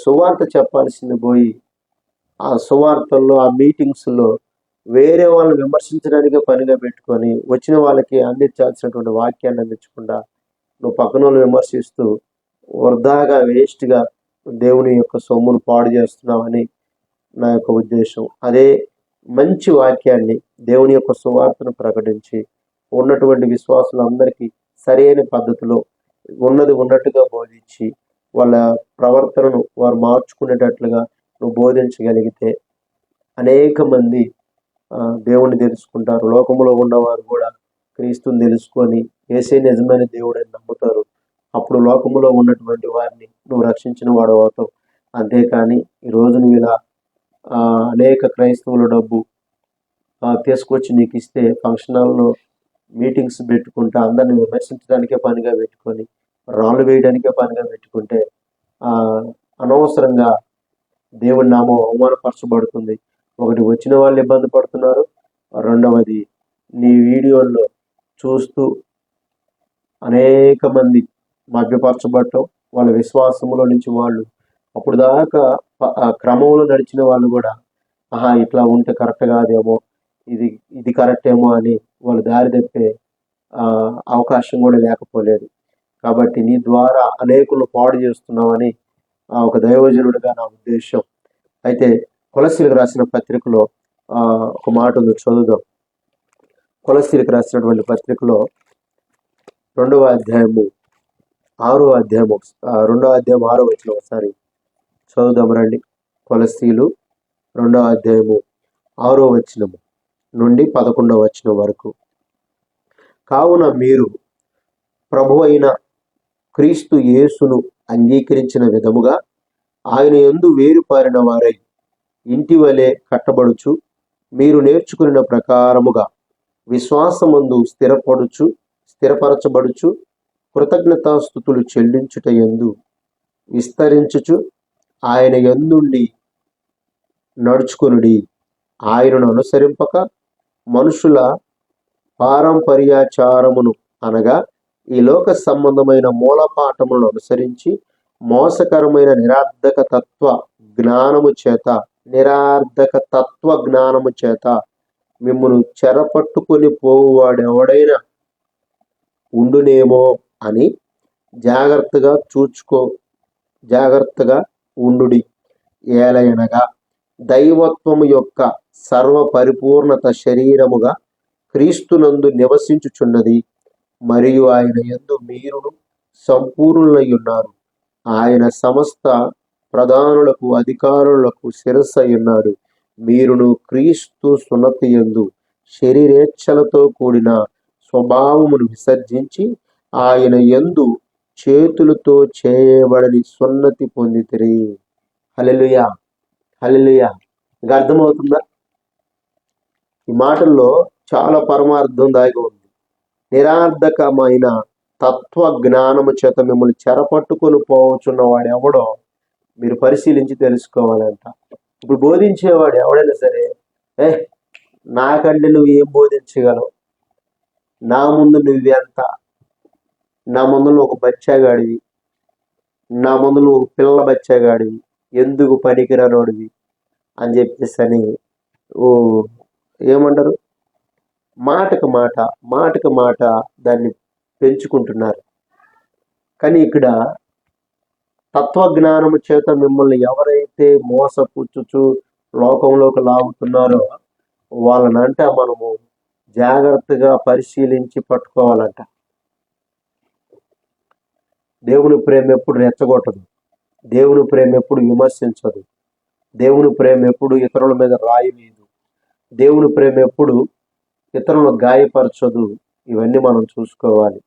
సువార్త చెప్పాల్సింది పోయి ఆ సువార్తల్లో, ఆ మీటింగ్స్లో వేరే వాళ్ళని విమర్శించడానికే పనిగా పెట్టుకొని వచ్చిన వాళ్ళకి అందించాల్సినటువంటి వాక్యాన్ని అందించకుండా నువ్వు పక్కన వాళ్ళు విమర్శిస్తూ వృధాగా, వేస్ట్గా దేవుని యొక్క సొమ్మును పాడు చేస్తున్నావని నా యొక్క ఉద్దేశం. అదే మంచి వాక్యాన్ని, దేవుని యొక్క సువార్తను ప్రకటించి ఉన్నటువంటి విశ్వాసులందరికీ సరైన పద్ధతిలో ఉన్నది ఉన్నట్టుగా బోధించి వాళ్ళ ప్రవర్తనను వారు మార్చుకునేటట్లుగా నువ్వు బోధించగలిగితే అనేక మంది దేవుణ్ణి తెలుసుకుంటారు. లోకంలో ఉన్నవారు కూడా క్రీస్తుని తెలుసుకొని యేసే నిజమైన దేవుడని నమ్ముతారు. అప్పుడు లోకంలో ఉన్నటువంటి వారిని నువ్వు రక్షించిన వాడు అవుతావు. అంతేకాని ఈరోజు నువ్వు ఇలా అనేక క్రైస్తవుల డబ్బు తీసుకొచ్చి నీకు ఇస్తే ఫంక్షన్ హాల్లో మీటింగ్స్ పెట్టుకుంటే అందరిని విమర్శించడానికే పనిగా పెట్టుకొని, రాళ్ళు వేయడానికే పనిగా పెట్టుకుంటే అనవసరంగా దేవుని నామం అవమానపరచబడుతుంది. ఒకటి, వచ్చిన వాళ్ళు ఇబ్బంది పడుతున్నారు. రెండవది, నీ వీడియోల్లో చూస్తూ అనేక మంది మభ్యపరచబడటం, వాళ్ళ విశ్వాసంలో నుంచి వాళ్ళు అప్పుడు దాకా క్రమంలో నడిచిన వాళ్ళు కూడా ఇట్లా ఉంటే కరెక్ట్ కాదేమో, ఇది కరెక్ట్ ఏమో అని వాళ్ళు దారి తప్పే అవకాశం కూడా లేకపోలేదు. కాబట్టి నీ ద్వారా అనేకులను పాడు చేస్తున్నామని ఒక దైవజనుడిగా నా ఉద్దేశం. అయితే కొలస్సీలకు రాసిన పత్రికలో ఒక మాట ఉంది, చదువుదాం. కొలస్సీలకు రాసినటువంటి పత్రికలో 2వ అధ్యాయము 6వ అధ్యాయము 6వ వచనం ఒకసారి చదువుదాం రండి. కొలస్సీలు 2వ అధ్యాయము 6వ వచనము నుండి 11వ వచనం వరకు. కావున మీరు ప్రభు అయిన క్రీస్తు యేసును అంగీకరించిన విధముగా ఆయన యందు వేరుపారిన వారై ఇంటి వలె కట్టబడుచు, మీరు నేర్చుకున్న ప్రకారముగా విశ్వాసమందు స్థిరపరచబడుచు, కృతజ్ఞతాస్తుతులు చెల్లించుట యందు విస్తరించుచు, ఆయన యందుండి నడుచుకునుడి. ఆయనను అనుసరింపక మనుషుల పారంపర్యాచారమును అనగా ఈ లోక సంబంధమైన మూలపాఠములను అనుసరించి మోసకరమైన నిరర్ధక తత్వ జ్ఞానము చేత, నిరార్థక తత్వ జ్ఞానము చేత మిమ్మల్ని చెరపట్టుకొని పోవువాడెవడైనా ఉండునేమో అని జాగ్రత్తగా ఉండుడి. ఏలయనగా దైవత్వము యొక్క సర్వ పరిపూర్ణత శరీరముగా క్రీస్తునందు నివసించుచున్నది, మరియు ఆయన యందు మీరును సంపూర్ణులై ఉన్నారు. ఆయన సమస్త ప్రధానులకు అధికారులకు శిరస్సు ఉన్నాడు. మీరును క్రీస్తు సున్నతి యందు శరీరేచ్ఛలతో కూడిన స్వభావమును విసర్జించి ఆయన యందు చేతులతో చేయబడని సున్నతి పొందితిరి. హల్లెలూయా, హల్లెలూయా. ఇంకా అర్థమవుతుందా? ఈ మాటల్లో చాలా పరమార్థం దాగి ఉంది. నిరార్థకమైన తత్వ జ్ఞానము చేత మిమ్మల్ని చెరపట్టుకొని పోవచ్చున్న వాడు ఎవడో మీరు పరిశీలించి తెలుసుకోవాలంట. ఇప్పుడు బోధించేవాడు ఎవడైనా సరే, నాకంటే నువ్వు ఏం బోధించగలవు, నా ముందు నువ్వెంత, నా ముందు నువ్వు ఒక బచ్చాగాడివి, నా ముందు నువ్వు ఒక పిల్ల బచ్చాగాడివి, ఎందుకు పనికిరానోడివి అని చెప్పేసి అని ఏమంటారు, మాటకు మాట దాన్ని పెంచుకుంటున్నారు. కానీ ఇక్కడ తత్వజ్ఞానము చేత మిమ్మల్ని ఎవరైతే మోసపుచ్చుచు లోకంలోకి లాగుతున్నారో వాళ్ళనంట మనము జాగ్రత్తగా పరిశీలించి పట్టుకోవాలంట. దేవుని ప్రేమ ఎప్పుడు రెచ్చగొట్టదు, దేవుని ప్రేమ ఎప్పుడు విమర్శించదు, దేవుని ప్రేమ ఎప్పుడు ఇతరుల మీద రాయలేదు, దేవుని ప్రేమ ఎప్పుడు ఇతరులను గాయపరచదు. ఇవన్నీ మనం చూసుకోవాలి.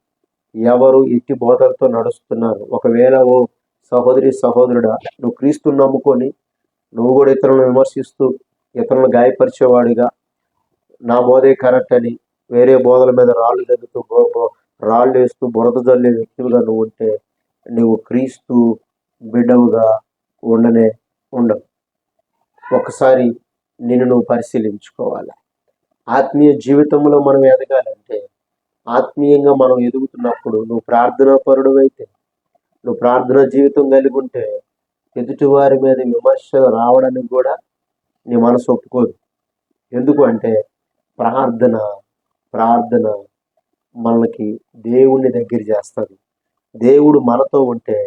ఎవరు ఎట్టి బోధలతో నడుస్తున్నారు. ఒకవేళ ఓ సహోదరి సహోదరుడా, నువ్వు క్రీస్తుని నమ్ముకొని నువ్వు కూడా ఇతరులను విమర్శిస్తూ ఇతరులను గాయపరిచేవాడిగా, నా బోధే కరెక్ట్ అని వేరే బోధల మీద రాళ్ళు వేస్తూ బురద జల్లే వ్యక్తులుగా నువ్వు ఉంటే నువ్వు క్రీస్తు బిడ్డవుగా ఉండవు. ఒకసారి నిన్ను నువ్వు పరిశీలించుకోవాలి. ఆత్మీయ జీవితంలో మనం ఎదగాలంటే, ఆత్మీయంగా మనం ఎదుగుతున్నప్పుడు నువ్వు ప్రార్థనా పరుడు అయితే, నువ్వు ప్రార్థనా జీవితం కలిగి ఉంటే ఎదుటి వారి మీద విమర్శ రావడానికి కూడా నీ మనసు ఒప్పుకోదు. ఎందుకు అంటే ప్రార్థన మనకి దేవుణ్ణి దగ్గర చేస్తుంది. దేవుడు మనతో ఉంటే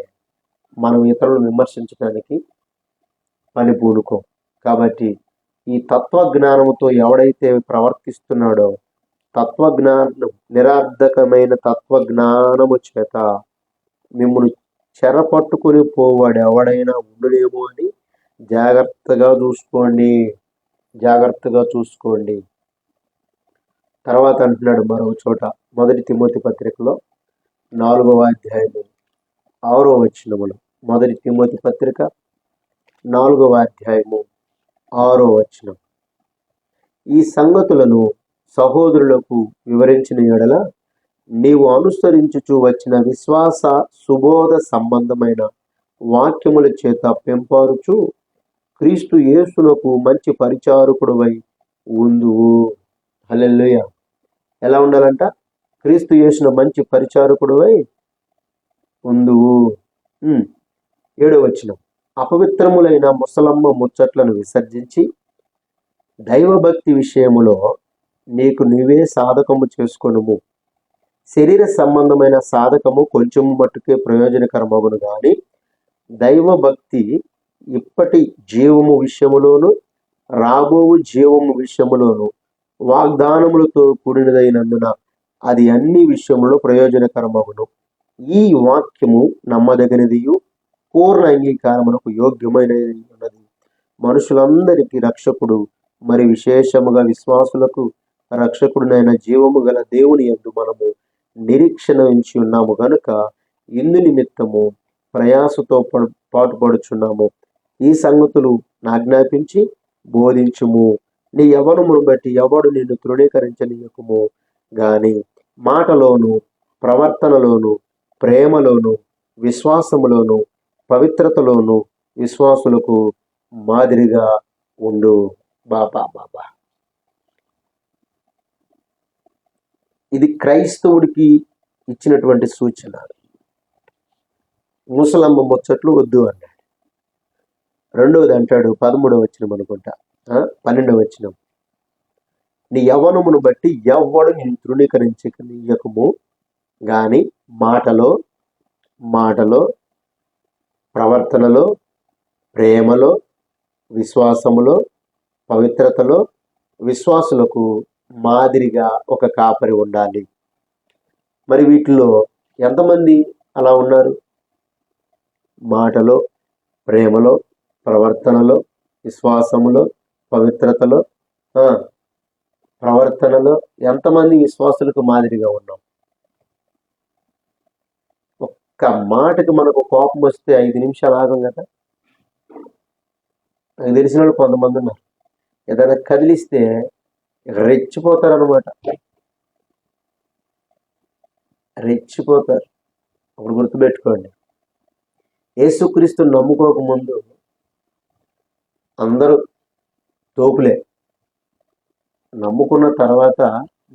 మనం ఇతరులను విమర్శించడానికి పని పూనుకోం. కాబట్టి ఈ తత్వజ్ఞానముతో ఎవడైతే ప్రవర్తిస్తున్నాడో, నిరార్థకమైన తత్వజ్ఞానము చేత మిమ్మల్ని చెరపట్టుకుని పోవాడు ఎవడైనా ఉండునేమో అని జాగ్రత్తగా చూసుకోండి. తర్వాత అంటున్నాడు మరో చోట, 1 తిమోతి పత్రికలో 4వ అధ్యాయము 6వ వచనములో, 1 తిమోతి పత్రిక 4వ అధ్యాయము 6వ వచనం, ఈ సంగతులను సహోదరులకు వివరించిన ఎడల నీవు అనుసరించుచు వచ్చిన విశ్వాస సుబోధ సంబంధమైన వాక్యముల చేత పెంపారుచు క్రీస్తు యేసునకు మంచి పరిచారకుడువై ఉందువు. హల్లెలూయా. ఎలా ఉండాలంట? క్రీస్తు యేసున మంచి పరిచారకుడువై ఉందువు. 7వ వచనం, అపవిత్రములైన ముసలమ్మ ముచ్చట్లను విసర్జించి దైవభక్తి విషయములో నీకు నీవే సాధకము చేసుకొనుము. శరీర సంబంధమైన సాధకము కొంచెము మట్టుకే ప్రయోజనకరమగును గాని దైవభక్తి ఇప్పటి జీవము విషయములోను రాబోవు జీవము విషయములోను వాగ్దానములతో కూడినదైనందున అది అన్ని విషయములో ప్రయోజనకరమగును. ఈ వాక్యము నమ్మదగినదియు పూర్ణ అంగీకారమునకు యోగ్యమైనది ఉన్నది. మనుషులందరికీ రక్షకుడు, మరి విశేషముగా విశ్వాసులకు రక్షకుడునైన జీవము గల దేవుని యందు మనము నిరీక్షణ ఉంచి ఉన్నాము గనుక ఇందు నిమిత్తము ప్రయాసతో పాటుపడుచున్నాము. ఈ సంగతులు ఆజ్ఞాపించి బోధించుము. నీ యవ్వనమును బట్టి ఎవడు నిన్ను తృణీకరించనీయకుము గాని మాటలోను ప్రవర్తనలోను ప్రేమలోను విశ్వాసములోను పవిత్రతలోను విశ్వాసులకు మాదిరిగా ఉండు. బాబా. ఇది క్రైస్తవుడికి ఇచ్చినటువంటి సూచన. ముసలమ్మ ముచ్చట్లు వద్దు అన్నాడు. రెండవది అంటాడు 13వ వచనం అనుకుంటా, 12వ వచనం, నీ యవ్వనమును బట్టి ఎవ్వడు నేను తృణీకరించకము గాని మాటలో ప్రవర్తనలో ప్రేమలో విశ్వాసములో పవిత్రతలో విశ్వాసులకు మాదిరిగా ఒక కాపరి ఉండాలి. మరి వీటిలో ఎంతమంది అలా ఉన్నారు? మాటలో ప్రేమలో ప్రవర్తనలో విశ్వాసములో పవిత్రతలో ప్రవర్తనలో ఎంతమంది విశ్వాసులకు మాదిరిగా ఉన్నాం? ఒక్క మాటకి మనకు కోపం వస్తే 5 నిమిషాలు ఆగం కదా. నాకు తెలిసిన వాళ్ళు కొంతమంది ఉన్నారు, ఏదైనా కదిలిస్తే రెచ్చిపోతారు. అప్పుడు గుర్తుపెట్టుకోండి, యేసుక్రీస్తుని నమ్ముకోకముందు అందరూ తోపులే. నమ్ముకున్న తర్వాత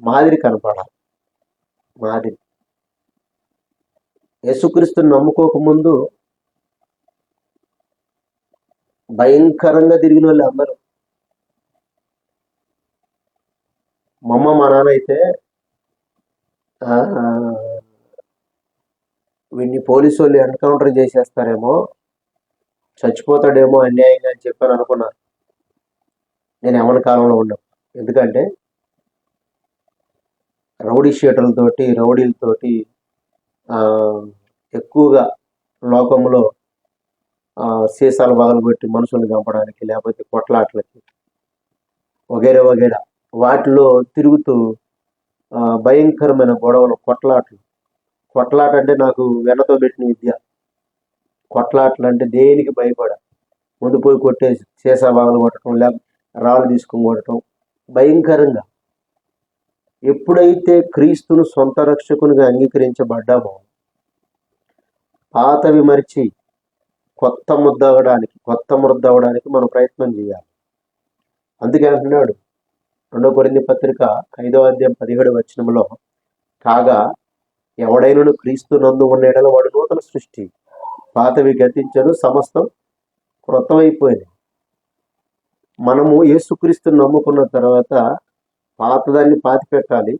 మాదిరి కనపడాలి. మాదిరి. యేసుక్రీస్తుని నమ్ముకోకముందు భయంకరంగా తిరిగిన వాళ్ళు అందరూ. మా నాన్న అయితే వీడిని పోలీసు వాళ్ళు ఎన్కౌంటర్ చేసేస్తారేమో, చచ్చిపోతాడేమో అన్యాయంగా అని చెప్పని అనుకున్నాను నేను యవ్వన కాలంలో ఉన్నాను. ఎందుకంటే రౌడీలతోటి ఎక్కువగా లోకంలో సీసాలు పగలగొట్టి మనుషుల్ని చంపడానికి, లేకపోతే కొట్లాట్లకి వగేరా వాటిలో తిరుగుతూ భయంకరమైన గొడవలు, కొట్లాట అంటే నాకు వెన్నతో పెట్టిన విద్య. కొట్లాటలు అంటే దేనికి భయపడ, ముందు పోయి కొట్టేసి సీసా పగలు కొట్టడం, లేకపోతే రాళ్ళు తీసుకుని కొట్టడం భయంకరంగా. ఎప్పుడైతే క్రీస్తును సొంత రక్షకునిగా అంగీకరించబడ్డామో పాతవి మరిచి కొత్త ముద్ద అవ్వడానికి మనం ప్రయత్నం చేయాలి. అందుకే అంటున్నాడు 2 కొరింథీ పత్రిక 5వ అధ్యాయం 17వ వచనంలో, కాగా ఎవడైనను క్రీస్తు నందు ఉన్న యెడల వాడు నూతన సృష్టి, పాతవి గతించను, సమస్తం క్రొత్తమైపోయింది. మనము యేసుక్రీస్తుని నమ్ముకున్న తర్వాత పాతదాన్ని పాతి పెట్టాలి,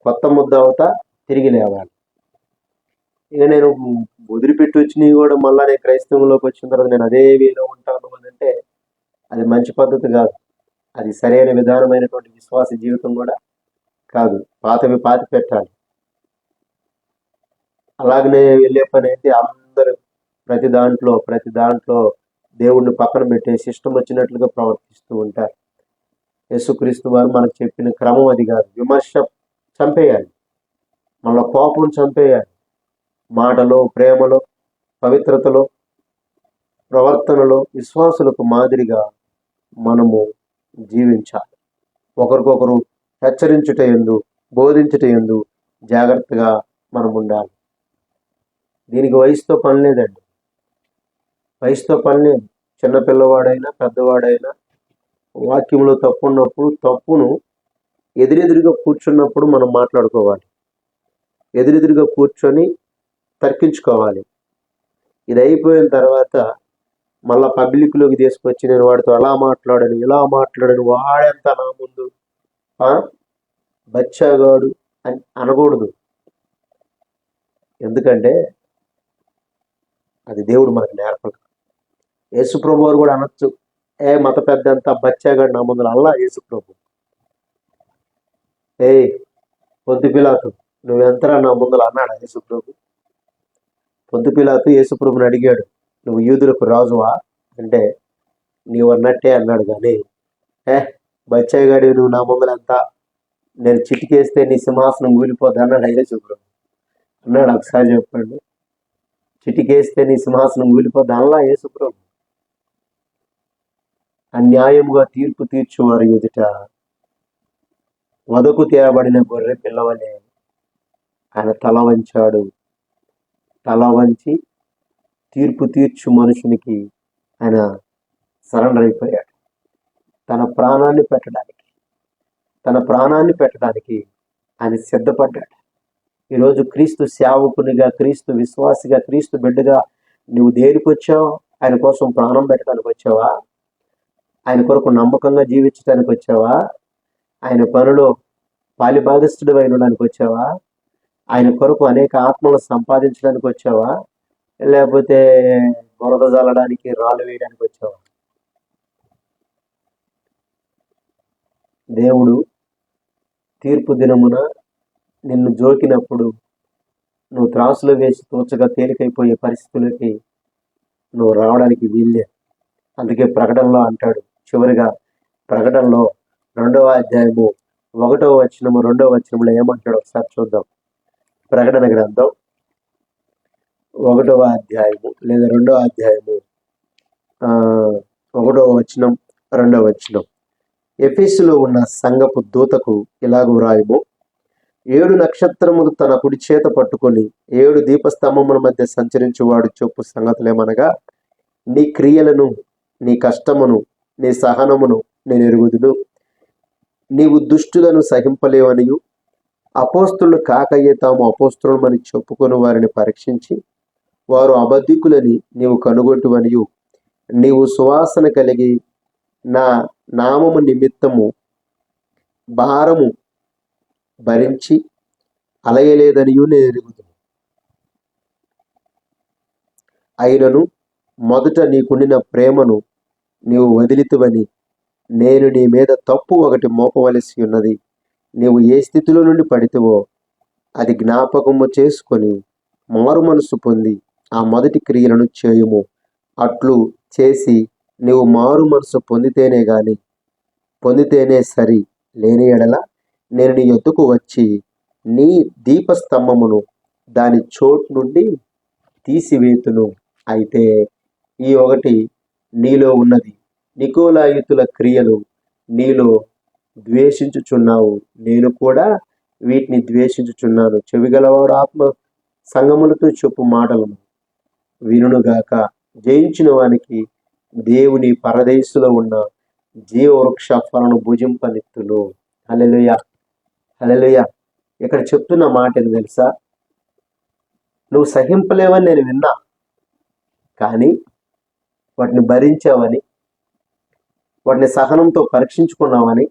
కొత్త ముద్ద అవుతా తిరిగి లేవాలి. ఇక నేను వదిలిపెట్టి వచ్చినవి కూడా మళ్ళా నేను క్రైస్తవంలోకి వచ్చిన తర్వాత నేను అదే వేలో ఉంటాను అని అంటే అది మంచి పద్ధతి కాదు. అది సరైన విధానమైనటువంటి విశ్వాస జీవితం కూడా కాదు. పాతవి పాతి పెట్టాలి. అలాగనే వెళ్ళే పని అయితే అందరూ ప్రతి దాంట్లో దేవుణ్ణి పక్కన పెట్టేసి ఇష్టం వచ్చినట్లుగా ప్రవర్తిస్తూ ఉంటారు. యేసుక్రీస్తు వారు మనకు చెప్పిన క్రమం అది కాదు. విమర్శ చంపేయాలి, మళ్ళీ కోపం చంపేయాలి. మాటలో ప్రేమలో పవిత్రతలో ప్రవర్తనలో విశ్వాసులకు మాదిరిగా మనము జీవించాలి. ఒకరికొకరు హెచ్చరించుట యందు బోధించుట యందు జాగ్రత్తగా మనం ఉండాలి. దీనికి వయసుతో పని లేదండి. వయసుతో పని లేదు. చిన్నపిల్లవాడైనా పెద్దవాడైనా వాక్యంలో తప్పు ఉన్నప్పుడు తప్పును ఎదురెదురుగా కూర్చున్నప్పుడు మనం మాట్లాడుకోవాలి. ఎదురెదురుగా కూర్చొని తర్కించుకోవాలి. ఇది అయిపోయిన తర్వాత మళ్ళా పబ్లిక్లోకి తీసుకొచ్చి నేను వాడితో అలా మాట్లాడను ఇలా మాట్లాడను, వాడెంత నా ముందు బచ్చాగాడు అని అనకూడదు. ఎందుకంటే అది దేవుడు మనకు నేర్పడు. యేసుప్రభు వారు కూడా అనొచ్చు, మత పెద్ద అంతా బచ్చాగాడు నా ముందు అల్లా యేసుప్రభు. పొద్దు పిలాతు నువ్వెంతరా నా ముందులు అన్నాడు యేసుప్రభు. పొద్దు పిలాతు యేసుప్రభుని అడిగాడు, నువ్వు యూదులకు రాజువా అంటే నీవు అన్నట్టే అన్నాడు. కానీ బచ్చాగాడి నువ్వు నా ముందులంతా, నేను చిటికేస్తే నీ సింహాసనం ఊలిపోద్ది అన్నాడు యేసుప్రభు. అన్నాడు ఒకసారి చెప్పండి, చిటికేస్తే నీ సింహాసనం ఊలిపోద్ది అల్లా యేసుప్రభు. అన్యాయముగా తీర్పు తీర్చువారు ఎదుట వదకు తేబడిన గొర్రె పిల్లవలే ఆయన తల వంచాడు. తల వంచి తీర్పు తీర్చు మనుషునికి ఆయన సరెండర్ అయిపోయాడు. తన ప్రాణాన్ని పెట్టడానికి ఆయన సిద్ధపడ్డాడు. ఈరోజు క్రీస్తు సేవకునిగా, క్రీస్తు విశ్వాసిగా, క్రీస్తు బిడ్డగా నువ్వు దేనికి వచ్చావు? ఆయన కోసం ప్రాణం పెట్టడానికి వచ్చావా? ఆయన కొరకు నమ్మకంగా జీవించడానికి వచ్చావా? ఆయన పనిలో పాలిభాగస్థుడు అయినడానికి వచ్చావా? ఆయన కొరకు అనేక ఆత్మలను సంపాదించడానికి వచ్చావా? లేకపోతే బురద జల్లడానికి, రాళ్ళు వేయడానికి వచ్చావా? దేవుడు తీర్పు దినమున నిన్ను జోకినప్పుడు నువ్వు త్రాసులో వేసి తూచగా తేలికైపోయే పరిస్థితులకి నువ్వు రావడానికి వీల్లే. అందుకే ప్రకటనలో అంటాడు, చివరిగా ప్రకటనలో 2వ అధ్యాయము 1వ వచనము 2వ వచనంలో ఏమంటాడు ఒకసారి చూద్దాం. ప్రకటన గ్రంథం 1వ అధ్యాయము లేదా 2వ అధ్యాయము 1వ వచనం 2వ వచనం. ఎఫెసులో ఉన్న సంఘపు దూతకు ఇలాగూ వ్రాయుము, 7 నక్షత్రములు తన కుడి చేత పట్టుకొని 7 దీపస్తంభముల మధ్య సంచరించువాడు చెప్పు సంగతులేమనగా, నీ క్రియలను, నీ కష్టమును, నీ సహనమును నేను ఎరుగుదును. నీవు దుష్టులను సహింపలేవనియు, అపోస్తులు కాకయ్యే తాము అపోస్తులమని చెప్పుకొని వారిని పరీక్షించి వారు అబద్ధికులని నీవు కనుగొట్టువనియు, నీవు సువాసన కలిగి నా నామము నిమిత్తము భారము భరించి అలయలేదనియు నేను ఎరుగుదును. అయినను మొదట నీకుండిన ప్రేమను నీవు వదిలితువని నేను నీ మీద తప్పు ఒకటి మోపవలసి ఉన్నది. నీవు ఏ స్థితిలో నుండి పడితేవో అది జ్ఞాపకము చేసుకొని మారు మనసు పొంది ఆ మొదటి క్రియలను చేయుము. అట్లు చేసి నీవు మారు మనసు పొందితేనే సరి, లేని ఎడల నేను నీ యొద్దకు వచ్చి నీ దీపస్తంభమును దాని చోటు నుండి తీసివేతును. అయితే ఈ ఒకటి నీలో ఉన్నది, నికోలాయితుల క్రియలు నీలో ద్వేషించుచున్నావు, నేను కూడా వీటిని ద్వేషించుచున్నాను. చెవిగలవాడు ఆత్మ సంగములతో చెప్పు మాటలను వినుగాక. జయించిన వానికి దేవుని పరదేశులో ఉన్న జీవవృక్ష ఫలను భుజింపనిత్తును. హల్లెలూయా, హల్లెలూయా. ఇక్కడ చెప్తున్న మాట ఏదో తెలుసా? నువ్వు సహింపలేవని నేను విన్నా, కానీ వాటిని భరించావని, వాటిని సహనంతో పరీక్షించుకున్నావని,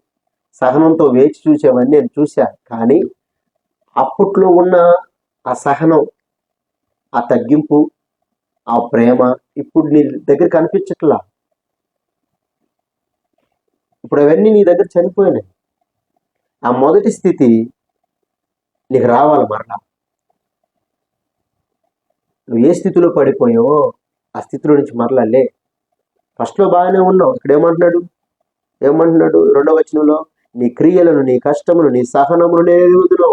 సహనంతో వేచి చూసావని నేను చూశా. కానీ అప్పట్లో ఉన్న ఆ సహనం, ఆ తగ్గింపు, ఆ ప్రేమ ఇప్పుడు నీ దగ్గర కనిపించట్లా. ఇప్పుడు అవన్నీ నీ దగ్గర చనిపోయినాయి. ఆ మొదటి స్థితి నీకు రావాలి మరలా. నువ్వు ఏ స్థితిలో పడిపోయావో ఆ స్థితిలో నుంచి మరలా లే. ఫస్ట్లో బాగానే ఉన్నావు. ఇక్కడ ఏమంటున్నాడు 2వ వచనంలో, నీ క్రియలను, నీ కష్టమును, నీ సహనమును నేను ఎరుగుదును.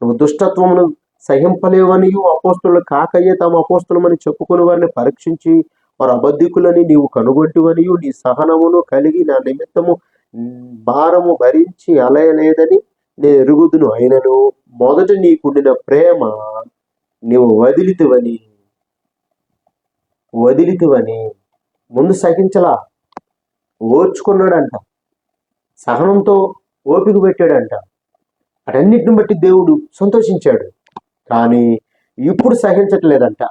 నువ్వు దుష్టత్వమును సహింపలేవని, అపోస్తులు కాకయ్యే తాము అపోస్తులమని చెప్పుకుని వారిని పరీక్షించి వారు అబద్ధికులని నీవు కనుగొంటివని, నీ సహనమును కలిగి నా నిమిత్తము భారము భరించి అలయలేదని నేను ఎరుగుదును. అయినను మొదట నీకుండిన ప్రేమ నీవు వదిలితివని ముందు సహించలా, ఓర్చుకున్నాడంట, సహనంతో ఓపిక పెట్టాడంట. అటన్నిటిని బట్టి దేవుడు సంతోషించాడు. కానీ ఇప్పుడు సహించట్లేదంట.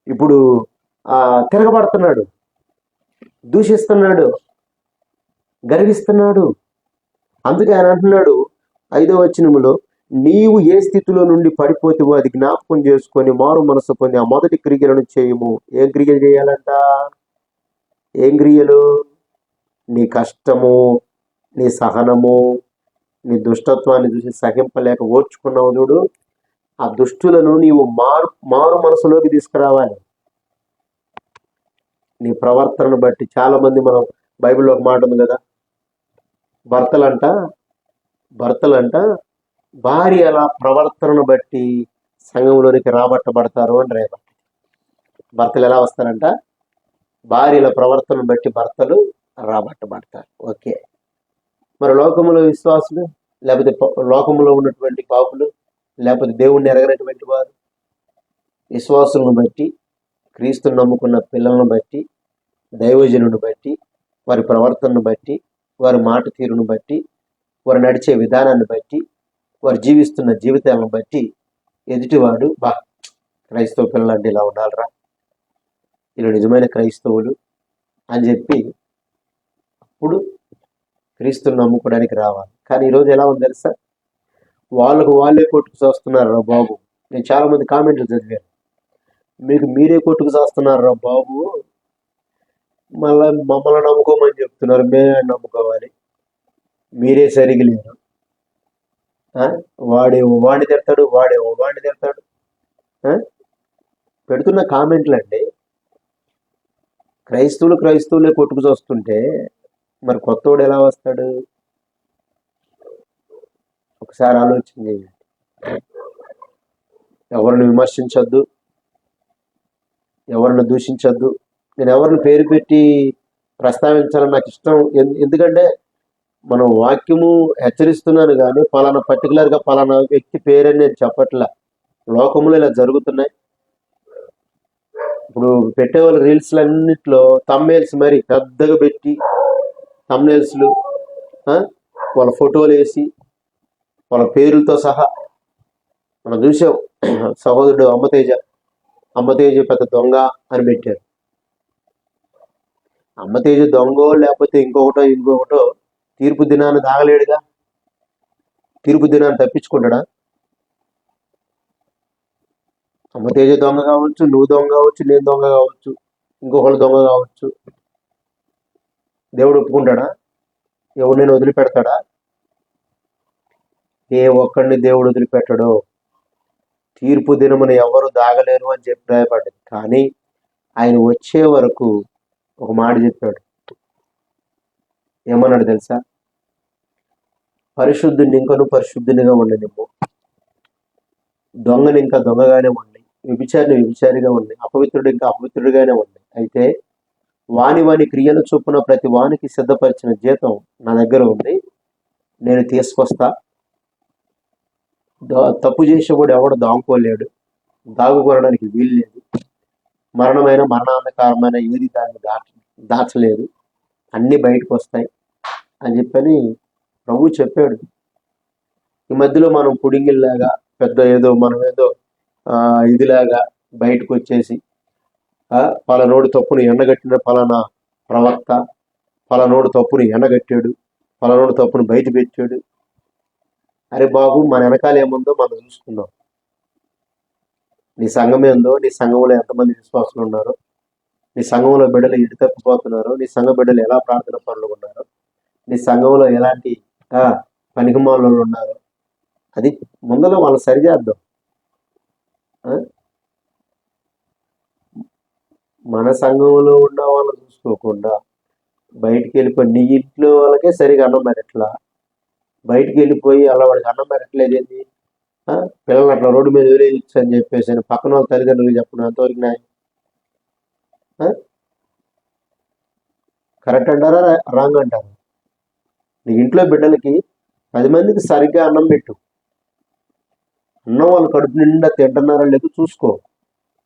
ఇప్పుడు తిరగబడుతున్నాడు, దూషిస్తున్నాడు, గర్విస్తున్నాడు. అందుకే ఆయన అంటున్నాడు 5వ వచనములో, నీవు ఏ స్థితిలో నుండి పడిపోతావో అది జ్ఞాపకం చేసుకొని మారు మనసు పొంది ఆ మొదటి క్రియలను చేయము. ఏం క్రియలు చేయాలంట? ఏం క్రియలు? నీ కష్టము, నీ సహనము, నీ దుష్టత్వాన్ని చూసి సహింపలేక ఓర్చుకున్నావు చూడు, ఆ దుష్టులను నీవు మారు మనసులోకి తీసుకురావాలి. నీ ప్రవర్తనను బట్టి. చాలా మంది, మనం బైబిల్లో ఒక మాట ఉంది కదా, భర్తలంట భార్యల ప్రవర్తనను బట్టి సంఘంలోనికి రాబట్టబడతారు అని రేపటి. భర్తలు ఎలా వస్తారంట? భార్యల ప్రవర్తనను బట్టి భర్తలు రాబట్టబడతారు. ఓకే, మరి లోకములో విశ్వాసులు, లేకపోతే లోకములో ఉన్నటువంటి పాపులు, లేకపోతే దేవుణ్ణి ఎరగనటువంటి వారు విశ్వాసులను బట్టి, క్రీస్తుని నమ్ముకున్న పిల్లలను బట్టి, దైవజనుని బట్టి, వారి ప్రవర్తనను బట్టి, వారి మాట తీరును బట్టి, వారు నడిచే విధానాన్ని బట్టి, వారు జీవిస్తున్న జీవితాలను బట్టి ఎదుటివాడు క్రైస్తవ పిల్లలు అంటే ఇలా ఉండాలిరా, వీళ్ళు నిజమైన క్రైస్తవులు అని చెప్పి అప్పుడు క్రీస్తుని నమ్ముకోవడానికి రావాలి. కానీ ఈరోజు ఎలా ఉంది తెలుసా, వాళ్ళకు వాళ్ళే కొట్టుకు చేస్తున్నారు రా బాబు. నేను చాలా మంది కామెంట్లు చదివాను, మీకు మీరే కొట్టుకు చేస్తున్నారు రా బాబు, మళ్ళీ మమ్మల్ని నమ్ముకోమని చెప్తున్నారు, మేమే నమ్ముకోవాలి, మీరే సరిగి లేరు. వాడిని తిడతాడు, వాడిని తిడతాడు. పెడుతున్న కామెంట్లు అండి, క్రైస్తవులే కొట్టుకు చూస్తుంటే మరి కొత్తవాడు ఎలా వస్తాడు? ఒకసారి ఆలోచన చేయండి. ఎవరిని విమర్శించొద్దు, ఎవరిని దూషించొద్దు. నేను ఎవరిని పేరు పెట్టి ప్రస్తావించాలని నాకు ఇష్టం. ఎందుకంటే మనం వాక్యము హెచ్చరిస్తున్నాను కానీ పర్టికులర్గా పలానా వ్యక్తి పేరని నేను చెప్పట్లా. లోకంలో ఇలా జరుగుతున్నాయి. ఇప్పుడు పెట్టేవాళ్ళు రీల్స్లన్నింటిలో తమ్నేల్స్ మరి పెద్దగా పెట్టి తమ్నేల్స్లు వాళ్ళ ఫోటోలు వేసి వాళ్ళ పేర్లతో సహా మనం చూసాం. సహోదరుడు అమ్మతేజ పెద్ద దొంగ అని పెట్టారు. అమ్మతేజ దొంగో లేకపోతే ఇంకొకటో తీర్పు దినాన్ని దాగలేడుగా. తీర్పు దినాన్ని తప్పించుకుంటాడా? అమ్మతేజ దొంగ కావచ్చు, నువ్వు దొంగ కావచ్చు, నేను దొంగ కావచ్చు, ఇంకొకళ్ళు దొంగ కావచ్చు. దేవుడు ఒప్పుకుంటాడా? ఎవడు నేను వదిలిపెడతాడా? ఏ ఒక్కడిని దేవుడు వదిలిపెట్టడు. తీర్పు దినమున ఎవరు దాగలేరు అని చెప్పి రాయబడ్డది. కానీ ఆయన వచ్చే వరకు ఒక మాట చెప్పాడు. ఏమన్నాడు తెలుసా? పరిశుద్ధుని ఇంకను పరిశుద్ధునిగా ఉండనివ్వు, దొంగని ఇంకా దొంగగానే ఉండి, విభిచారిగా ఉండి, అపవిత్రుడు ఇంకా అపవిత్రుడిగానే ఉండి. అయితే వాని క్రియల చొప్పున ప్రతి వానికి సిద్ధపరిచిన జీతం నా దగ్గర ఉంది, నేను తీసుకొస్తా. తప్పు చేసేవాడు ఎవడు దాముకోలేడు, దాగుకోవడానికి వీలు లేదు. మరణాంధకారమైన ఏది దాన్ని దాచలేదు, అన్నీ బయటకు వస్తాయి అని చెప్పని ప్రభు చెప్పాడు. ఈ మధ్యలో మనం పుడింగిల్లాగా మనం ఏదో ఇదిలాగా బయటకు వచ్చేసి పలానోడు తప్పును ఎండగట్టిన పలానా ప్రవక్త, పలానోడు తప్పును ఎండగట్టాడు, పలానోడు తప్పును బయట పెట్టాడు. అరే బాబు, మన వెనకాల ఏముందో మనం చూసుకుందాం. నీ సంఘం ఏందో, నీ సంఘంలో ఎంతమంది విశ్వాసులు ఉన్నారో, నీ సంఘంలో బిడ్డలు ఎటు తప్పిపోతున్నారో, నీ సంఘ బిడ్డలు ఎలా ప్రార్థన పనులు ఉన్నారో, నీ సంఘంలో ఎలాంటి పనికిమాలు ఉన్నారో, అది ముందర వాళ్ళు సరిచేద్దాం. మన సంఘంలో ఉన్న వాళ్ళు చూసుకోకుండా బయటికి వెళ్ళిపోయి నీ ఇంట్లో వాళ్ళకే సరిగా అన్నం పెట్టట్లా, బయటికి వెళ్ళిపోయి అలా వాడికి అన్నం పెట్టట్లేదేంటి? పిల్లలు అట్లా రోడ్డు మీద వదిలేయచ్చు అని చెప్పేసి పక్కన వాళ్ళ తల్లిదండ్రులు చెప్పడం ఎంతవరకు న్యాయం? కరెక్ట్ అంటారా, రాంగ్ అంటారా? నీ ఇంట్లో బిడ్డలకి 10 మందికి సరిగ్గా అన్నం పెట్టు. అన్నం వాళ్ళు కడుపు నిండా తింటున్నారా లేదో చూసుకో.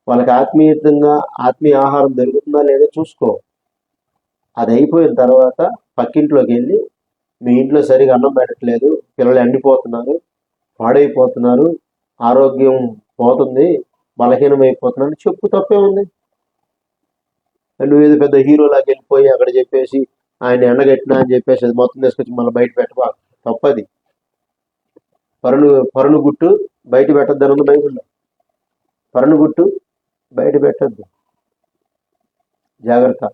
వాళ్ళకి ఆత్మీయ ఆహారం దొరుకుతుందా లేదో చూసుకో. అది అయిపోయిన తర్వాత పక్కింట్లోకి వెళ్ళి మీ ఇంట్లో సరిగా అన్నం పెట్టట్లేదు, పిల్లలు ఎండిపోతున్నారు, పాడైపోతున్నారు, ఆరోగ్యం పోతుంది, బలహీనమైపోతున్నారు చెప్పు, తప్పే ఉంది. నువ్వేదో పెద్ద హీరోలాగా వెళ్ళిపోయి అక్కడ చెప్పేసి ఆయన ఎండగట్టినా అని చెప్పేసి అది మొత్తం తీసుకొచ్చి మళ్ళీ బయట పెట్టుకో, తప్పది. పరును గుట్టు బయట పెట్టద్దని ఉంది బైబిల్లో. పరును గుట్టు బయట పెట్టద్దు, జాగ్రత్త.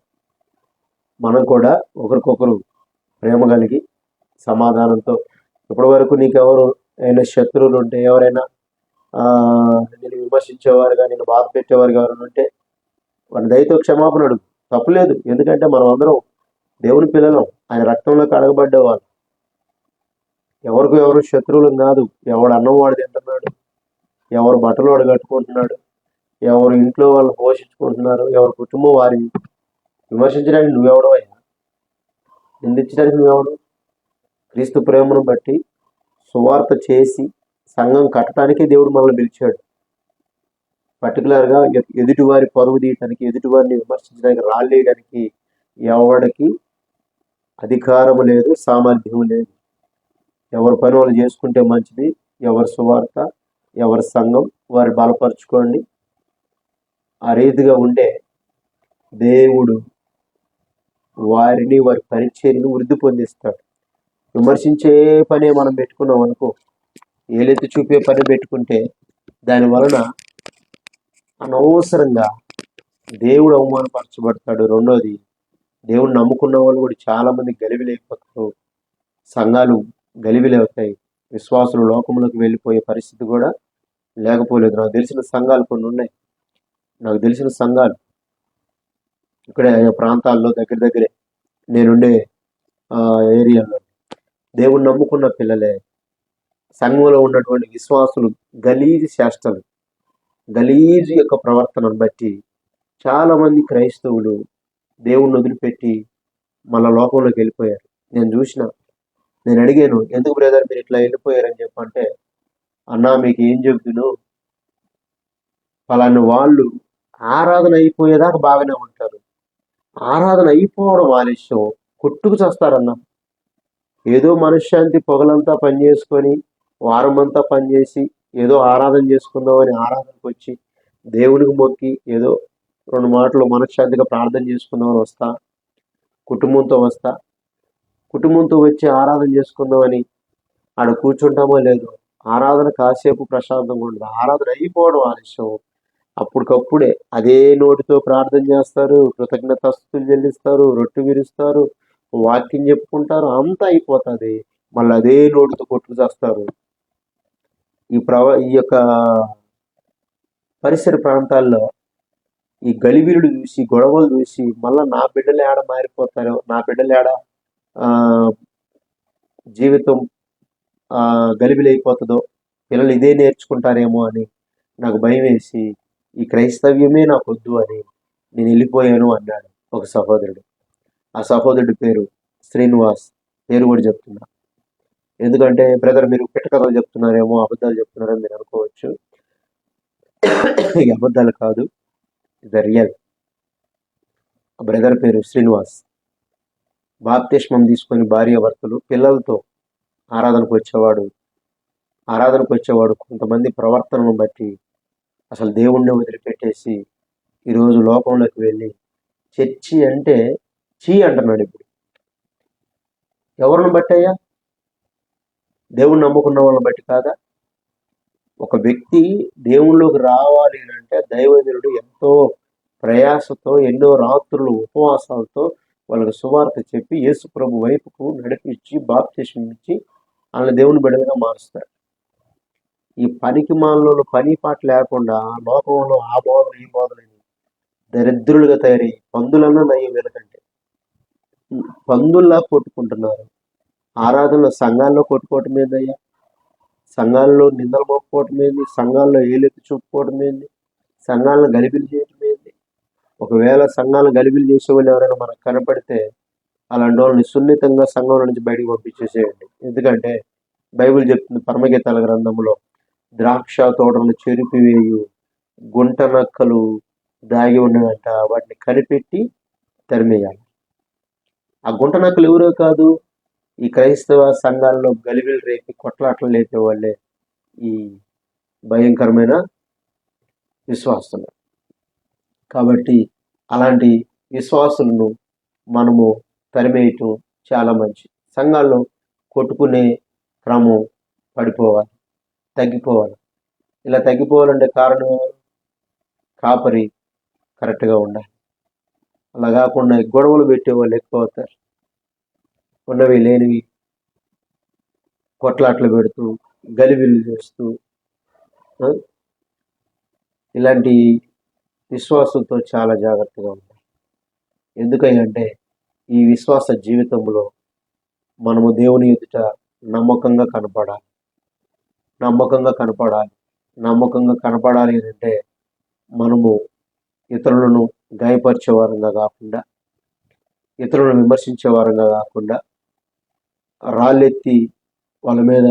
మనం కూడా ఒకరికొకరు ప్రేమ కలిగి సమాధానంతో, ఇప్పటి వరకు నీకెవరు అయినా శత్రువులు ఉంటే, ఎవరైనా నేను విమర్శించేవారుగా, నేను బాధ పెట్టేవారుగా ఎవరైనా ఉంటే వాడి దయతో క్షమాపణ అడుగు, తప్పులేదు. ఎందుకంటే మనం అందరం దేవుని పిల్లలం, ఆయన రక్తంలోకి అడగబడ్డేవాళ్ళు. ఎవరు శత్రువులు కాదు. ఎవడు అన్నం వాడు తింటున్నాడు, ఎవరు బట్టలు వాడు కట్టుకుంటున్నాడు, ఎవరు ఇంట్లో వాళ్ళు పోషించుకుంటున్నారు, ఎవరి కుటుంబం వారి విమర్శించడానికి నువ్వెవడో, అయినా నిందించడానికి నువ్వెవడు? క్రీస్తు ప్రేమను బట్టి సువార్త చేసి సంఘం కట్టడానికే దేవుడు మనల్ని పిలిచాడు. పర్టికులర్గా ఎదుటివారి పరువు తీయటానికి, ఎదుటివారిని విమర్శించడానికి, రాళ్ళేయడానికి ఎవరికి అధికారం లేదు, సామర్థ్యం లేదు. ఎవరి పని వాళ్ళు చేసుకుంటే మంచిది. ఎవరి సువార్త, ఎవరి సంఘం వారి బలపరుచుకోండి. ఆ రీతిగా ఉంటే దేవుడు వారిని వారి పరిచర్యను వృద్ధి పొందిస్తాడు. విమర్శించే పనే మనం పెట్టుకున్నాం అనుకో, ఏలెత్తి చూపే పని పెట్టుకుంటే దాని వలన అనవసరంగా దేవుడు అవమానపరచబడతాడు. రెండోది, దేవుడు నమ్ముకున్న వాళ్ళు కూడా చాలా మంది గలిబిలైపోతారు. సంఘాలు గలిబిలవుతాయి. విశ్వాసులు లోకంలోకి వెళ్ళిపోయే పరిస్థితి కూడా లేకపోలేదు. నాకు తెలిసిన సంఘాలు కొన్ని ఉన్నాయి. నాకు తెలిసిన సంఘాలు ఇక్కడే ప్రాంతాల్లో దగ్గర దగ్గరే నేనుండే ఏరియాలో దేవుడు నమ్ముకున్న పిల్లలే సంఘంలో ఉన్నటువంటి విశ్వాసులు గలీజు చేష్టలు, గలీజు యొక్క ప్రవర్తనను బట్టి చాలా మంది క్రైస్తవులు దేవుణ్ణి వదిలిపెట్టి మళ్ళా లోకంలోకి వెళ్ళిపోయారు. నేను అడిగాను, ఎందుకు బ్రదర్ మీరు ఇట్లా వెళ్ళిపోయారని చెప్పంటే, అన్నా మీకు ఏం చెబుతును, పలాని వాళ్ళు ఆరాధన అయిపోయేదాకా బాగానే ఉంటారు, ఆరాధన అయిపోవడం ఆలస్యం కొట్టుకు చేస్తారన్న. ఏదో మనశ్శాంతి పొగలంతా పనిచేసుకొని వారం అంతా పనిచేసి ఏదో ఆరాధన చేసుకుందామని ఆరాధనకు వచ్చి దేవునికి మొక్కి ఏదో 2 మాటలు మనశ్శాంతిగా ప్రార్థన చేసుకుందామని వస్తా, కుటుంబంతో వచ్చి ఆరాధన చేసుకుందామని ఆడ కూర్చుంటామో లేదో, ఆరాధన కాసేపు ప్రశాంతంగా ఉండదు, ఆరాధన అయిపోవడం ఆలస్యం. అప్పటికప్పుడే అదే నోటితో ప్రార్థన చేస్తారు, కృతజ్ఞతాస్తుతులు చెల్లిస్తారు, రొట్టె విరుస్తారు, వాక్యం చెప్పుకుంటారు, అంతా అయిపోతుంది. మళ్ళీ అదే నోటితో కొట్టుకు చేస్తారు. ఈ యొక్క పరిసర ప్రాంతాల్లో ఈ గలిబిలుడు చూసి, గొడవలు చూసి మళ్ళీ నా బిడ్డలు ఏడ మారిపోతారో, నా బిడ్డలు ఏడ జీవితం గలిబిలైపోతుందో, పిల్లలు ఇదే నేర్చుకుంటారేమో అని నాకు భయం వేసి ఈ క్రైస్తవ్యమే నాకు వద్దు అని నేను వెళ్ళిపోయాను అన్నాడు ఒక సహోదరుడు. ఆ సహోదరుడి పేరు శ్రీనివాస్. పేరు కూడా చెప్తున్నా, ఎందుకంటే బ్రదర్ మీరు పిట్టకథలు చెప్తున్నారేమో, అబద్ధాలు చెప్తున్నారని మీరు అనుకోవచ్చు. ఈ అబద్ధాలు కాదు, ఇది రియల్. బ్రదర్ పేరు శ్రీనివాస్. బాప్తిస్మం తీసుకొని భార్యాభర్తలు పిల్లలతో ఆరాధనకు వచ్చేవాడు. కొంతమంది ప్రవర్తనను బట్టి అసలు దేవుణ్ణి వదిలిపెట్టేసి ఈరోజు లోకంలోకి వెళ్ళి చర్చి అంటే చీ అంటున్నాడు. ఇప్పుడు ఎవరిని బట్టయ్యా? దేవుణ్ణి నమ్ముకున్న వాళ్ళని బట్టి కాదా? ఒక వ్యక్తి దేవుళ్ళలోకి రావాలి అంటే దైవజనుడు ఎంతో ప్రయాసతో, ఎన్నో రాత్రులు ఉపవాసాలతో వాళ్ళకి సువార్త చెప్పి యేసు ప్రభు వైపుకు నడిపించి బాప్తిస్మం ఇచ్చి వాళ్ళని దేవుని బిడ్డలుగా మారుస్తాడు. ఈ పనికి మాలలో పని పాట లేకుండా లోకంలో ఆ బోధలు ఈ బోధలని దరిద్రులుగా తయారై పందులన్నా నయ్యం వెనకంటే పందుల్లా కొట్టుకుంటున్నారు. ఆరాధనలో సంఘాల్లో కొట్టుకోవటం ఏందయ్యా? సంఘాల్లో నిందలు మోపుకోవటం ఏంది? సంఘాల్లో ఏలెత్తి చూపుకోవటం ఏంది? సంఘాలను గలిబిలి చేయటం ఏంది? ఒకవేళ సంఘాలను గలిబిలి చేసే వాళ్ళు ఎవరైనా మనకు కనపడితే అలాంటి వాళ్ళని సున్నితంగా సంఘంలో నుంచి బయటికి పంపించేసేయండి. ఎందుకంటే బైబిల్ చెప్తుంది పరమగీతాల గ్రంథంలో, ద్రాక్ష తోటలను చెరిపివేయు గుంట నక్కలు దాగి ఉన్నదంట, వాటిని కనిపెట్టి తరిమేయాలి. ఆ గుంట నక్కలు ఎవరో కాదు, ఈ క్రైస్తవ సంఘాల్లో గలిబిలు రేపి కొట్లాటలు లేపే వాళ్ళే ఈ భయంకరమైన విశ్వాసులు. కాబట్టి అలాంటి విశ్వాసులను మనము తరిమేయటం చాలా మంచి. సంఘాల్లో కొట్టుకునే క్రమం పడిపోవాలి, తగ్గిపోవాలి. ఇలా తగ్గిపోవాలంటే కారణం కాపరి కరెక్ట్గా ఉండాలి. అలా కాకుండా గొడవలు పెట్టేవాళ్ళు ఎక్కువ అవుతారు. ఉన్నవి లేనివి కొట్లాట్లు పెడుతూ గలిబిలు చేస్తూ ఇలాంటి విశ్వాసంతో చాలా జాగ్రత్తగా ఉండాలి. ఎందుకంటే ఈ విశ్వాస జీవితంలో మనము దేవుని ఎదుట నమ్మకంగా కనపడాలి అంటే మనము ఇతరులను గాయపరిచే వారంగా కాకుండా, ఇతరులను విమర్శించే వారంగా కాకుండా, రాళ్ళెత్తి వాళ్ళ మీద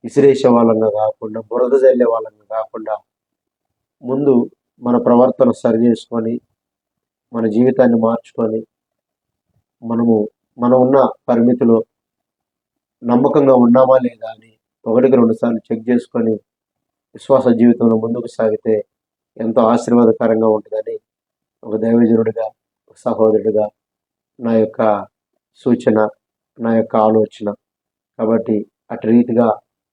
విసిరేసే వాళ్ళంగా కాకుండా, బురద జల్లే వాళ్ళంగా కాకుండా, ముందు మన ప్రవర్తన సరి చేసుకొని మన జీవితాన్ని మార్చుకొని మనం ఉన్న పరిమితిలో నమ్మకంగా ఉన్నామా లేదా అని 1-2 సార్లు చెక్ చేసుకొని విశ్వాస జీవితంలో ముందుకు సాగితే ఎంతో ఆశీర్వాదకరంగా ఉంటుందని ఒక దైవజనుడిగా, సహోదరుడిగా నా యొక్క సూచన, నా యొక్క ఆలోచన. కాబట్టి అటు రీతిగా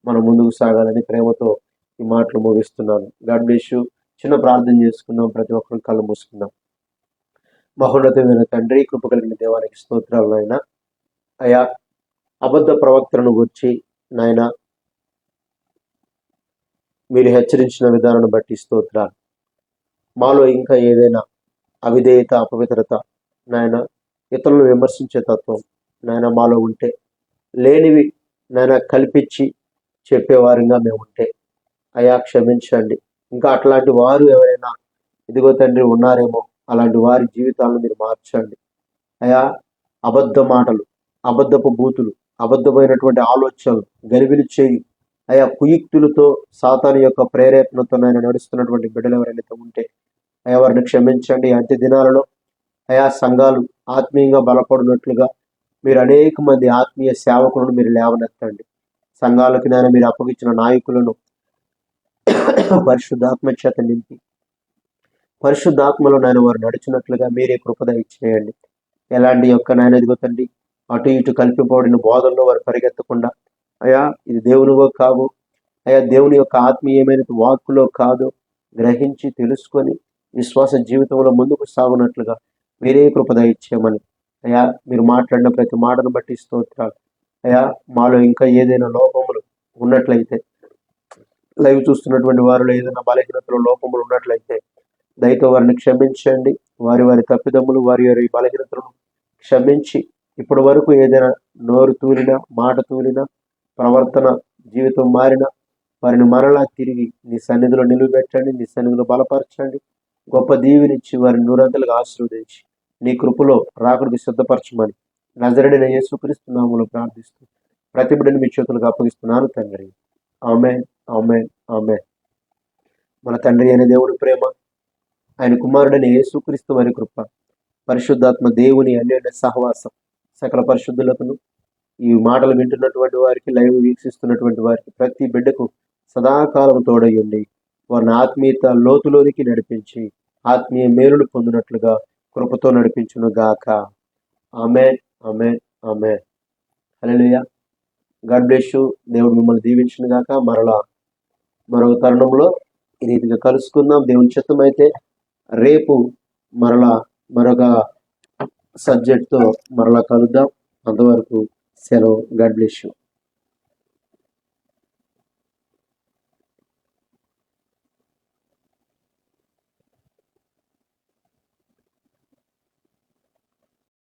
మనం ముందుకు సాగాలని ప్రేమతో ఈ మాటలు ముగిస్తున్నాను. God bless you. చిన్న ప్రార్థన చేసుకుందాం. ప్రతి ఒక్కరు కళ్ళు మూసుకుందాం. మహోన్నతమైన తండ్రి, కృప కలిగిన దేవానికి స్తోత్రాలు నాయన. అయా, అబద్ధ ప్రవక్తలను గురించి నాయన మీరు హెచ్చరించిన విధానాన్ని బట్టి స్తోత్రాలు. మాలో ఇంకా ఏదైనా అవిధేయత, అపవిత్రత నాయన, ఇతరులను విమర్శించే తత్వం నాయన మాలో ఉంటే, లేనివి నాయన కల్పించి చెప్పేవారిగా మేము ఉంటే అయా క్షమించండి. ఇంకా అట్లాంటి వారు ఎవరైనా ఇదిగో తండ్రి ఉన్నారేమో, అలాంటి వారి జీవితాలను మీరు మార్చండి. అయా, అబద్ధ మాటలు, అబద్ధపు బూతులు, అబద్ధమైనటువంటి ఆలోచనలు, గలిబిలి చేయి అయా కుయుక్తులతో సాతాను యొక్క ప్రేరేపణతో నాయన నడుస్తున్నటువంటి బిడ్డలు ఎవరైనా ఉంటే అయా వారిని క్షమించండి. అంత్య దినాలలో అయా సంఘాలు ఆత్మీయంగా బలపడినట్లుగా మీరు అనేక మంది ఆత్మీయ సేవకులను మీరు లేవనెత్తండి. సంఘాలకు నాయన మీరు అప్పగించిన నాయకులను పరిశుద్ధాత్మ చేత నింపి పరిశుద్ధాత్మలో నాయన వారు నడిచినట్లుగా మీరే కృపద ఇచ్చేయండి. ఎలాంటి యొక్క నాయన ఎదుగుతండి అటు ఇటు కల్పిపోడిన బోధనలో వారు పరిగెత్తకుండా అయా ఇది దేవునివో కావు, అయా దేవుని యొక్క ఆత్మీయమైన వాక్కులో కాదు గ్రహించి తెలుసుకొని విశ్వాస జీవితంలో ముందుకు సాగునట్లుగా మీరే కృపద ఇచ్చేయమని అయా మీరు మాట్లాడిన ప్రతి మాటను బట్టి స్తోత్రాలు. అయా మాలో ఇంకా ఏదైనా లోపములు ఉన్నట్లయితే, లైవ్ చూస్తున్నటువంటి వారిలో ఏదైనా బలహీనతలో లోపములు ఉన్నట్లయితే దయతో వారిని క్షమించండి. వారి వారి తప్పిదమ్ములు, వారి వారి బలహీనతలను క్షమించి ఇప్పటి వరకు ఏదైనా నోరు తూలినా, మాట తూలినా, ప్రవర్తన జీవితం మారినా వారిని మరలా తిరిగి నీ సన్నిధిలో నిలువబెట్టండి, నీ సన్నిధిలో బలపరచండి. గొప్ప దీవెనిచ్చి వారిని నూరంతలుగా ఆశీర్వదించి నీ కృపలో రాకడికి సిద్ధపరచమని నజరేయుడైన యేసుక్రీస్తు నామములో ప్రార్థిస్తూ ప్రతి బిడ్డను మీ చేతులకు అప్పగిస్తున్నాను తండ్రి. ఆమేన్, ఆమేన్, ఆమేన్. మన తండ్రి అయిన దేవుడి ప్రేమ, ఆయన కుమారుడైన యేసుక్రీస్తు వారి కృప, పరిశుద్ధాత్మ దేవుని అన్యోన్య సహవాసం సకల పరిశుద్ధులకు ఈ మాటలు వింటున్నటువంటి వారికి, లైవ్ వీక్షిస్తున్నటువంటి వారికి, ప్రతి బిడ్డకు సదాకాలం తోడయ్యండి. వారిని ఆత్మీయత లోతులోనికి నడిపించి ఆత్మీయ మేలులు పొందినట్లుగా కృపతో నడిపించును గాక. ఆమేన్, ఆమేన్, ఆమేన్. హల్లెలూయా. God bless you. దేవుడు మిమ్మల్ని దీవించును గాక. మరొక తరుణంలో ఈ రీతిగా కలుసుకుందాం. దేవుని చిత్తం అయితే రేపు మరొక సబ్జెక్ట్తో మరలా కలుద్దాం. అంతవరకు సెలవు. God bless you.